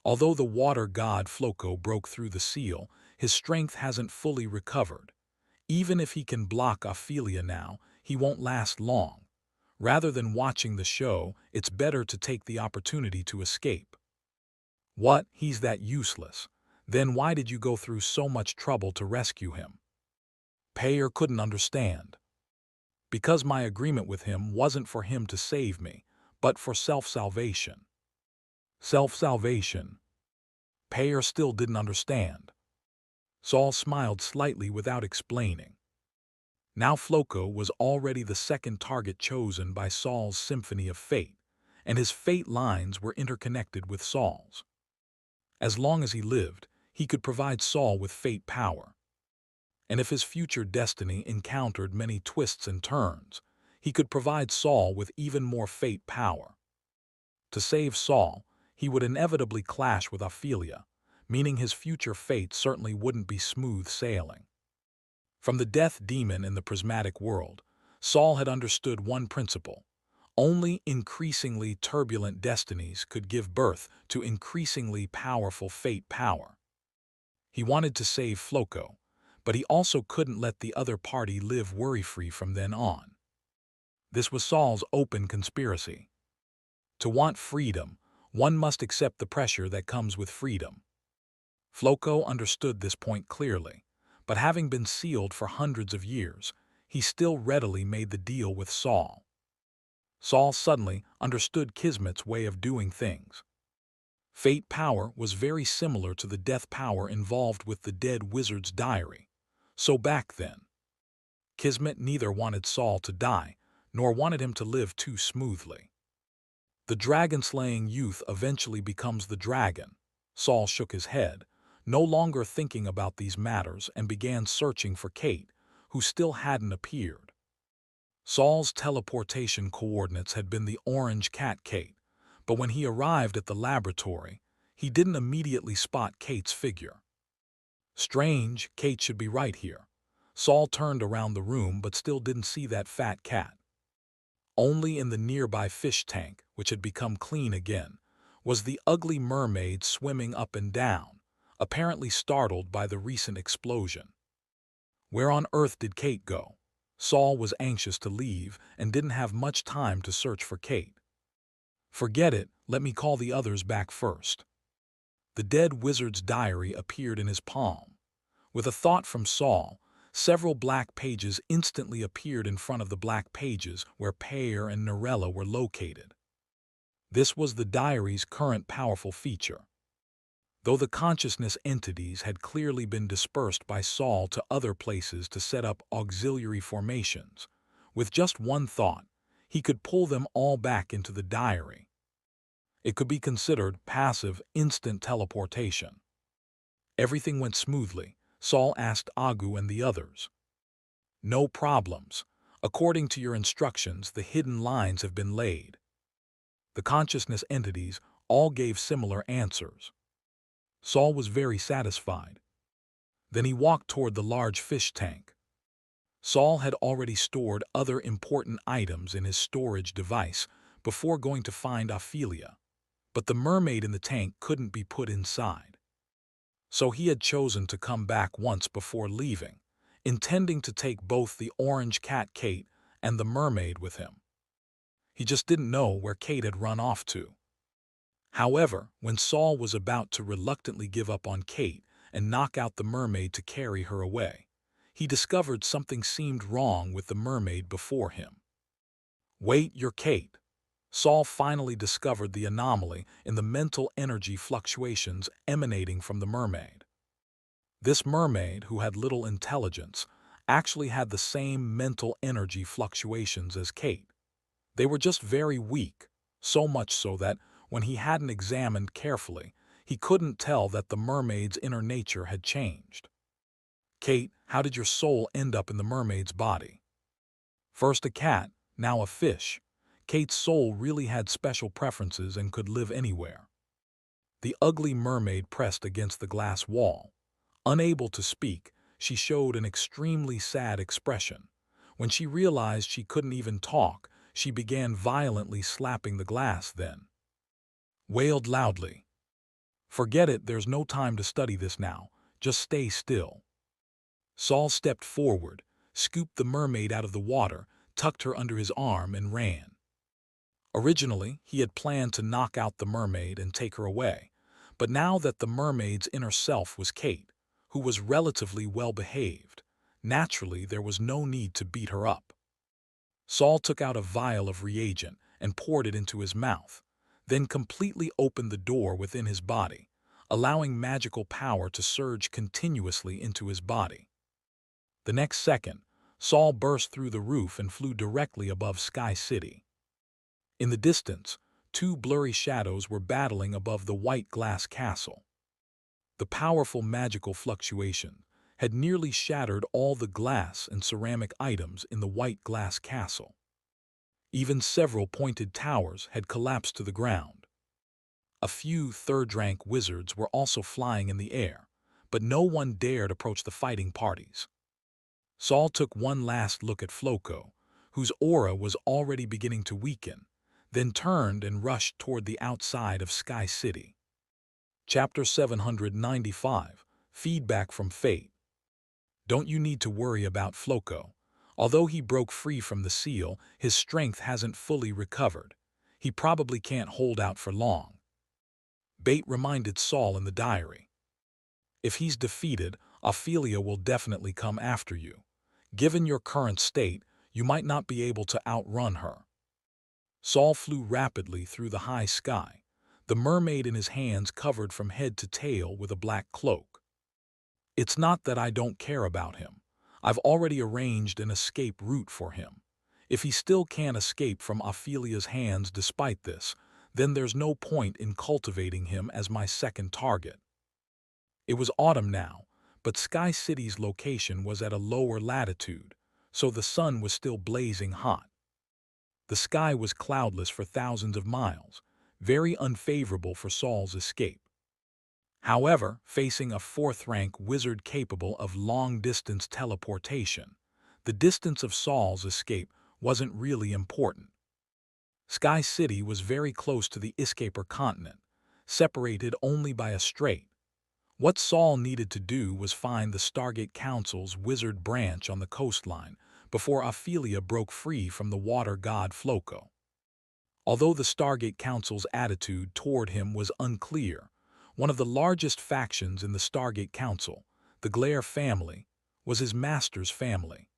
Speaker 1: Although the water god Floco broke through the seal, his strength hasn't fully recovered. Even if he can block Ophelia now, he won't last long. Rather than watching the show, it's better to take the opportunity to escape. "What? He's that useless. Then why did you go through so much trouble to rescue him?" Peyer couldn't understand. "Because my agreement with him wasn't for him to save me, but for self-salvation." Self-salvation. Peyer still didn't understand. Saul smiled slightly without explaining. Now Floco was already the second target chosen by Saul's Symphony of Fate, and his fate lines were interconnected with Saul's. As long as he lived, he could provide Saul with fate power. And if his future destiny encountered many twists and turns, he could provide Saul with even more fate power. To save Saul, he would inevitably clash with Ophelia, meaning his future fate certainly wouldn't be smooth sailing. From the death demon in the prismatic world, Saul had understood one principle: only increasingly turbulent destinies could give birth to increasingly powerful fate power. He wanted to save Floco, but he also couldn't let the other party live worry-free from then on. This was Saul's open conspiracy. To want freedom, one must accept the pressure that comes with freedom. Floco understood this point clearly, but having been sealed for hundreds of years, he still readily made the deal with Saul. Saul suddenly understood Kismet's way of doing things. Fate power was very similar to the death power involved with the dead wizard's diary. So back then, Kismet neither wanted Saul to die, nor wanted him to live too smoothly. The dragon-slaying youth eventually becomes the dragon. Saul shook his head, no longer thinking about these matters, and began searching for Kate, who still hadn't appeared. Saul's teleportation coordinates had been the orange cat Kate, but when he arrived at the laboratory, he didn't immediately spot Kate's figure. Strange, Kate should be right here. Saul turned around the room but still didn't see that fat cat. Only in the nearby fish tank, which had become clean again, was the ugly mermaid swimming up and down, apparently startled by the recent explosion. Where on earth did Kate go? Saul was anxious to leave and didn't have much time to search for Kate. Forget it, let me call the others back first. The dead wizard's diary appeared in his palm. With a thought from Saul, several black pages instantly appeared in front of the black pages where Pear and Narella were located. This was the diary's current powerful feature. Though the consciousness entities had clearly been dispersed by Saul to other places to set up auxiliary formations, with just one thought, he could pull them all back into the diary. It could be considered passive, instant teleportation. Everything went smoothly. Saul asked Agu and the others. No problems. According to your instructions, the hidden lines have been laid. The consciousness entities all gave similar answers. Saul was very satisfied. Then he walked toward the large fish tank. Saul had already stored other important items in his storage device before going to find Ophelia, but the mermaid in the tank couldn't be put inside. So he had chosen to come back once before leaving, intending to take both the orange cat Kate and the mermaid with him. He just didn't know where Kate had run off to. However, when Saul was about to reluctantly give up on Kate and knock out the mermaid to carry her away, he discovered something seemed wrong with the mermaid before him. Wait, you're Kate. Saul finally discovered the anomaly in the mental energy fluctuations emanating from the mermaid. This mermaid, who had little intelligence, actually had the same mental energy fluctuations as Kate. They were just very weak, so much so that, when he hadn't examined carefully, he couldn't tell that the mermaid's inner nature had changed. Kate, how did your soul end up in the mermaid's body? First a cat, now a fish. Kate's soul really had special preferences and could live anywhere. The ugly mermaid pressed against the glass wall. Unable to speak, she showed an extremely sad expression. When she realized she couldn't even talk, she began violently slapping the glass, then wailed loudly. Forget it, there's no time to study this now. Just stay still. Saul stepped forward, scooped the mermaid out of the water, tucked her under his arm, and ran. Originally, he had planned to knock out the mermaid and take her away, but now that the mermaid's inner self was Kate, who was relatively well-behaved, naturally there was no need to beat her up. Saul took out a vial of reagent and poured it into his mouth, then completely opened the door within his body, allowing magical power to surge continuously into his body. The next second, Saul burst through the roof and flew directly above Sky City. In the distance, two blurry shadows were battling above the white glass castle. The powerful magical fluctuation had nearly shattered all the glass and ceramic items in the white glass castle. Even several pointed towers had collapsed to the ground. A few third-rank wizards were also flying in the air, but no one dared approach the fighting parties. Saul took one last look at Floco, whose aura was already beginning to weaken, then turned and rushed toward the outside of Sky City. Chapter 795, Feedback from Fate. Don't you need to worry about Floco. Although he broke free from the seal, his strength hasn't fully recovered. He probably can't hold out for long. Bate reminded Saul in the diary. If he's defeated, Ophelia will definitely come after you. Given your current state, you might not be able to outrun her. Saul flew rapidly through the high sky, the mermaid in his hands covered from head to tail with a black cloak. It's not that I don't care about him. I've already arranged an escape route for him. If he still can't escape from Ophelia's hands despite this, then there's no point in cultivating him as my second target. It was autumn now, but Sky City's location was at a lower latitude, so the sun was still blazing hot. The sky was cloudless for thousands of miles, very unfavorable for Saul's escape. However, facing a fourth-rank wizard capable of long-distance teleportation, the distance of Saul's escape wasn't really important. Sky City was very close to the Escaper continent, separated only by a strait. What Saul needed to do was find the Stargate Council's wizard branch on the coastline before Ophelia broke free from the water god Floco. Although the Stargate Council's attitude toward him was unclear, one of the largest factions in the Stargate Council, the Glare family, was his master's family.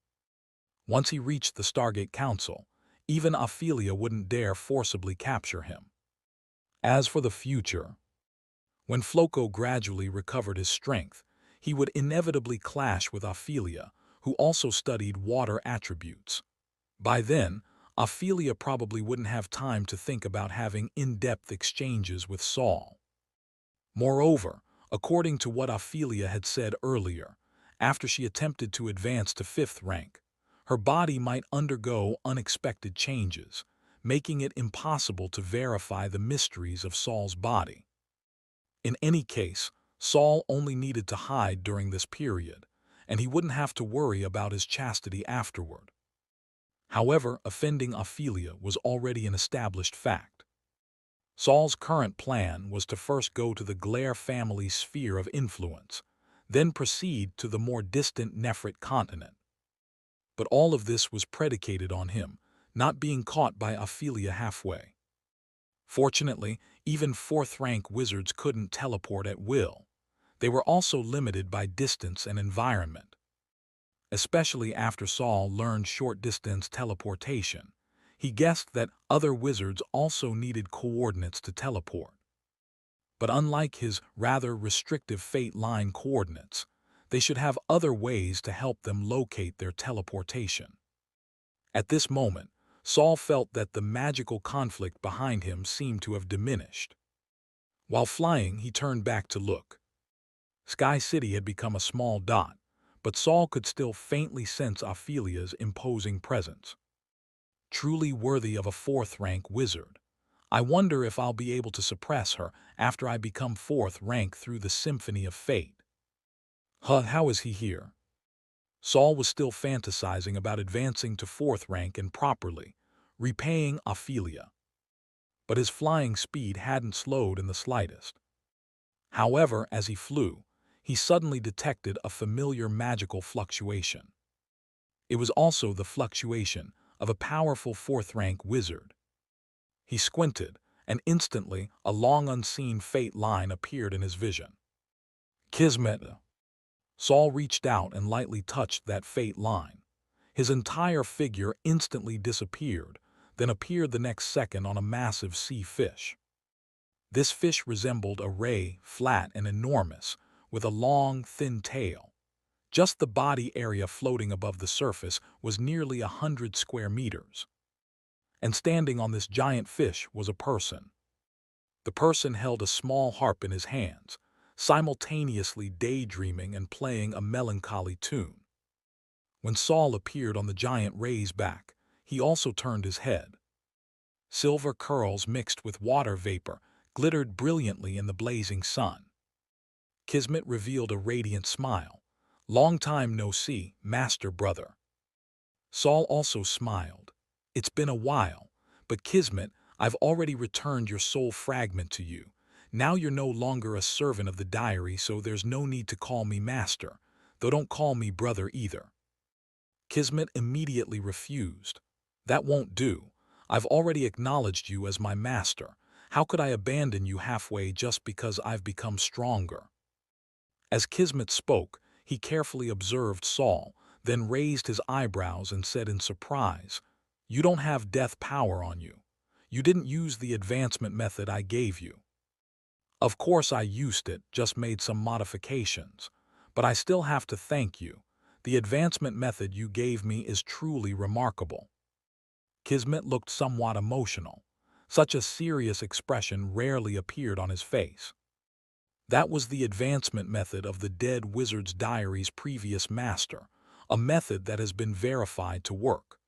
Speaker 1: Once he reached the Stargate Council, even Ophelia wouldn't dare forcibly capture him. As for the future, when Floco gradually recovered his strength, he would inevitably clash with Ophelia, who also studied water attributes. By then, Ophelia probably wouldn't have time to think about having in-depth exchanges with Saul. Moreover, according to what Ophelia had said earlier, after she attempted to advance to 5th rank, her body might undergo unexpected changes, making it impossible to verify the mysteries of Saul's body. In any case, Saul only needed to hide during this period, and he wouldn't have to worry about his chastity afterward. However, offending Ophelia was already an established fact. Saul's current plan was to first go to the Glare family's sphere of influence, then proceed to the more distant Nefrit continent. But all of this was predicated on him not being caught by Ophelia halfway. Fortunately, even 4th-rank wizards couldn't teleport at will. They were also limited by distance and environment. Especially after Saul learned short-distance teleportation, he guessed that other wizards also needed coordinates to teleport. But unlike his rather restrictive fate line coordinates, they should have other ways to help them locate their teleportation. At this moment, Saul felt that the magical conflict behind him seemed to have diminished. While flying, he turned back to look. Sky City had become a small dot, but Saul could still faintly sense Ophelia's imposing presence. Truly worthy of a 4th-rank wizard. I wonder if I'll be able to suppress her after I become 4th rank through the Symphony of Fate. How is he here? Saul was still fantasizing about advancing to 4th rank and properly repaying Ophelia. But his flying speed hadn't slowed in the slightest. However, as he flew, he suddenly detected a familiar magical fluctuation. It was also the fluctuation of a powerful 4th-rank wizard. He squinted, and instantly a long unseen fate line appeared in his vision. Kismet. Saul reached out and lightly touched that fate line. His entire figure instantly disappeared, then appeared the next second on a massive sea fish. This fish resembled a ray, flat and enormous, with a long, thin tail. Just the body area floating above the surface was nearly 100 square meters. And standing on this giant fish was a person. The person held a small harp in his hands, simultaneously daydreaming and playing a melancholy tune. When Saul appeared on the giant ray's back, he also turned his head. Silver curls mixed with water vapor glittered brilliantly in the blazing sun. Kismet revealed a radiant smile. "Long time no see, master brother." Saul also smiled. "It's been a while, but Kismet, I've already returned your soul fragment to you. Now you're no longer a servant of the diary, so there's no need to call me master, though don't call me brother either." Kismet immediately refused. "That won't do. I've already acknowledged you as my master. How could I abandon you halfway just because I've become stronger?" As Kismet spoke, he carefully observed Saul, then raised his eyebrows and said in surprise, "You don't have death power on you. You didn't use the advancement method I gave you." "Of course I used it, just made some modifications. But I still have to thank you. The advancement method you gave me is truly remarkable." Kismet looked somewhat emotional. Such a serious expression rarely appeared on his face. That was the advancement method of the dead wizard's diary's previous master, a method that has been verified to work.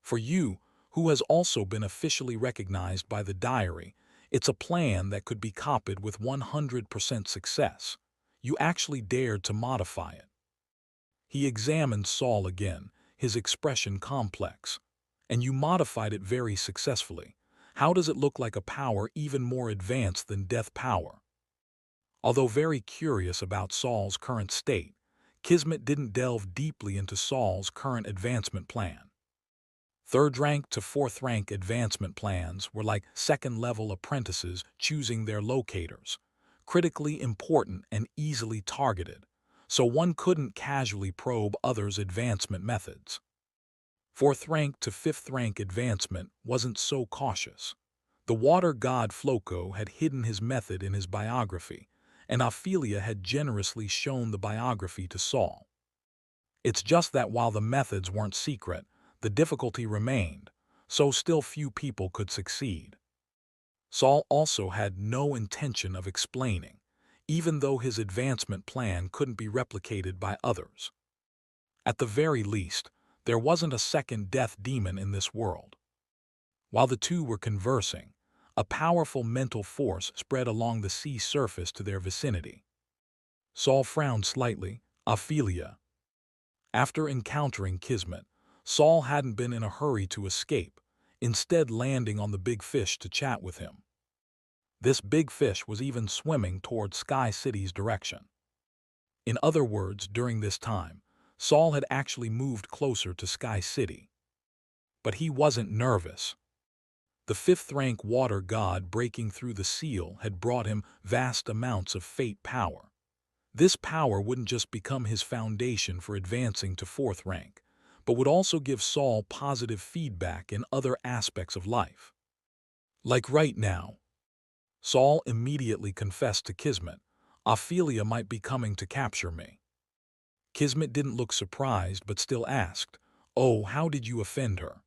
Speaker 1: For you, who has also been officially recognized by the diary, it's a plan that could be copied with 100% success. You actually dared to modify it. He examined Saul again, his expression complex. "And you modified it very successfully. How does it look like a power even more advanced than death power?" Although very curious about Saul's current state, Kismet didn't delve deeply into Saul's current advancement plan. Third rank to fourth rank advancement plans were like second-level apprentices choosing their locators, critically important and easily targeted, so one couldn't casually probe others' advancement methods. Fourth rank to fifth rank advancement wasn't so cautious. The water god Floco had hidden his method in his biography, and Ophelia had generously shown the biography to Saul. It's just that while the methods weren't secret, the difficulty remained, so still few people could succeed. Saul also had no intention of explaining, even though his advancement plan couldn't be replicated by others. At the very least, there wasn't a second death demon in this world. While the two were conversing, a powerful mental force spread along the sea surface to their vicinity. Saul frowned slightly. Ophelia. After encountering Kismet, Saul hadn't been in a hurry to escape, instead landing on the big fish to chat with him. This big fish was even swimming toward Sky City's direction. In other words, during this time, Saul had actually moved closer to Sky City. But he wasn't nervous. The fifth-rank water god breaking through the seal had brought him vast amounts of fate power. This power wouldn't just become his foundation for advancing to fourth rank, but would also give Saul positive feedback in other aspects of life. Like right now. Saul immediately confessed to Kismet, "Ophelia might be coming to capture me." Kismet didn't look surprised but still asked, "Oh, how did you offend her?"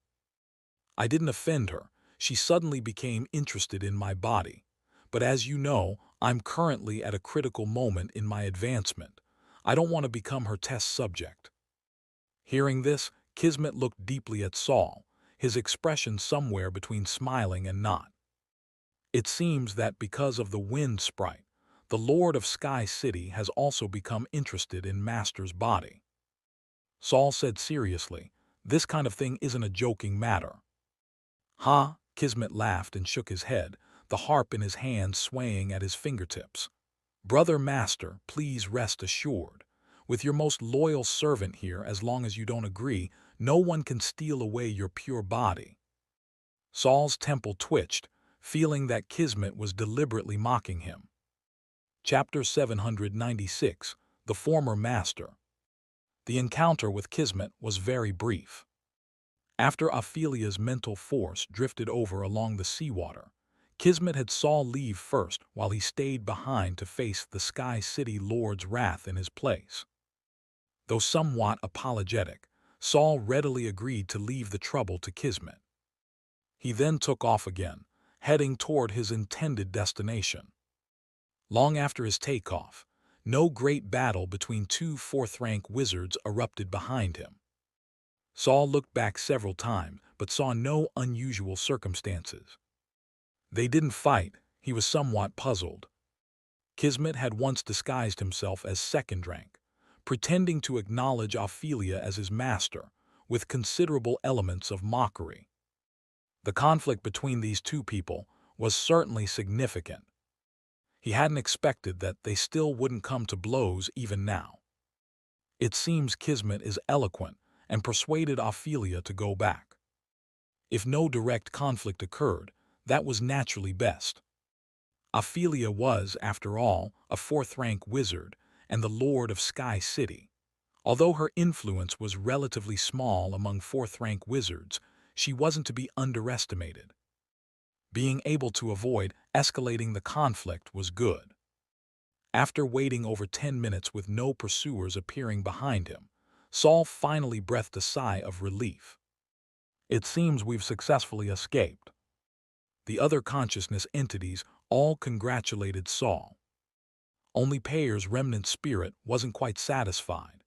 Speaker 1: "I didn't offend her. She suddenly became interested in my body. But as you know, I'm currently at a critical moment in my advancement. I don't want to become her test subject." Hearing this, Kismet looked deeply at Saul, his expression somewhere between smiling and not. It seems that because of the wind sprite, the Lord of Sky City has also become interested in Master's body. Saul said seriously, "This kind of thing isn't a joking matter." "Huh?" Kismet laughed and shook his head, the harp in his hand swaying at his fingertips. "Brother Master, please rest assured. With your most loyal servant here, as long as you don't agree, no one can steal away your pure body." Saul's temple twitched, feeling that Kismet was deliberately mocking him. Chapter 796, The Former Master. The encounter with Kismet was very brief. After Ophelia's mental force drifted over along the seawater, Kismet had Saul leave first while he stayed behind to face the Sky City Lord's wrath in his place. Though somewhat apologetic, Saul readily agreed to leave the trouble to Kismet. He then took off again, heading toward his intended destination. Long after his takeoff, no great battle between two fourth-rank wizards erupted behind him. Saul looked back several times, but saw no unusual circumstances. They didn't fight. He was somewhat puzzled. Kismet had once disguised himself as second rank, pretending to acknowledge Ophelia as his master, with considerable elements of mockery. The conflict between these two people was certainly significant. He hadn't expected that they still wouldn't come to blows even now. It seems Kismet is eloquent and persuaded Ophelia to go back. If no direct conflict occurred, that was naturally best. Ophelia was, after all, a fourth-rank wizard, and the Lord of Sky City. Although her influence was relatively small among fourth-rank wizards, she wasn't to be underestimated. Being able to avoid escalating the conflict was good. After waiting over 10 minutes with no pursuers appearing behind him, Saul finally breathed a sigh of relief. It seems we've successfully escaped. The other consciousness entities all congratulated Saul. Only Payer's remnant spirit wasn't quite satisfied.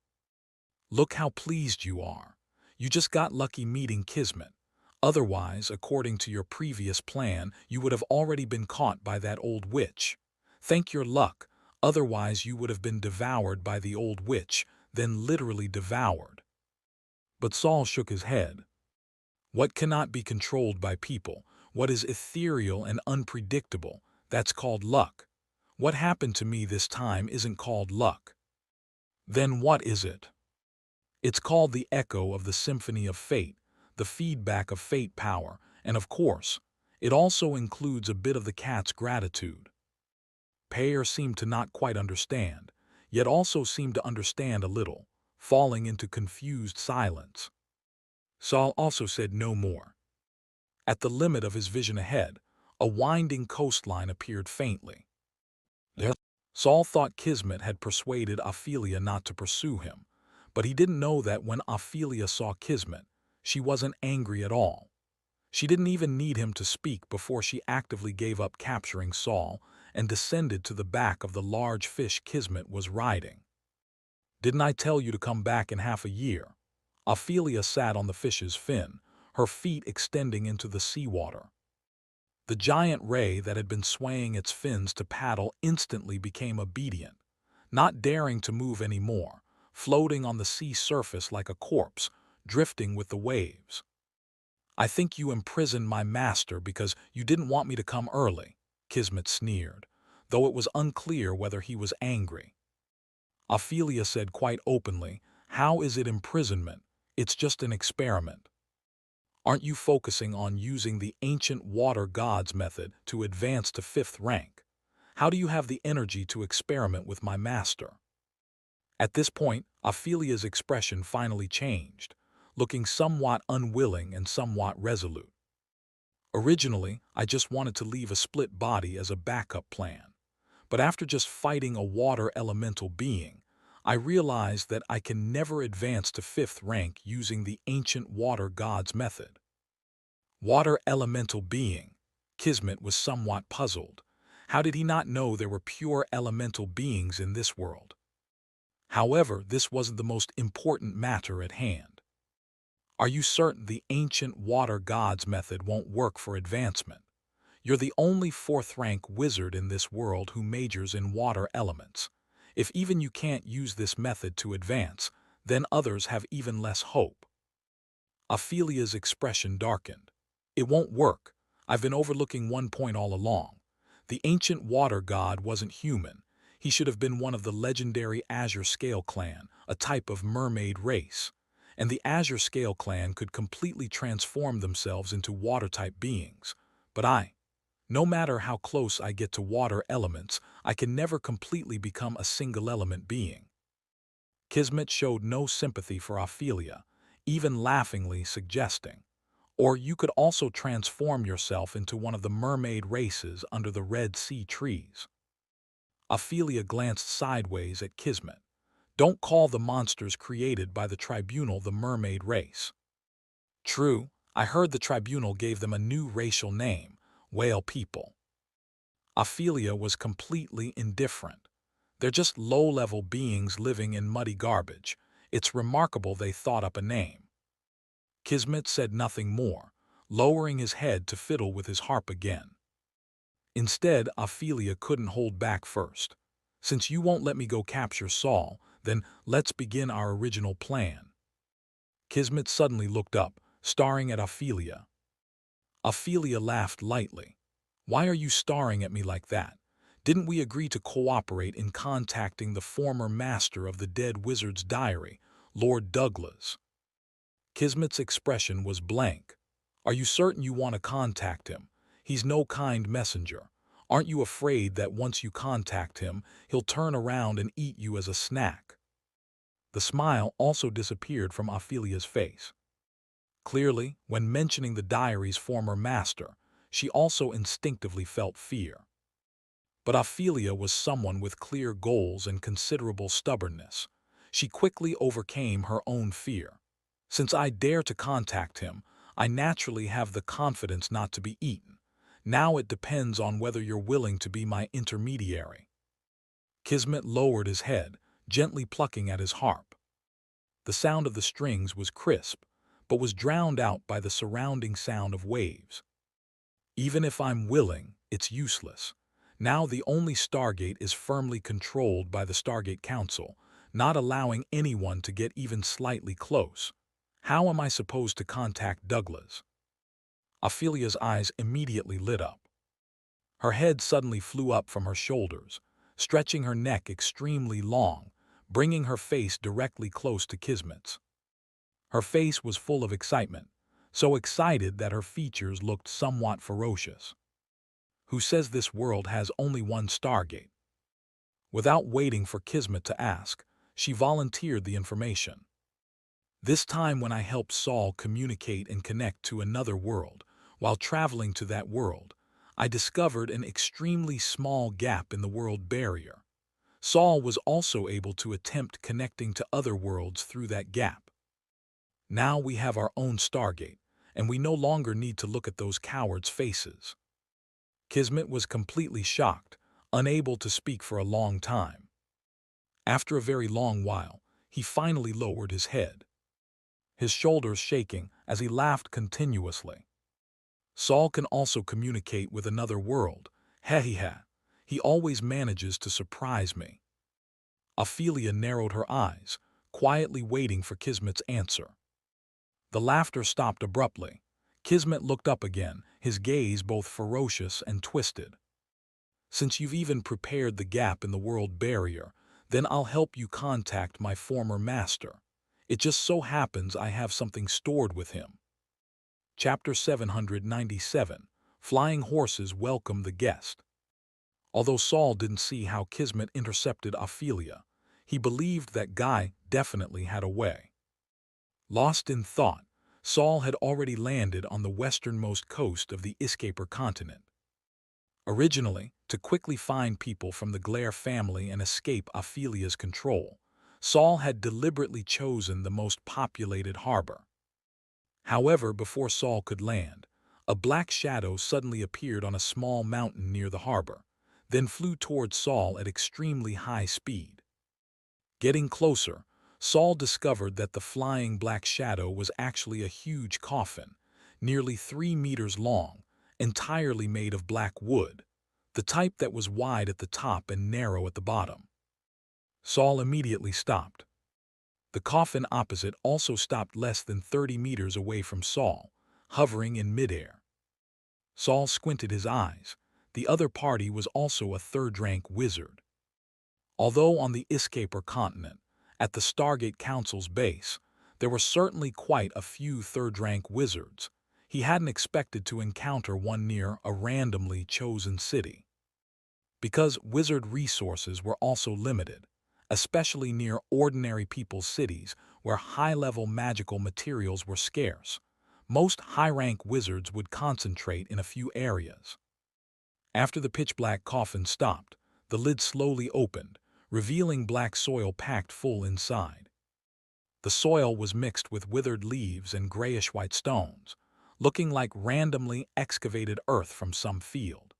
Speaker 1: Look how pleased you are. You just got lucky meeting Kismet. Otherwise, according to your previous plan, you would have already been caught by that old witch. Thank your luck, otherwise you would have been devoured by the old witch, then literally devoured. But Saul shook his head. What cannot be controlled by people, what is ethereal and unpredictable, that's called luck. What happened to me this time isn't called luck. Then what is it? It's called the echo of the symphony of fate, the feedback of fate power, and of course, it also includes a bit of the cat's gratitude. Payer seemed to not quite understand, yet also seemed to understand a little, falling into confused silence. Saul also said no more. At the limit of his vision ahead, a winding coastline appeared faintly. There, Saul thought Kismet had persuaded Ophelia not to pursue him, but he didn't know that when Ophelia saw Kismet, she wasn't angry at all. She didn't even need him to speak before she actively gave up capturing Saul and descended to the back of the large fish Kismet was riding. Didn't I tell you to come back in half a year? Ophelia sat on the fish's fin, her feet extending into the seawater. The giant ray that had been swaying its fins to paddle instantly became obedient, not daring to move anymore, floating on the sea surface like a corpse, drifting with the waves. I think you imprisoned my master because you didn't want me to come early, Kismet sneered, though it was unclear whether he was angry. Ophelia said quite openly, how is it imprisonment? It's just an experiment. Aren't you focusing on using the ancient water gods method to advance to 5th rank? How do you have the energy to experiment with my master? At this point, Ophelia's expression finally changed, looking somewhat unwilling and somewhat resolute. Originally, I just wanted to leave a split body as a backup plan, but after just fighting a water elemental being, I realized that I can never advance to 5th rank using the ancient water gods method. Water elemental being? Kismet was somewhat puzzled. How did he not know there were pure elemental beings in this world? However, this wasn't the most important matter at hand. Are you certain the ancient water gods method won't work for advancement? You're the only 4th rank wizard in this world who majors in water elements. If even you can't use this method to advance, then others have even less hope. Ophelia's expression darkened. It won't work. I've been overlooking one point all along. The ancient water god wasn't human. He should have been one of the legendary Azure Scale Clan, a type of mermaid race. And the Azure Scale Clan could completely transform themselves into water-type beings. But no matter how close I get to water elements, I can never completely become a single-element being. Kismet showed no sympathy for Ophelia, even laughingly suggesting, or you could also transform yourself into one of the mermaid races under the Red Sea trees. Ophelia glanced sideways at Kismet. Don't call the monsters created by the tribunal the mermaid race. True, I heard the tribunal gave them a new racial name, whale people. Ophelia was completely indifferent. They're just low-level beings living in muddy garbage. It's remarkable they thought up a name. Kismet said nothing more, lowering his head to fiddle with his harp again. Instead, Ophelia couldn't hold back first. Since you won't let me go capture Saul, then let's begin our original plan. Kismet suddenly looked up, staring at Ophelia. Ophelia laughed lightly. Why are you staring at me like that? Didn't we agree to cooperate in contacting the former master of the dead wizard's diary, Lord Douglas? Kismet's expression was blank. Are you certain you want to contact him? He's no kind messenger. Aren't you afraid that once you contact him, he'll turn around and eat you as a snack?" The smile also disappeared from Ophelia's face. Clearly, when mentioning the diary's former master, she also instinctively felt fear. But Ophelia was someone with clear goals and considerable stubbornness. She quickly overcame her own fear. "Since I dare to contact him, I naturally have the confidence not to be eaten. Now it depends on whether you're willing to be my intermediary." Kismet lowered his head, gently plucking at his harp. The sound of the strings was crisp, but was drowned out by the surrounding sound of waves. "Even if I'm willing, it's useless. Now the only Stargate is firmly controlled by the Stargate Council, not allowing anyone to get even slightly close. How am I supposed to contact Douglas?" Ophelia's eyes immediately lit up. Her head suddenly flew up from her shoulders, stretching her neck extremely long, bringing her face directly close to Kismet's. Her face was full of excitement, so excited that her features looked somewhat ferocious. "Who says this world has only one Stargate?" Without waiting for Kismet to ask, she volunteered the information. "This time when I helped Saul communicate and connect to another world, while traveling to that world, I discovered an extremely small gap in the world barrier. Saul was also able to attempt connecting to other worlds through that gap. Now we have our own Stargate, and we no longer need to look at those cowards' faces." Kismet was completely shocked, unable to speak for a long time. After a very long while, he finally lowered his head, his shoulders shaking as he laughed continuously. "Saul can also communicate with another world. Hehehe. He always manages to surprise me." Ophelia narrowed her eyes, quietly waiting for Kismet's answer. The laughter stopped abruptly. Kismet looked up again, his gaze both ferocious and twisted. "Since you've even prepared the gap in the world barrier, then I'll help you contact my former master. It just so happens I have something stored with him." Chapter 797, Flying Horses Welcome the Guest. Although Saul didn't see how Kismet intercepted Ophelia, he believed that Guy definitely had a way. Lost in thought, Saul had already landed on the westernmost coast of the Escaper continent. Originally, to quickly find people from the Glare family and escape Ophelia's control, Saul had deliberately chosen the most populated harbor. However, before Saul could land, a black shadow suddenly appeared on a small mountain near the harbor, then flew towards Saul at extremely high speed. Getting closer, Saul discovered that the flying black shadow was actually a huge coffin, nearly 3 meters long, entirely made of black wood, the type that was wide at the top and narrow at the bottom. Saul immediately stopped. The coffin opposite also stopped less than 30 meters away from Saul, hovering in midair. Saul squinted his eyes. The other party was also a third-rank wizard. Although on the Escaper continent, at the Stargate Council's base, there were certainly quite a few third-rank wizards, he hadn't expected to encounter one near a randomly chosen city. Because wizard resources were also limited, especially near ordinary people's cities where high-level magical materials were scarce, most high-rank wizards would concentrate in a few areas. After the pitch-black coffin stopped, the lid slowly opened, revealing black soil packed full inside. The soil was mixed with withered leaves and grayish-white stones, looking like randomly excavated earth from some field.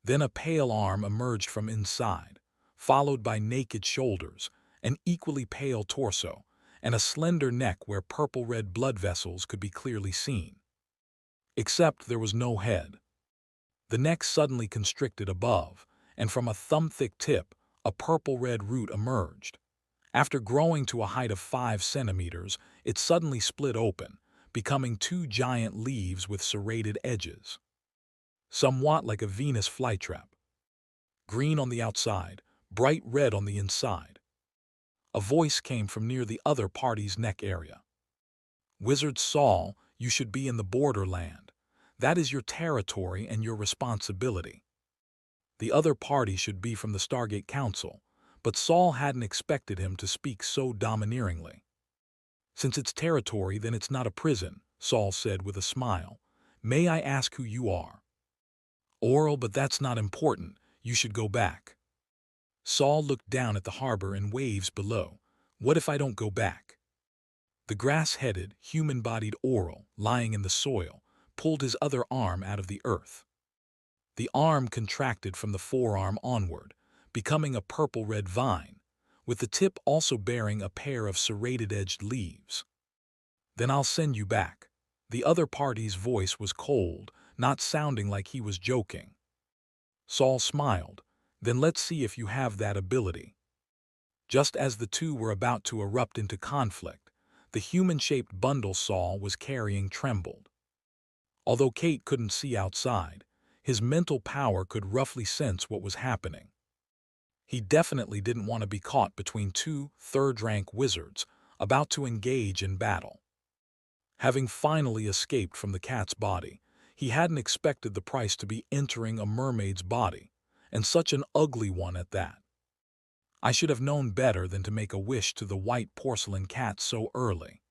Speaker 1: Then a pale arm emerged from inside, followed by naked shoulders, an equally pale torso, and a slender neck where purple-red blood vessels could be clearly seen. Except there was no head. The neck suddenly constricted above, and from a thumb-thick tip, a purple-red root emerged. After growing to a height of 5 centimeters, it suddenly split open, becoming 2 giant leaves with serrated edges. Somewhat like a Venus flytrap. Green on the outside, bright red on the inside. A voice came from near the other party's neck area. "Wizard Saul, you should be in the borderland. That is your territory and your responsibility." The other party should be from the Stargate Council, but Saul hadn't expected him to speak so domineeringly. "Since it's territory, then it's not a prison," Saul said with a smile. "May I ask who you are?" "Oral, but that's not important. You should go back." Saul looked down at the harbor and waves below. "What if I don't go back?" The grass-headed, human-bodied Oral, lying in the soil, pulled his other arm out of the earth. The arm contracted from the forearm onward, becoming a purple-red vine, with the tip also bearing a pair of serrated-edged leaves. "Then I'll send you back." The other party's voice was cold, not sounding like he was joking. Saul smiled. "Then let's see if you have that ability." Just as the two were about to erupt into conflict, the human-shaped bundle Saul was carrying trembled. Although Kate couldn't see outside, his mental power could roughly sense what was happening. He definitely didn't want to be caught between two third-rank wizards about to engage in battle. Having finally escaped from the cat's body, he hadn't expected the price to be entering a mermaid's body, and such an ugly one at that. "I should have known better than to make a wish to the white porcelain cat so early."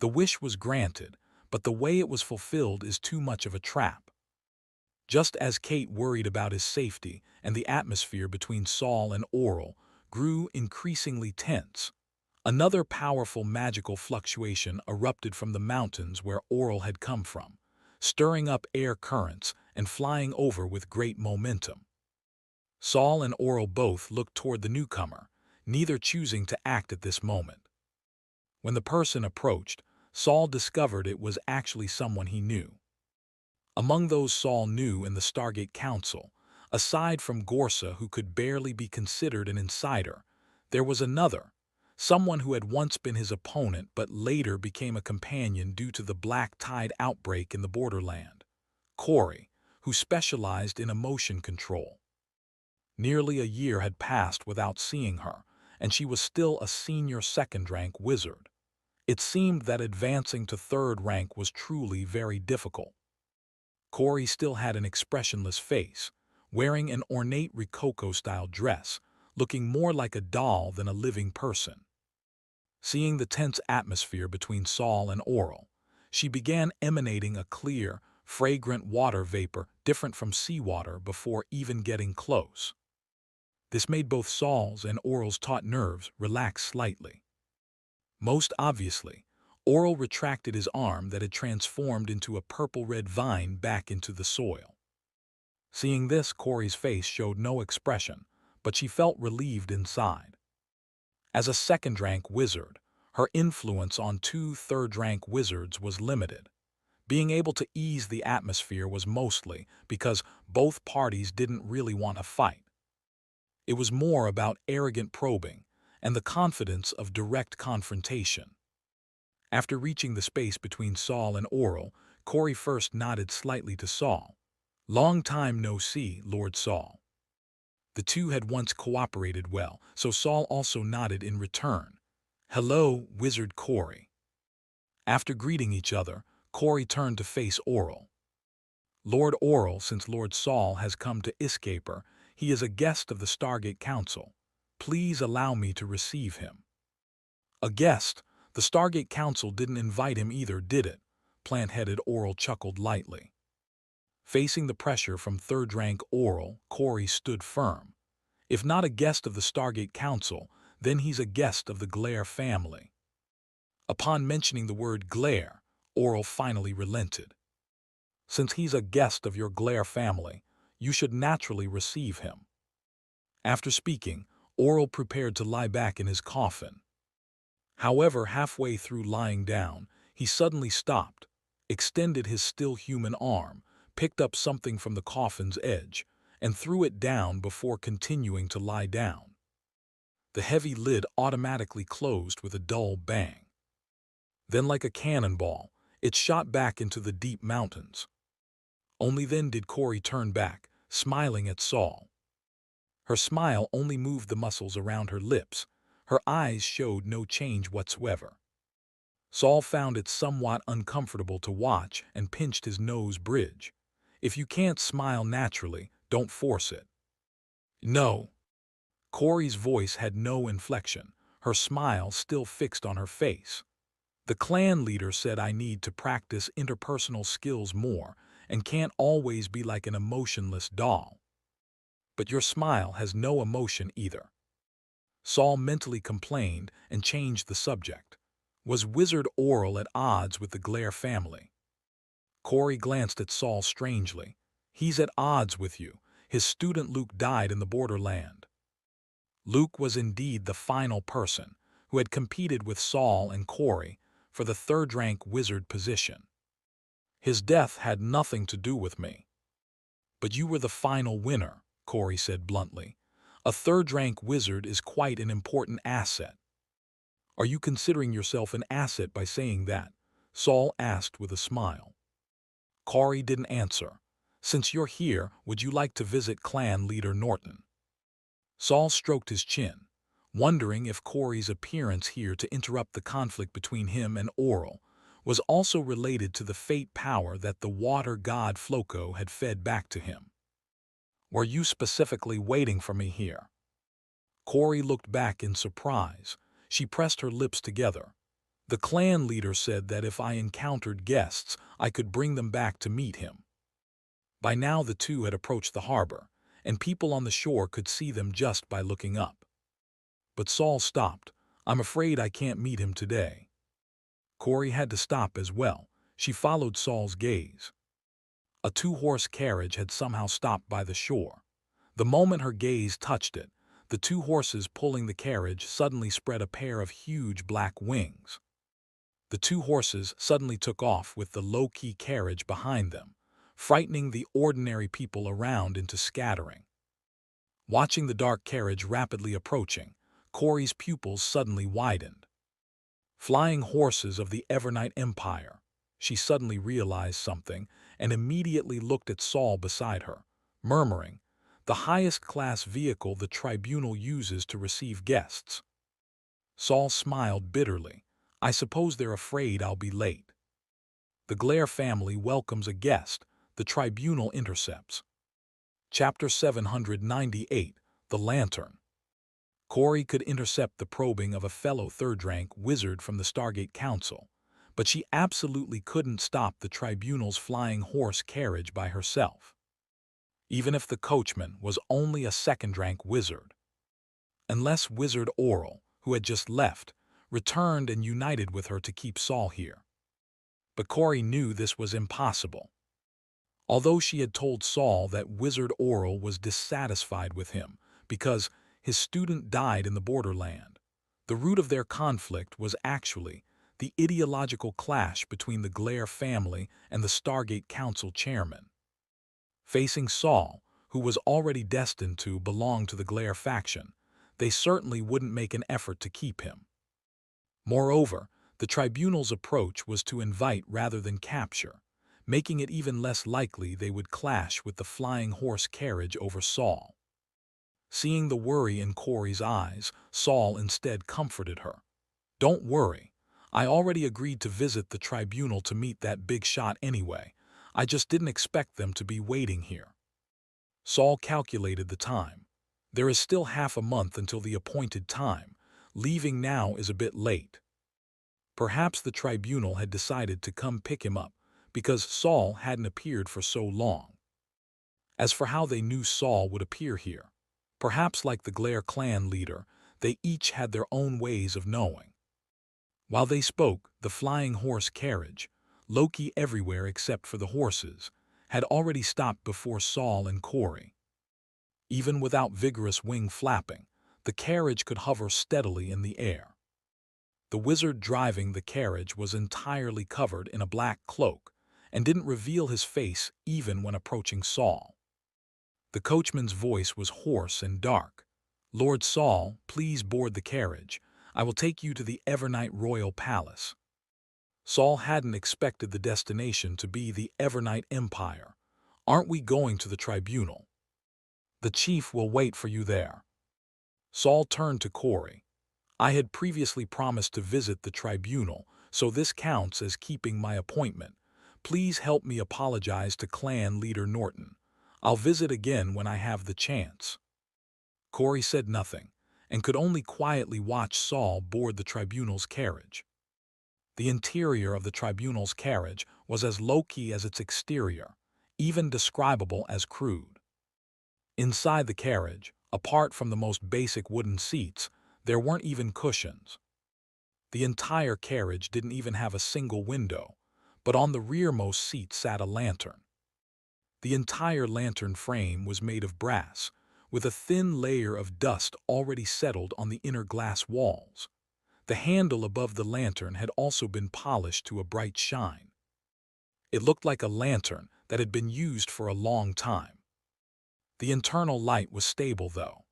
Speaker 1: The wish was granted, but the way it was fulfilled is too much of a trap. Just as Kate worried about his safety and the atmosphere between Saul and Oral grew increasingly tense, another powerful magical fluctuation erupted from the mountains where Oral had come from, stirring up air currents and flying over with great momentum. Saul and Oral both looked toward the newcomer, neither choosing to act at this moment. When the person approached, Saul discovered it was actually someone he knew. Among those Saul knew in the Stargate Council, aside from Gorsa, who could barely be considered an insider, there was another, someone who had once been his opponent but later became a companion due to the Black Tide outbreak in the borderland. Corey, who specialized in emotion control. Nearly a year had passed without seeing her, and she was still a senior second-rank wizard. It seemed that advancing to third rank was truly very difficult. Corey still had an expressionless face, wearing an ornate Rococo-style dress, looking more like a doll than a living person. Seeing the tense atmosphere between Saul and Oral, she began emanating a clear, fragrant water vapor different from seawater before even getting close. This made both Saul's and Oral's taut nerves relax slightly. Most obviously, Oral retracted his arm that had transformed into a purple-red vine back into the soil. Seeing this, Corey's face showed no expression, but she felt relieved inside. As a second-rank wizard, her influence on two third-rank wizards was limited. Being able to ease the atmosphere was mostly because both parties didn't really want a fight. It was more about arrogant probing and the confidence of direct confrontation. After reaching the space between Saul and Oral, Corey first nodded slightly to Saul. "Long time no see, Lord Saul." The two had once cooperated well, so Saul also nodded in return. "Hello, Wizard Corey." After greeting each other, Corey turned to face Oral. "Lord Oral, since Lord Saul has come to Escaper, he is a guest of the Stargate Council. Please allow me to receive him." "A guest? The Stargate Council didn't invite him either, did it?" Plant-headed Oral chuckled lightly. Facing the pressure from third-rank Oral, Corey stood firm. If not a guest of the Stargate Council, then he's a guest of the Glare family. Upon mentioning the word Glare, Oral finally relented. "Since he's a guest of your Glare family, you should naturally receive him." After speaking, Oral prepared to lie back in his coffin. However, halfway through lying down, he suddenly stopped, extended his still human arm, picked up something from the coffin's edge, and threw it down before continuing to lie down. The heavy lid automatically closed with a dull bang. Then, like a cannonball, it shot back into the deep mountains. Only then did Corey turn back, smiling at Saul. Her smile only moved the muscles around her lips. Her eyes showed no change whatsoever. Saul found it somewhat uncomfortable to watch and pinched his nose bridge. If you can't smile naturally, don't force it. No. Corey's voice had no inflection, her smile still fixed on her face. The clan leader said I need to practice interpersonal skills more and can't always be like an emotionless doll. But your smile has no emotion either. Saul mentally complained and changed the subject. Was Wizard Oral at odds with the Glare family? Corey glanced at Saul strangely. He's at odds with you. His student Luke died in the borderland. Luke was indeed the final person who had competed with Saul and Corey for the third-rank wizard position. His death had nothing to do with me. But you were the final winner, Corey said bluntly. A third-rank wizard is quite an important asset. Are you considering yourself an asset by saying that? Saul asked with a smile. Corey didn't answer. Since you're here, would you like to visit clan leader Norton? Saul stroked his chin, wondering if Corey's appearance here to interrupt the conflict between him and Oral was also related to the fate power that the water god Floco had fed back to him. Were you specifically waiting for me here? Corey looked back in surprise. She pressed her lips together. The clan leader said that if I encountered guests, I could bring them back to meet him. By now the two had approached the harbor, and people on the shore could see them just by looking up. But Saul stopped. I'm afraid I can't meet him today. Corey had to stop as well. She followed Saul's gaze. A two-horse carriage had somehow stopped by the shore. The moment her gaze touched it, the two horses pulling the carriage suddenly spread a pair of huge black wings. The two horses suddenly took off with the low-key carriage behind them, frightening the ordinary people around into scattering. Watching the dark carriage rapidly approaching, Corey's pupils suddenly widened. Flying horses of the Evernight Empire. She suddenly realized something and immediately looked at Saul beside her, murmuring, the highest-class vehicle the tribunal uses to receive guests. Saul smiled bitterly. I suppose they're afraid I'll be late. The Glare family welcomes a guest. The tribunal intercepts. Chapter 798, The Lantern. Corey could intercept the probing of a fellow third-rank wizard from the Stargate Council, but she absolutely couldn't stop the tribunal's flying horse carriage by herself, even if the coachman was only a second-rank wizard. Unless Wizard Oral, who had just left, returned and united with her to keep Saul here. But Corey knew this was impossible. Although she had told Saul that Wizard Oral was dissatisfied with him because his student died in the borderland, the root of their conflict was actually the ideological clash between the Glare family and the Stargate Council chairman. Facing Saul, who was already destined to belong to the Glare faction, they certainly wouldn't make an effort to keep him. Moreover, the tribunal's approach was to invite rather than capture, making it even less likely they would clash with the flying horse carriage over Saul. Seeing the worry in Corey's eyes, Saul instead comforted her. Don't worry. I already agreed to visit the tribunal to meet that big shot anyway. I just didn't expect them to be waiting here. Saul calculated the time. There is still half a month until the appointed time. Leaving now is a bit late. Perhaps the tribunal had decided to come pick him up because Saul hadn't appeared for so long. As for how they knew Saul would appear here, perhaps like the Glare clan leader, they each had their own ways of knowing. While they spoke, the flying horse carriage, Loki everywhere except for the horses, had already stopped before Saul and Corey. Even without vigorous wing flapping, the carriage could hover steadily in the air. The wizard driving the carriage was entirely covered in a black cloak and didn't reveal his face even when approaching Saul. The coachman's voice was hoarse and dark. Lord Saul, please board the carriage. I will take you to the Evernight Royal Palace. Saul hadn't expected the destination to be the Evernight Empire. Aren't we going to the tribunal? The chief will wait for you there. Saul turned to Corey. I had previously promised to visit the tribunal, so this counts as keeping my appointment. Please help me apologize to clan leader Norton. I'll visit again when I have the chance. Corey said nothing, and could only quietly watch Saul board the tribunal's carriage. The interior of the tribunal's carriage was as low-key as its exterior, even describable as crude. Inside the carriage, apart from the most basic wooden seats, there weren't even cushions. The entire carriage didn't even have a single window, but on the rearmost seat sat a lantern. The entire lantern frame was made of brass, with a thin layer of dust already settled on the inner glass walls. The handle above the lantern had also been polished to a bright shine. It looked like a lantern that had been used for a long time. The internal light was stable, though.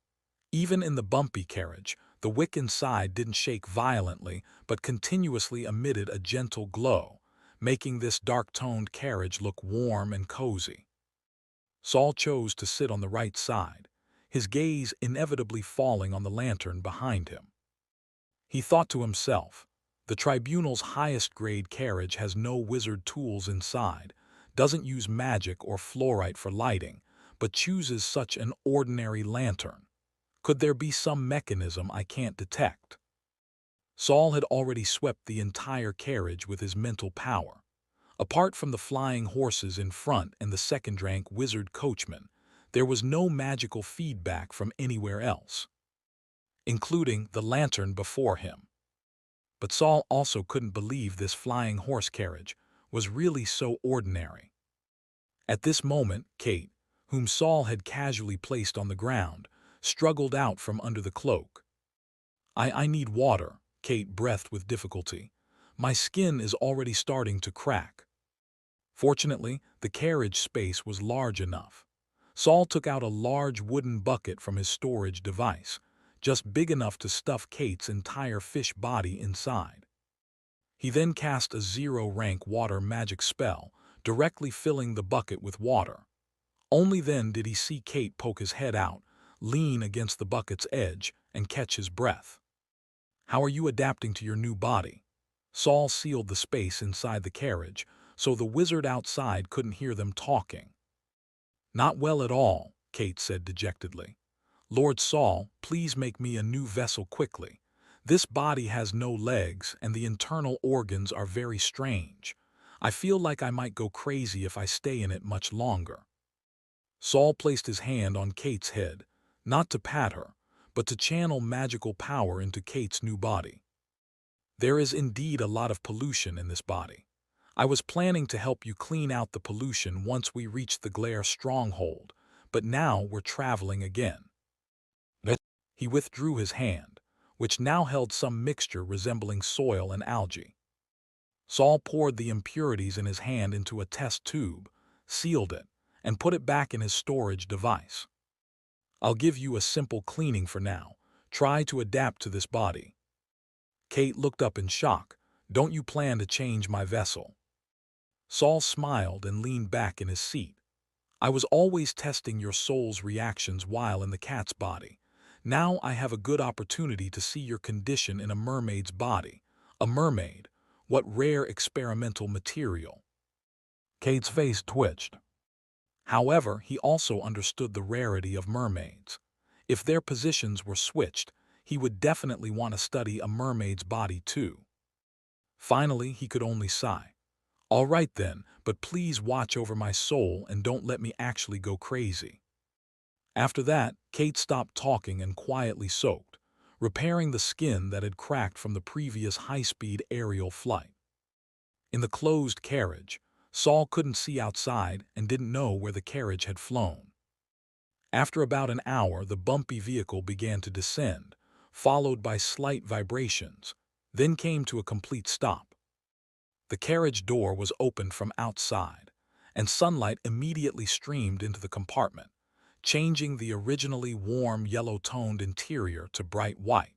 Speaker 1: Even in the bumpy carriage, the wick inside didn't shake violently but continuously emitted a gentle glow, making this dark-toned carriage look warm and cozy. Saul chose to sit on the right side, his gaze inevitably falling on the lantern behind him. He thought to himself, the tribunal's highest-grade carriage has no wizard tools inside, doesn't use magic or fluorite for lighting, but chooses such an ordinary lantern. Could there be some mechanism I can't detect? Saul had already swept the entire carriage with his mental power. Apart from the flying horses in front and the second-rank wizard coachman, there was no magical feedback from anywhere else, including the lantern before him. But Saul also couldn't believe this flying horse carriage was really so ordinary. At this moment, Kate, whom Saul had casually placed on the ground, struggled out from under the cloak. I need water, Kate breathed with difficulty. My skin is already starting to crack. Fortunately, the carriage space was large enough. Saul took out a large wooden bucket from his storage device, just big enough to stuff Kate's entire fish body inside. He then cast a zero-rank water magic spell, directly filling the bucket with water. Only then did he see Kate poke his head out, lean against the bucket's edge, and catch his breath. How are you adapting to your new body? Saul sealed the space inside the carriage, so the wizard outside couldn't hear them talking. Not well at all, Kate said dejectedly. Lord Saul, please make me a new vessel quickly. This body has no legs and the internal organs are very strange. I feel like I might go crazy if I stay in it much longer. Saul placed his hand on Kate's head, not to pat her, but to channel magical power into Kate's new body. There is indeed a lot of pollution in this body. I was planning to help you clean out the pollution once we reach the Glare stronghold, but now we're traveling again. He withdrew his hand, which now held some mixture resembling soil and algae. Saul poured the impurities in his hand into a test tube, sealed it, and put it back in his storage device. I'll give you a simple cleaning for now. Try to adapt to this body. Kate looked up in shock. Don't you plan to change my vessel? Saul smiled and leaned back in his seat. I was always testing your soul's reactions while in the cat's body. Now I have a good opportunity to see your condition in a mermaid's body. A mermaid? What rare experimental material? Kate's face twitched. However, he also understood the rarity of mermaids. If their positions were switched, he would definitely want to study a mermaid's body too. Finally, he could only sigh. All right then, but please watch over my soul and don't let me actually go crazy. After that, Kate stopped talking and quietly soaked, repairing the skin that had cracked from the previous high-speed aerial flight. In the closed carriage, Saul couldn't see outside and didn't know where the carriage had flown. After about an hour, the bumpy vehicle began to descend, followed by slight vibrations, then came to a complete stop. The carriage door was opened from outside, and sunlight immediately streamed into the compartment, changing the originally warm yellow-toned interior to bright white.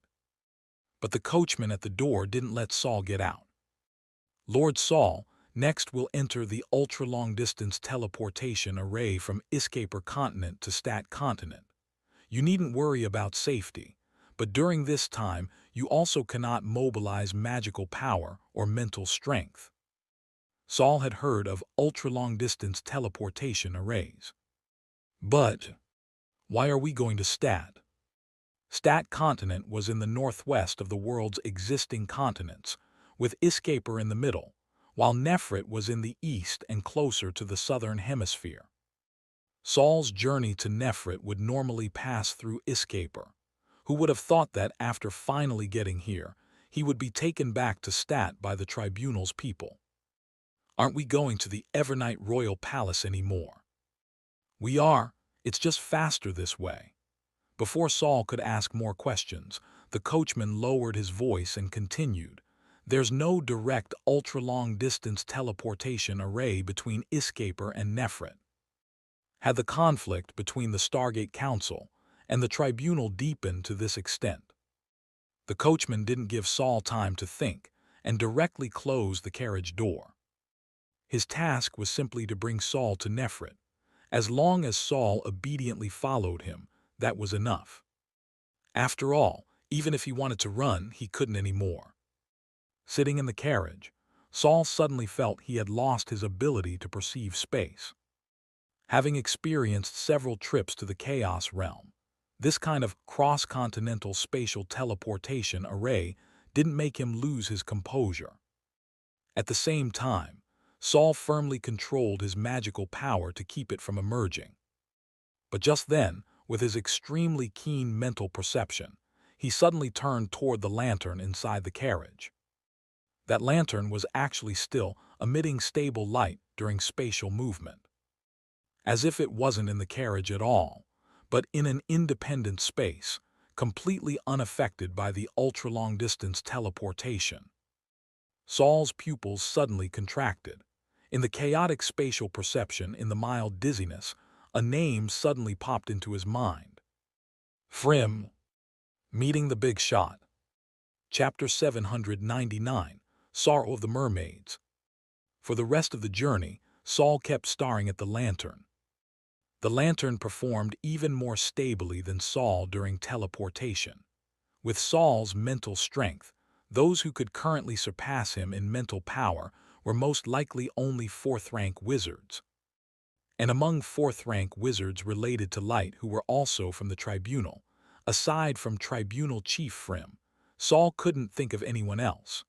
Speaker 1: But the coachman at the door didn't let Saul get out. Lord Saul, next we'll enter the ultra-long-distance teleportation array from Escaper Continent to Stat Continent. You needn't worry about safety, but during this time you also cannot mobilize magical power or mental strength. Saul had heard of ultra-long-distance teleportation arrays. But why are we going to Stat? Stat continent was in the northwest of the world's existing continents, with Iskaper in the middle, while Nefrit was in the east and closer to the southern hemisphere. Saul's journey to Nefrit would normally pass through Iskaper. Who would have thought that after finally getting here, he would be taken back to Stat by the tribunal's people? Aren't we going to the Evernight Royal Palace anymore? We are. It's just faster this way. Before Saul could ask more questions, the coachman lowered his voice and continued. There's no direct ultra-long-distance teleportation array between Iskaper and Nefrit. Had the conflict between the Stargate Council and the tribunal deepened to this extent? The coachman didn't give Saul time to think and directly closed the carriage door. His task was simply to bring Saul to Nefrit. As long as Saul obediently followed him, that was enough. After all, even if he wanted to run, he couldn't anymore. Sitting in the carriage, Saul suddenly felt he had lost his ability to perceive space. Having experienced several trips to the Chaos Realm, this kind of cross-continental spatial teleportation array didn't make him lose his composure. At the same time, Saul firmly controlled his magical power to keep it from emerging. But just then, with his extremely keen mental perception, he suddenly turned toward the lantern inside the carriage. That lantern was actually still emitting stable light during spatial movement. As if it wasn't in the carriage at all, but in an independent space, completely unaffected by the ultra-long-distance teleportation. Saul's pupils suddenly contracted. In the chaotic spatial perception, in the mild dizziness, a name suddenly popped into his mind. Frym. Meeting the Big Shot. Chapter 799, Sorrow of the Mermaids. For the rest of the journey, Saul kept staring at the lantern. The lantern performed even more stably than Saul during teleportation. With Saul's mental strength, those who could currently surpass him in mental power were most likely only fourth-rank wizards. And among fourth-rank wizards related to Light who were also from the tribunal, aside from tribunal chief Frym, Saul couldn't think of anyone else.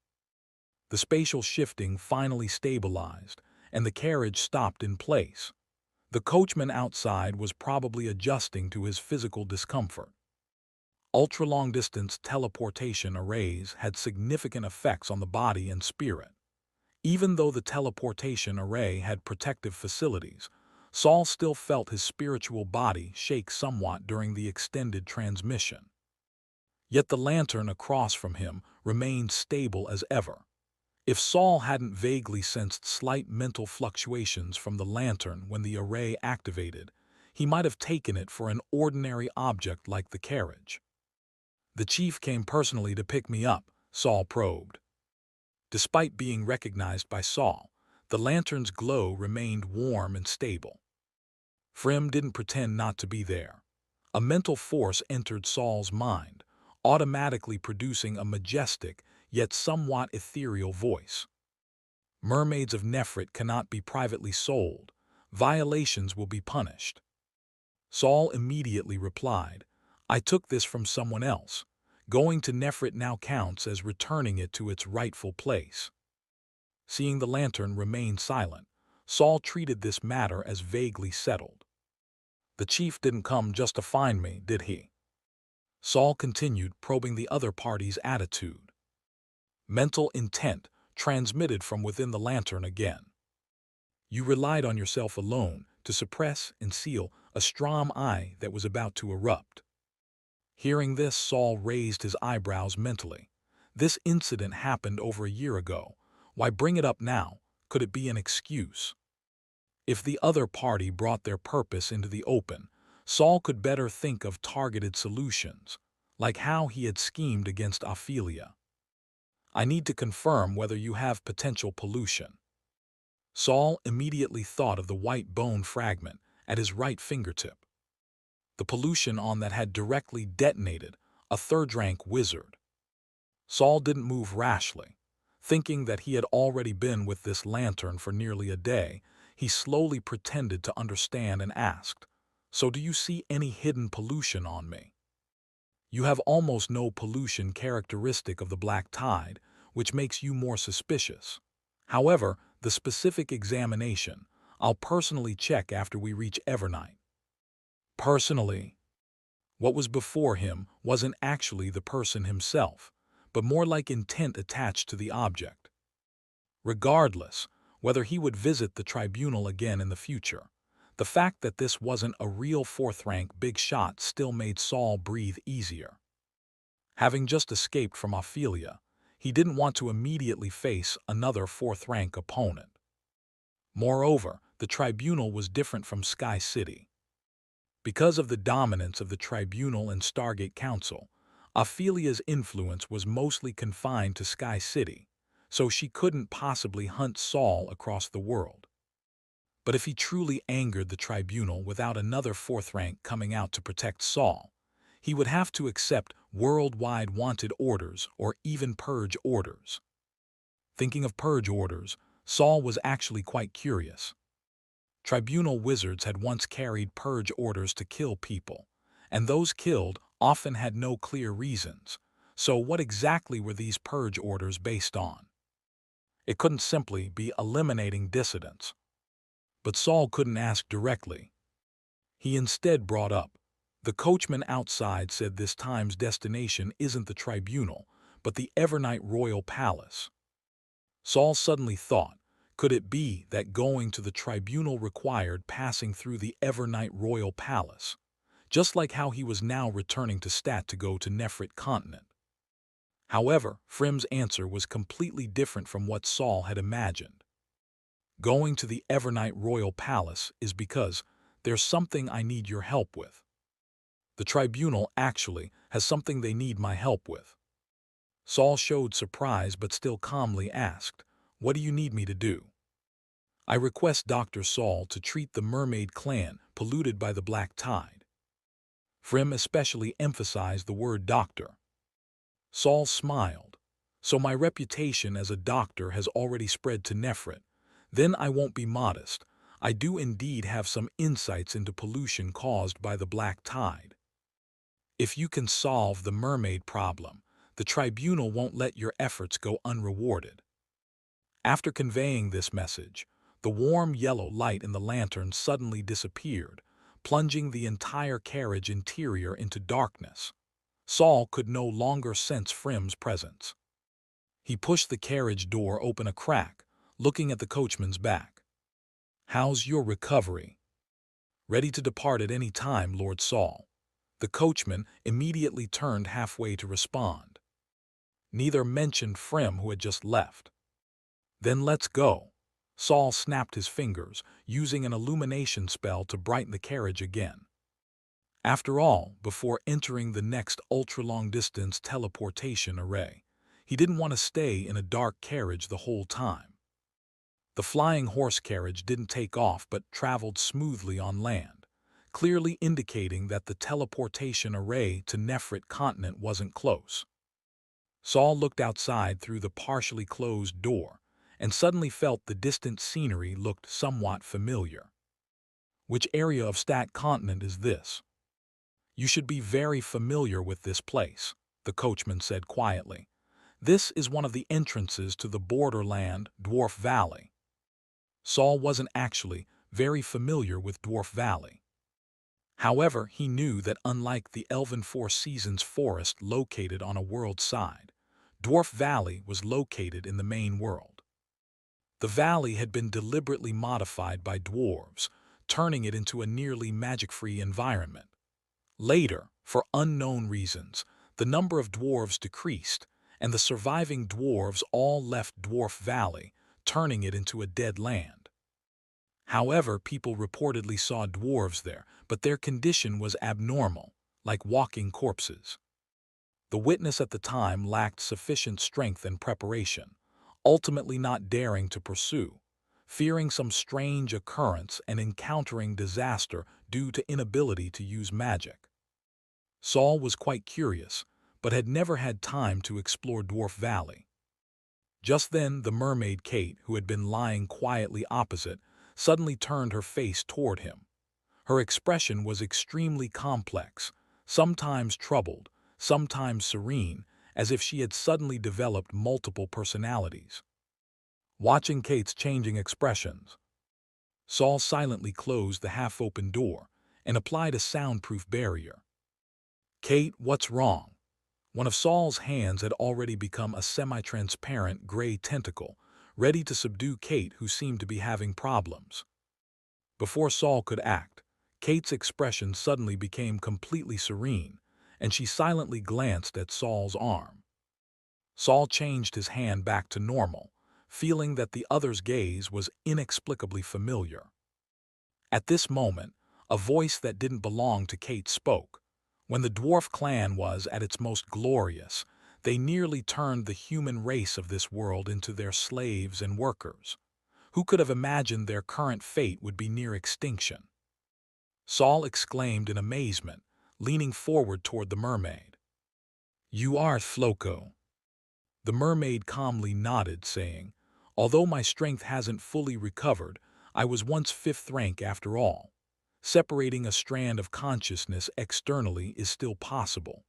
Speaker 1: The spatial shifting finally stabilized, and the carriage stopped in place. The coachman outside was probably adjusting to his physical discomfort. Ultra-long-distance teleportation arrays had significant effects on the body and spirit. Even though the teleportation array had protective facilities, Saul still felt his spiritual body shake somewhat during the extended transmission. Yet the lantern across from him remained stable as ever. If Saul hadn't vaguely sensed slight mental fluctuations from the lantern when the array activated, he might have taken it for an ordinary object like the carriage. The chief came personally to pick me up, Saul probed. Despite being recognized by Saul, the lantern's glow remained warm and stable. Frym didn't pretend not to be there. A mental force entered Saul's mind, automatically producing a majestic, yet somewhat ethereal voice. Mermaids of Nefrit cannot be privately sold. Violations will be punished. Saul immediately replied, I took this from someone else. Going to Nefrit now counts as returning it to its rightful place. Seeing the lantern remain silent, Saul treated this matter as vaguely settled. The chief didn't come just to find me, did he? Saul continued, probing the other party's attitude. Mental intent transmitted from within the lantern again. You relied on yourself alone to suppress and seal a Strom eye that was about to erupt. Hearing this, Saul raised his eyebrows mentally. This incident happened over a year ago. Why bring it up now? Could it be an excuse? If the other party brought their purpose into the open, Saul could better think of targeted solutions, like how he had schemed against Ophelia. I need to confirm whether you have potential pollution. Saul immediately thought of the white bone fragment at his right fingertip. The pollution on that had directly detonated a third-rank wizard. Saul didn't move rashly. Thinking that he had already been with this lantern for nearly a day, he slowly pretended to understand and asked, So do you see any hidden pollution on me? You have almost no pollution characteristic of the black tide, which makes you more suspicious. However, the specific examination, I'll personally check after we reach Evernight. Personally, what was before him wasn't actually the person himself, but more like intent attached to the object. Regardless, whether he would visit the tribunal again in the future, the fact that this wasn't a real fourth-rank big shot still made Saul breathe easier. Having just escaped from Ophelia, he didn't want to immediately face another fourth-rank opponent. Moreover, the tribunal was different from Sky City. Because of the dominance of the tribunal and Stargate Council, Ophelia's influence was mostly confined to Sky City, so she couldn't possibly hunt Saul across the world. But if he truly angered the tribunal without another fourth rank coming out to protect Saul, he would have to accept worldwide wanted orders or even purge orders. Thinking of purge orders, Saul was actually quite curious. Tribunal wizards had once carried purge orders to kill people, and those killed often had no clear reasons. So what exactly were these purge orders based on? It couldn't simply be eliminating dissidents. But Saul couldn't ask directly. He instead brought up, the coachman outside said this time's destination isn't the tribunal, but the Evernight Royal Palace. Saul suddenly thought, could it be that going to the tribunal required passing through the Evernight Royal Palace, just like how he was now returning to Stat to go to Nefrit Continent? However, Frim's answer was completely different from what Saul had imagined. Going to the Evernight Royal Palace is because there's something I need your help with. The tribunal actually has something they need my help with. Saul showed surprise but still calmly asked, what do you need me to do? I request Dr. Saul to treat the mermaid clan polluted by the black tide. Frim especially emphasized the word doctor. Saul smiled. So my reputation as a doctor has already spread to Nefrit. Then I won't be modest. I do indeed have some insights into pollution caused by the black tide. If you can solve the mermaid problem, the tribunal won't let your efforts go unrewarded. After conveying this message, the warm yellow light in the lantern suddenly disappeared, plunging the entire carriage interior into darkness. Saul could no longer sense Frim's presence. He pushed the carriage door open a crack, looking at the coachman's back. How's your recovery? Ready to depart at any time, Lord Saul. The coachman immediately turned halfway to respond. Neither mentioned Frim, who had just left. Then let's go. Saul snapped his fingers, using an illumination spell to brighten the carriage again. After all, before entering the next ultra-long-distance teleportation array, he didn't want to stay in a dark carriage the whole time. The flying horse carriage didn't take off but traveled smoothly on land, clearly indicating that the teleportation array to Nefrit Continent wasn't close. Saul looked outside through the partially closed door and suddenly felt the distant scenery looked somewhat familiar. Which area of Stat Continent is this? You should be very familiar with this place, the coachman said quietly. This is one of the entrances to the borderland Dwarf Valley. Saul wasn't actually very familiar with Dwarf Valley. However, he knew that unlike the Elven Four Seasons forest located on a world side, Dwarf Valley was located in the main world. The valley had been deliberately modified by dwarves, turning it into a nearly magic-free environment. Later, for unknown reasons, the number of dwarves decreased, and the surviving dwarves all left Dwarf Valley, turning it into a dead land. However, people reportedly saw dwarves there, but their condition was abnormal, like walking corpses. The witness at the time lacked sufficient strength and preparation, ultimately not daring to pursue, fearing some strange occurrence and encountering disaster due to inability to use magic. Saul was quite curious, but had never had time to explore Dwarf Valley. Just then, the mermaid Kate, who had been lying quietly opposite, suddenly turned her face toward him. Her expression was extremely complex, sometimes troubled, sometimes serene, as if she had suddenly developed multiple personalities. Watching Kate's changing expressions, Saul silently closed the half-open door and applied a soundproof barrier. "Kate, what's wrong?" One of Saul's hands had already become a semi-transparent gray tentacle, ready to subdue Kate, who seemed to be having problems. Before Saul could act, Kate's expression suddenly became completely serene, and she silently glanced at Saul's arm. Saul changed his hand back to normal, feeling that the other's gaze was inexplicably familiar. At this moment, a voice that didn't belong to Kate spoke. When the dwarf clan was at its most glorious, they nearly turned the human race of this world into their slaves and workers. Who could have imagined their current fate would be near extinction? Saul exclaimed in amazement, leaning forward toward the mermaid. "You are Floco." The mermaid calmly nodded, saying, "Although my strength hasn't fully recovered, I was once fifth rank after all. Separating a strand of consciousness externally is still possible."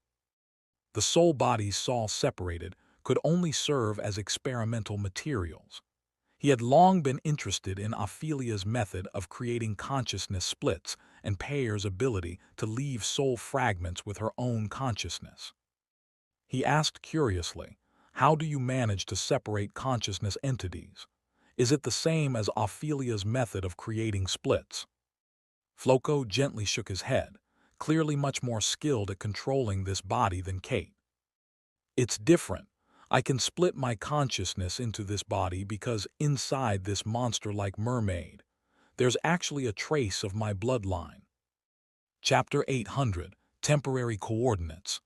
Speaker 1: The soul bodies Saul separated could only serve as experimental materials. He had long been interested in Ophelia's method of creating consciousness splits and Pear's ability to leave soul fragments with her own consciousness. He asked curiously, "How do you manage to separate consciousness entities? Is it the same as Ophelia's method of creating splits?" Floco gently shook his head, clearly much more skilled at controlling this body than Kate. "It's different. I can split my consciousness into this body because inside this monster-like mermaid, there's actually a trace of my bloodline." Chapter 800, Temporary Coordinates.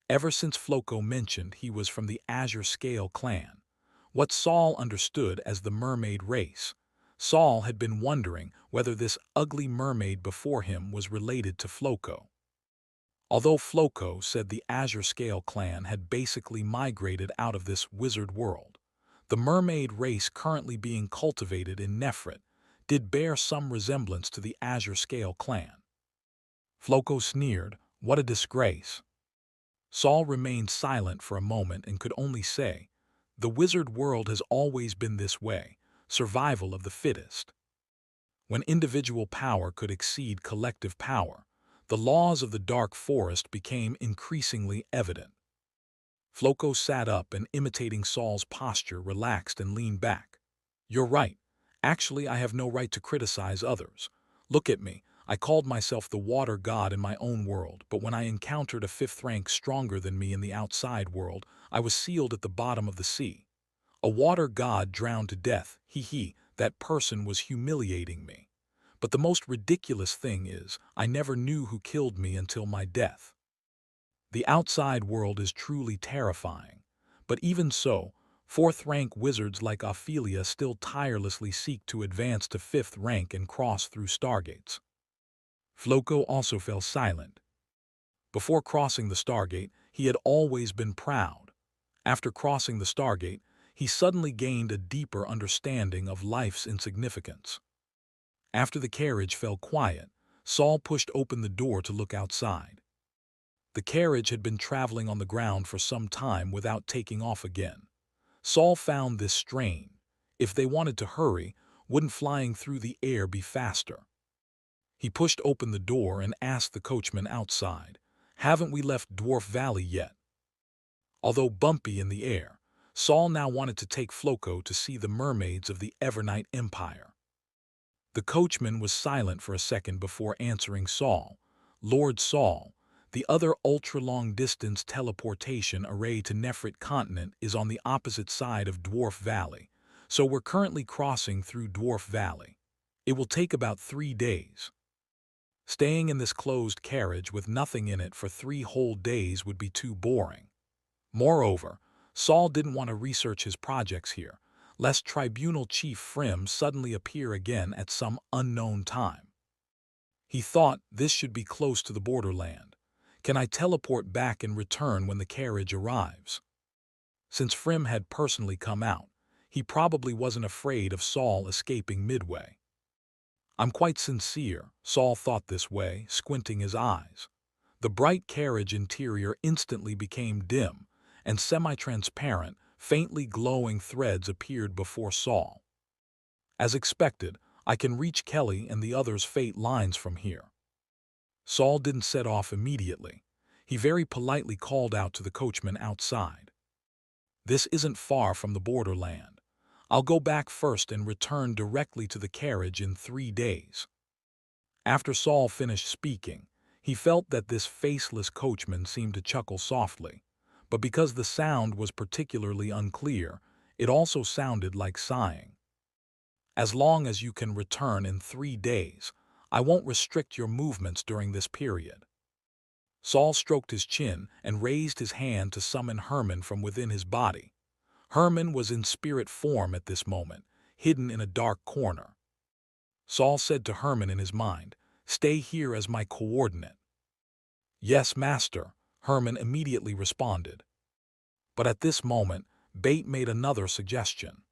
Speaker 1: Ever since Floco mentioned he was from the Azure Scale clan, what Saul understood as the mermaid race, Saul had been wondering whether this ugly mermaid before him was related to Floco. Although Floco said the Azure Scale clan had basically migrated out of this wizard world, the mermaid race currently being cultivated in Nefrit did bear some resemblance to the Azure Scale clan. Floco sneered, "What a disgrace." Saul remained silent for a moment and could only say, "The wizard world has always been this way, survival of the fittest." When individual power could exceed collective power, the laws of the dark forest became increasingly evident. Floco sat up and, imitating Saul's posture, relaxed and leaned back. "You're right. Actually, I have no right to criticize others. Look at me. I called myself the water god in my own world, but when I encountered a fifth rank stronger than me in the outside world, I was sealed at the bottom of the sea. A water god drowned to death, he, that person was humiliating me. But the most ridiculous thing is, I never knew who killed me until my death. The outside world is truly terrifying, but even so, fourth-rank wizards like Ophelia still tirelessly seek to advance to fifth rank and cross through stargates." Floco also fell silent. Before crossing the stargate, he had always been proud. After crossing the stargate, he suddenly gained a deeper understanding of life's insignificance. After the carriage fell quiet, Saul pushed open the door to look outside. The carriage had been traveling on the ground for some time without taking off again. Saul found this strange. If they wanted to hurry, wouldn't flying through the air be faster? He pushed open the door and asked the coachman outside, "Haven't we left Dwarf Valley yet?" Although bumpy in the air, Saul now wanted to take Floco to see the mermaids of the Evernight Empire. The coachman was silent for a second before answering Saul. "Lord Saul, the other ultra-long-distance teleportation array to Nefrit Continent is on the opposite side of Dwarf Valley, so we're currently crossing through Dwarf Valley. It will take about 3 days. Staying in this closed carriage with nothing in it for 3 whole days would be too boring." Moreover, Saul didn't want to research his projects here, lest Tribunal Chief Frim suddenly appear again at some unknown time. He thought this should be close to the borderland. Can I teleport back and return when the carriage arrives? Since Frim had personally come out, he probably wasn't afraid of Saul escaping midway. I'm quite sincere, Saul thought this way, squinting his eyes. The bright carriage interior instantly became dim, and semi-transparent, faintly glowing threads appeared before Saul. As expected, I can reach Kelly and the others' fate lines from here. Saul didn't set off immediately. He very politely called out to the coachman outside. This isn't far from the borderland. I'll go back first and return directly to the carriage in 3 days. After Saul finished speaking, he felt that this faceless coachman seemed to chuckle softly, but because the sound was particularly unclear, it also sounded like sighing. As long as you can return in 3 days, I won't restrict your movements during this period. Saul stroked his chin and raised his hand to summon Herman from within his body. Herman was in spirit form at this moment, hidden in a dark corner. Saul said to Herman in his mind, "Stay here as my coordinate." "Yes, master," Herman immediately responded. But at this moment, Bate made another suggestion.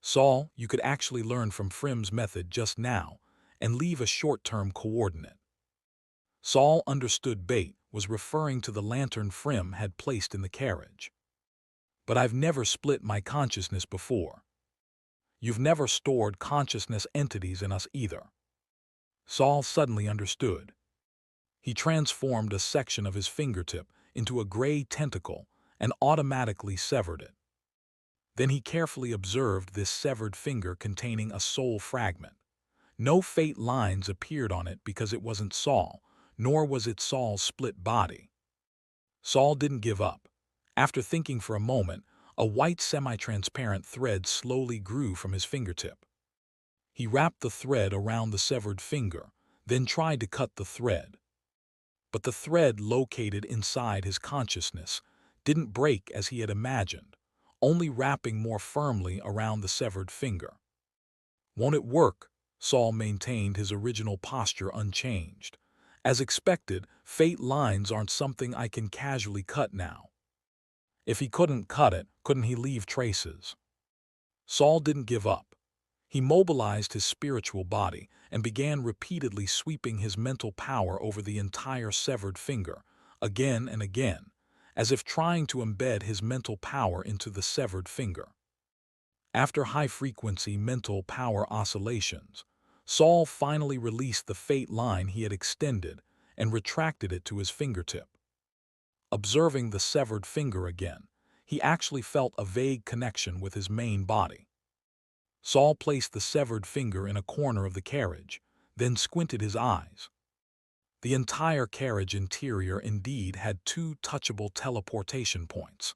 Speaker 1: "Saul, you could actually learn from Frim's method just now and leave a short-term coordinate." Saul understood Bate was referring to the lantern Frim had placed in the carriage. "But I've never split my consciousness before." "You've never stored consciousness entities in us either." Saul suddenly understood. He transformed a section of his fingertip into a gray tentacle and automatically severed it. Then he carefully observed this severed finger containing a soul fragment. No fate lines appeared on it because it wasn't Saul, nor was it Saul's split body. Saul didn't give up. After thinking for a moment, a white semi-transparent thread slowly grew from his fingertip. He wrapped the thread around the severed finger, then tried to cut the thread. But the thread located inside his consciousness didn't break as he had imagined, only wrapping more firmly around the severed finger. "Won't it work?" Saul maintained his original posture unchanged. "As expected, fate lines aren't something I can casually cut now." If he couldn't cut it, couldn't he leave traces? Saul didn't give up. He mobilized his spiritual body and began repeatedly sweeping his mental power over the entire severed finger, again and again, as if trying to embed his mental power into the severed finger. After high-frequency mental power oscillations, Saul finally released the fate line he had extended and retracted it to his fingertip. Observing the severed finger again, he actually felt a vague connection with his main body. Saul placed the severed finger in a corner of the carriage, then squinted his eyes. The entire carriage interior indeed had 2 touchable teleportation points.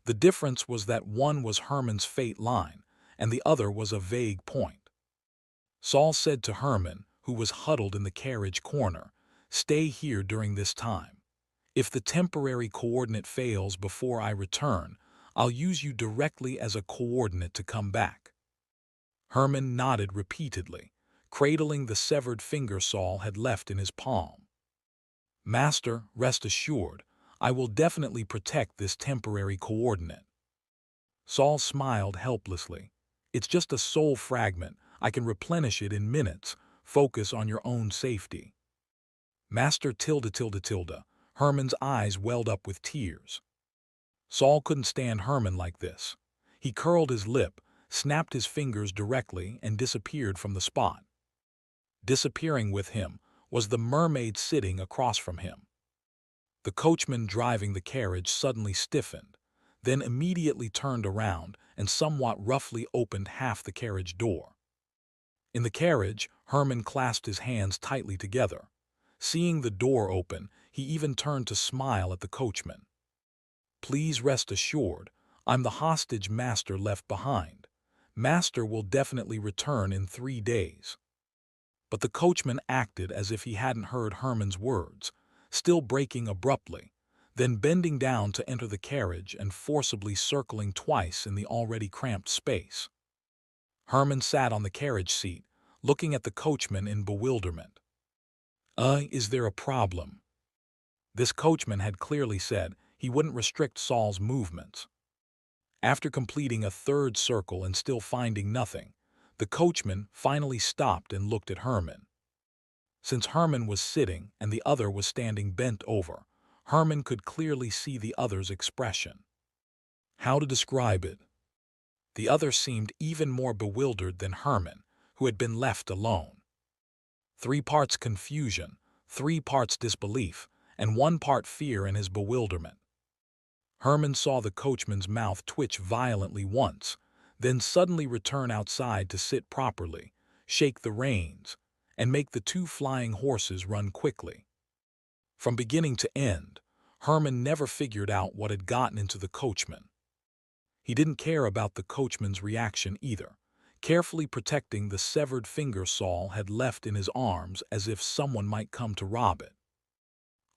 Speaker 1: The difference was that one was Herman's fate line, and the other was a vague point. Saul said to Herman, who was huddled in the carriage corner, "Stay here during this time. If the temporary coordinate fails before I return, I'll use you directly as a coordinate to come back." Herman nodded repeatedly, cradling the severed finger Saul had left in his palm. "Master, rest assured, I will definitely protect this temporary coordinate." Saul smiled helplessly. "It's just a soul fragment. I can replenish it in minutes. Focus on your own safety." "Master tilde tilde tilde." Herman's eyes welled up with tears. Saul couldn't stand Herman like this. He curled his lip, snapped his fingers directly, and disappeared from the spot. Disappearing with him was the mermaid sitting across from him. The coachman driving the carriage suddenly stiffened, then immediately turned around and somewhat roughly opened half the carriage door. In the carriage, Herman clasped his hands tightly together. Seeing the door open, he even turned to smile at the coachman. "Please rest assured, I'm the hostage Master left behind. Master will definitely return in 3 days." But the coachman acted as if he hadn't heard Herman's words, still braking abruptly, then bending down to enter the carriage and forcibly circling twice in the already cramped space. Herman sat on the carriage seat, looking at the coachman in bewilderment. Is there a problem?" This coachman had clearly said he wouldn't restrict Saul's movements. After completing a 3rd circle and still finding nothing, the coachman finally stopped and looked at Herman. Since Herman was sitting and the other was standing bent over, Herman could clearly see the other's expression. How to describe it? The other seemed even more bewildered than Herman, who had been left alone. 3 parts confusion, 3 parts disbelief, and 1 part fear in his bewilderment. Herman saw the coachman's mouth twitch violently once, then suddenly return outside to sit properly, shake the reins, and make the 2 flying horses run quickly. From beginning to end, Herman never figured out what had gotten into the coachman. He didn't care about the coachman's reaction either, carefully protecting the severed finger Saul had left in his arms as if someone might come to rob it.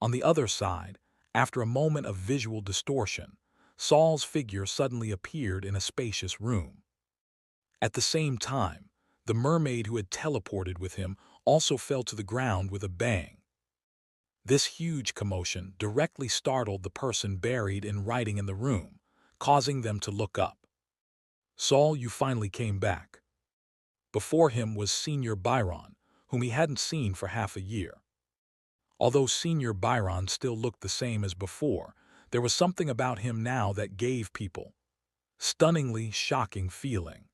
Speaker 1: On the other side, after a moment of visual distortion, Saul's figure suddenly appeared in a spacious room. At the same time, the mermaid who had teleported with him also fell to the ground with a bang. This huge commotion directly startled the person buried in writing in the room, causing them to look up. "Saul, you finally came back." Before him was Senior Byron, whom he hadn't seen for half a year. Although Senior Byron still looked the same as before, there was something about him now that gave people stunningly shocking feeling.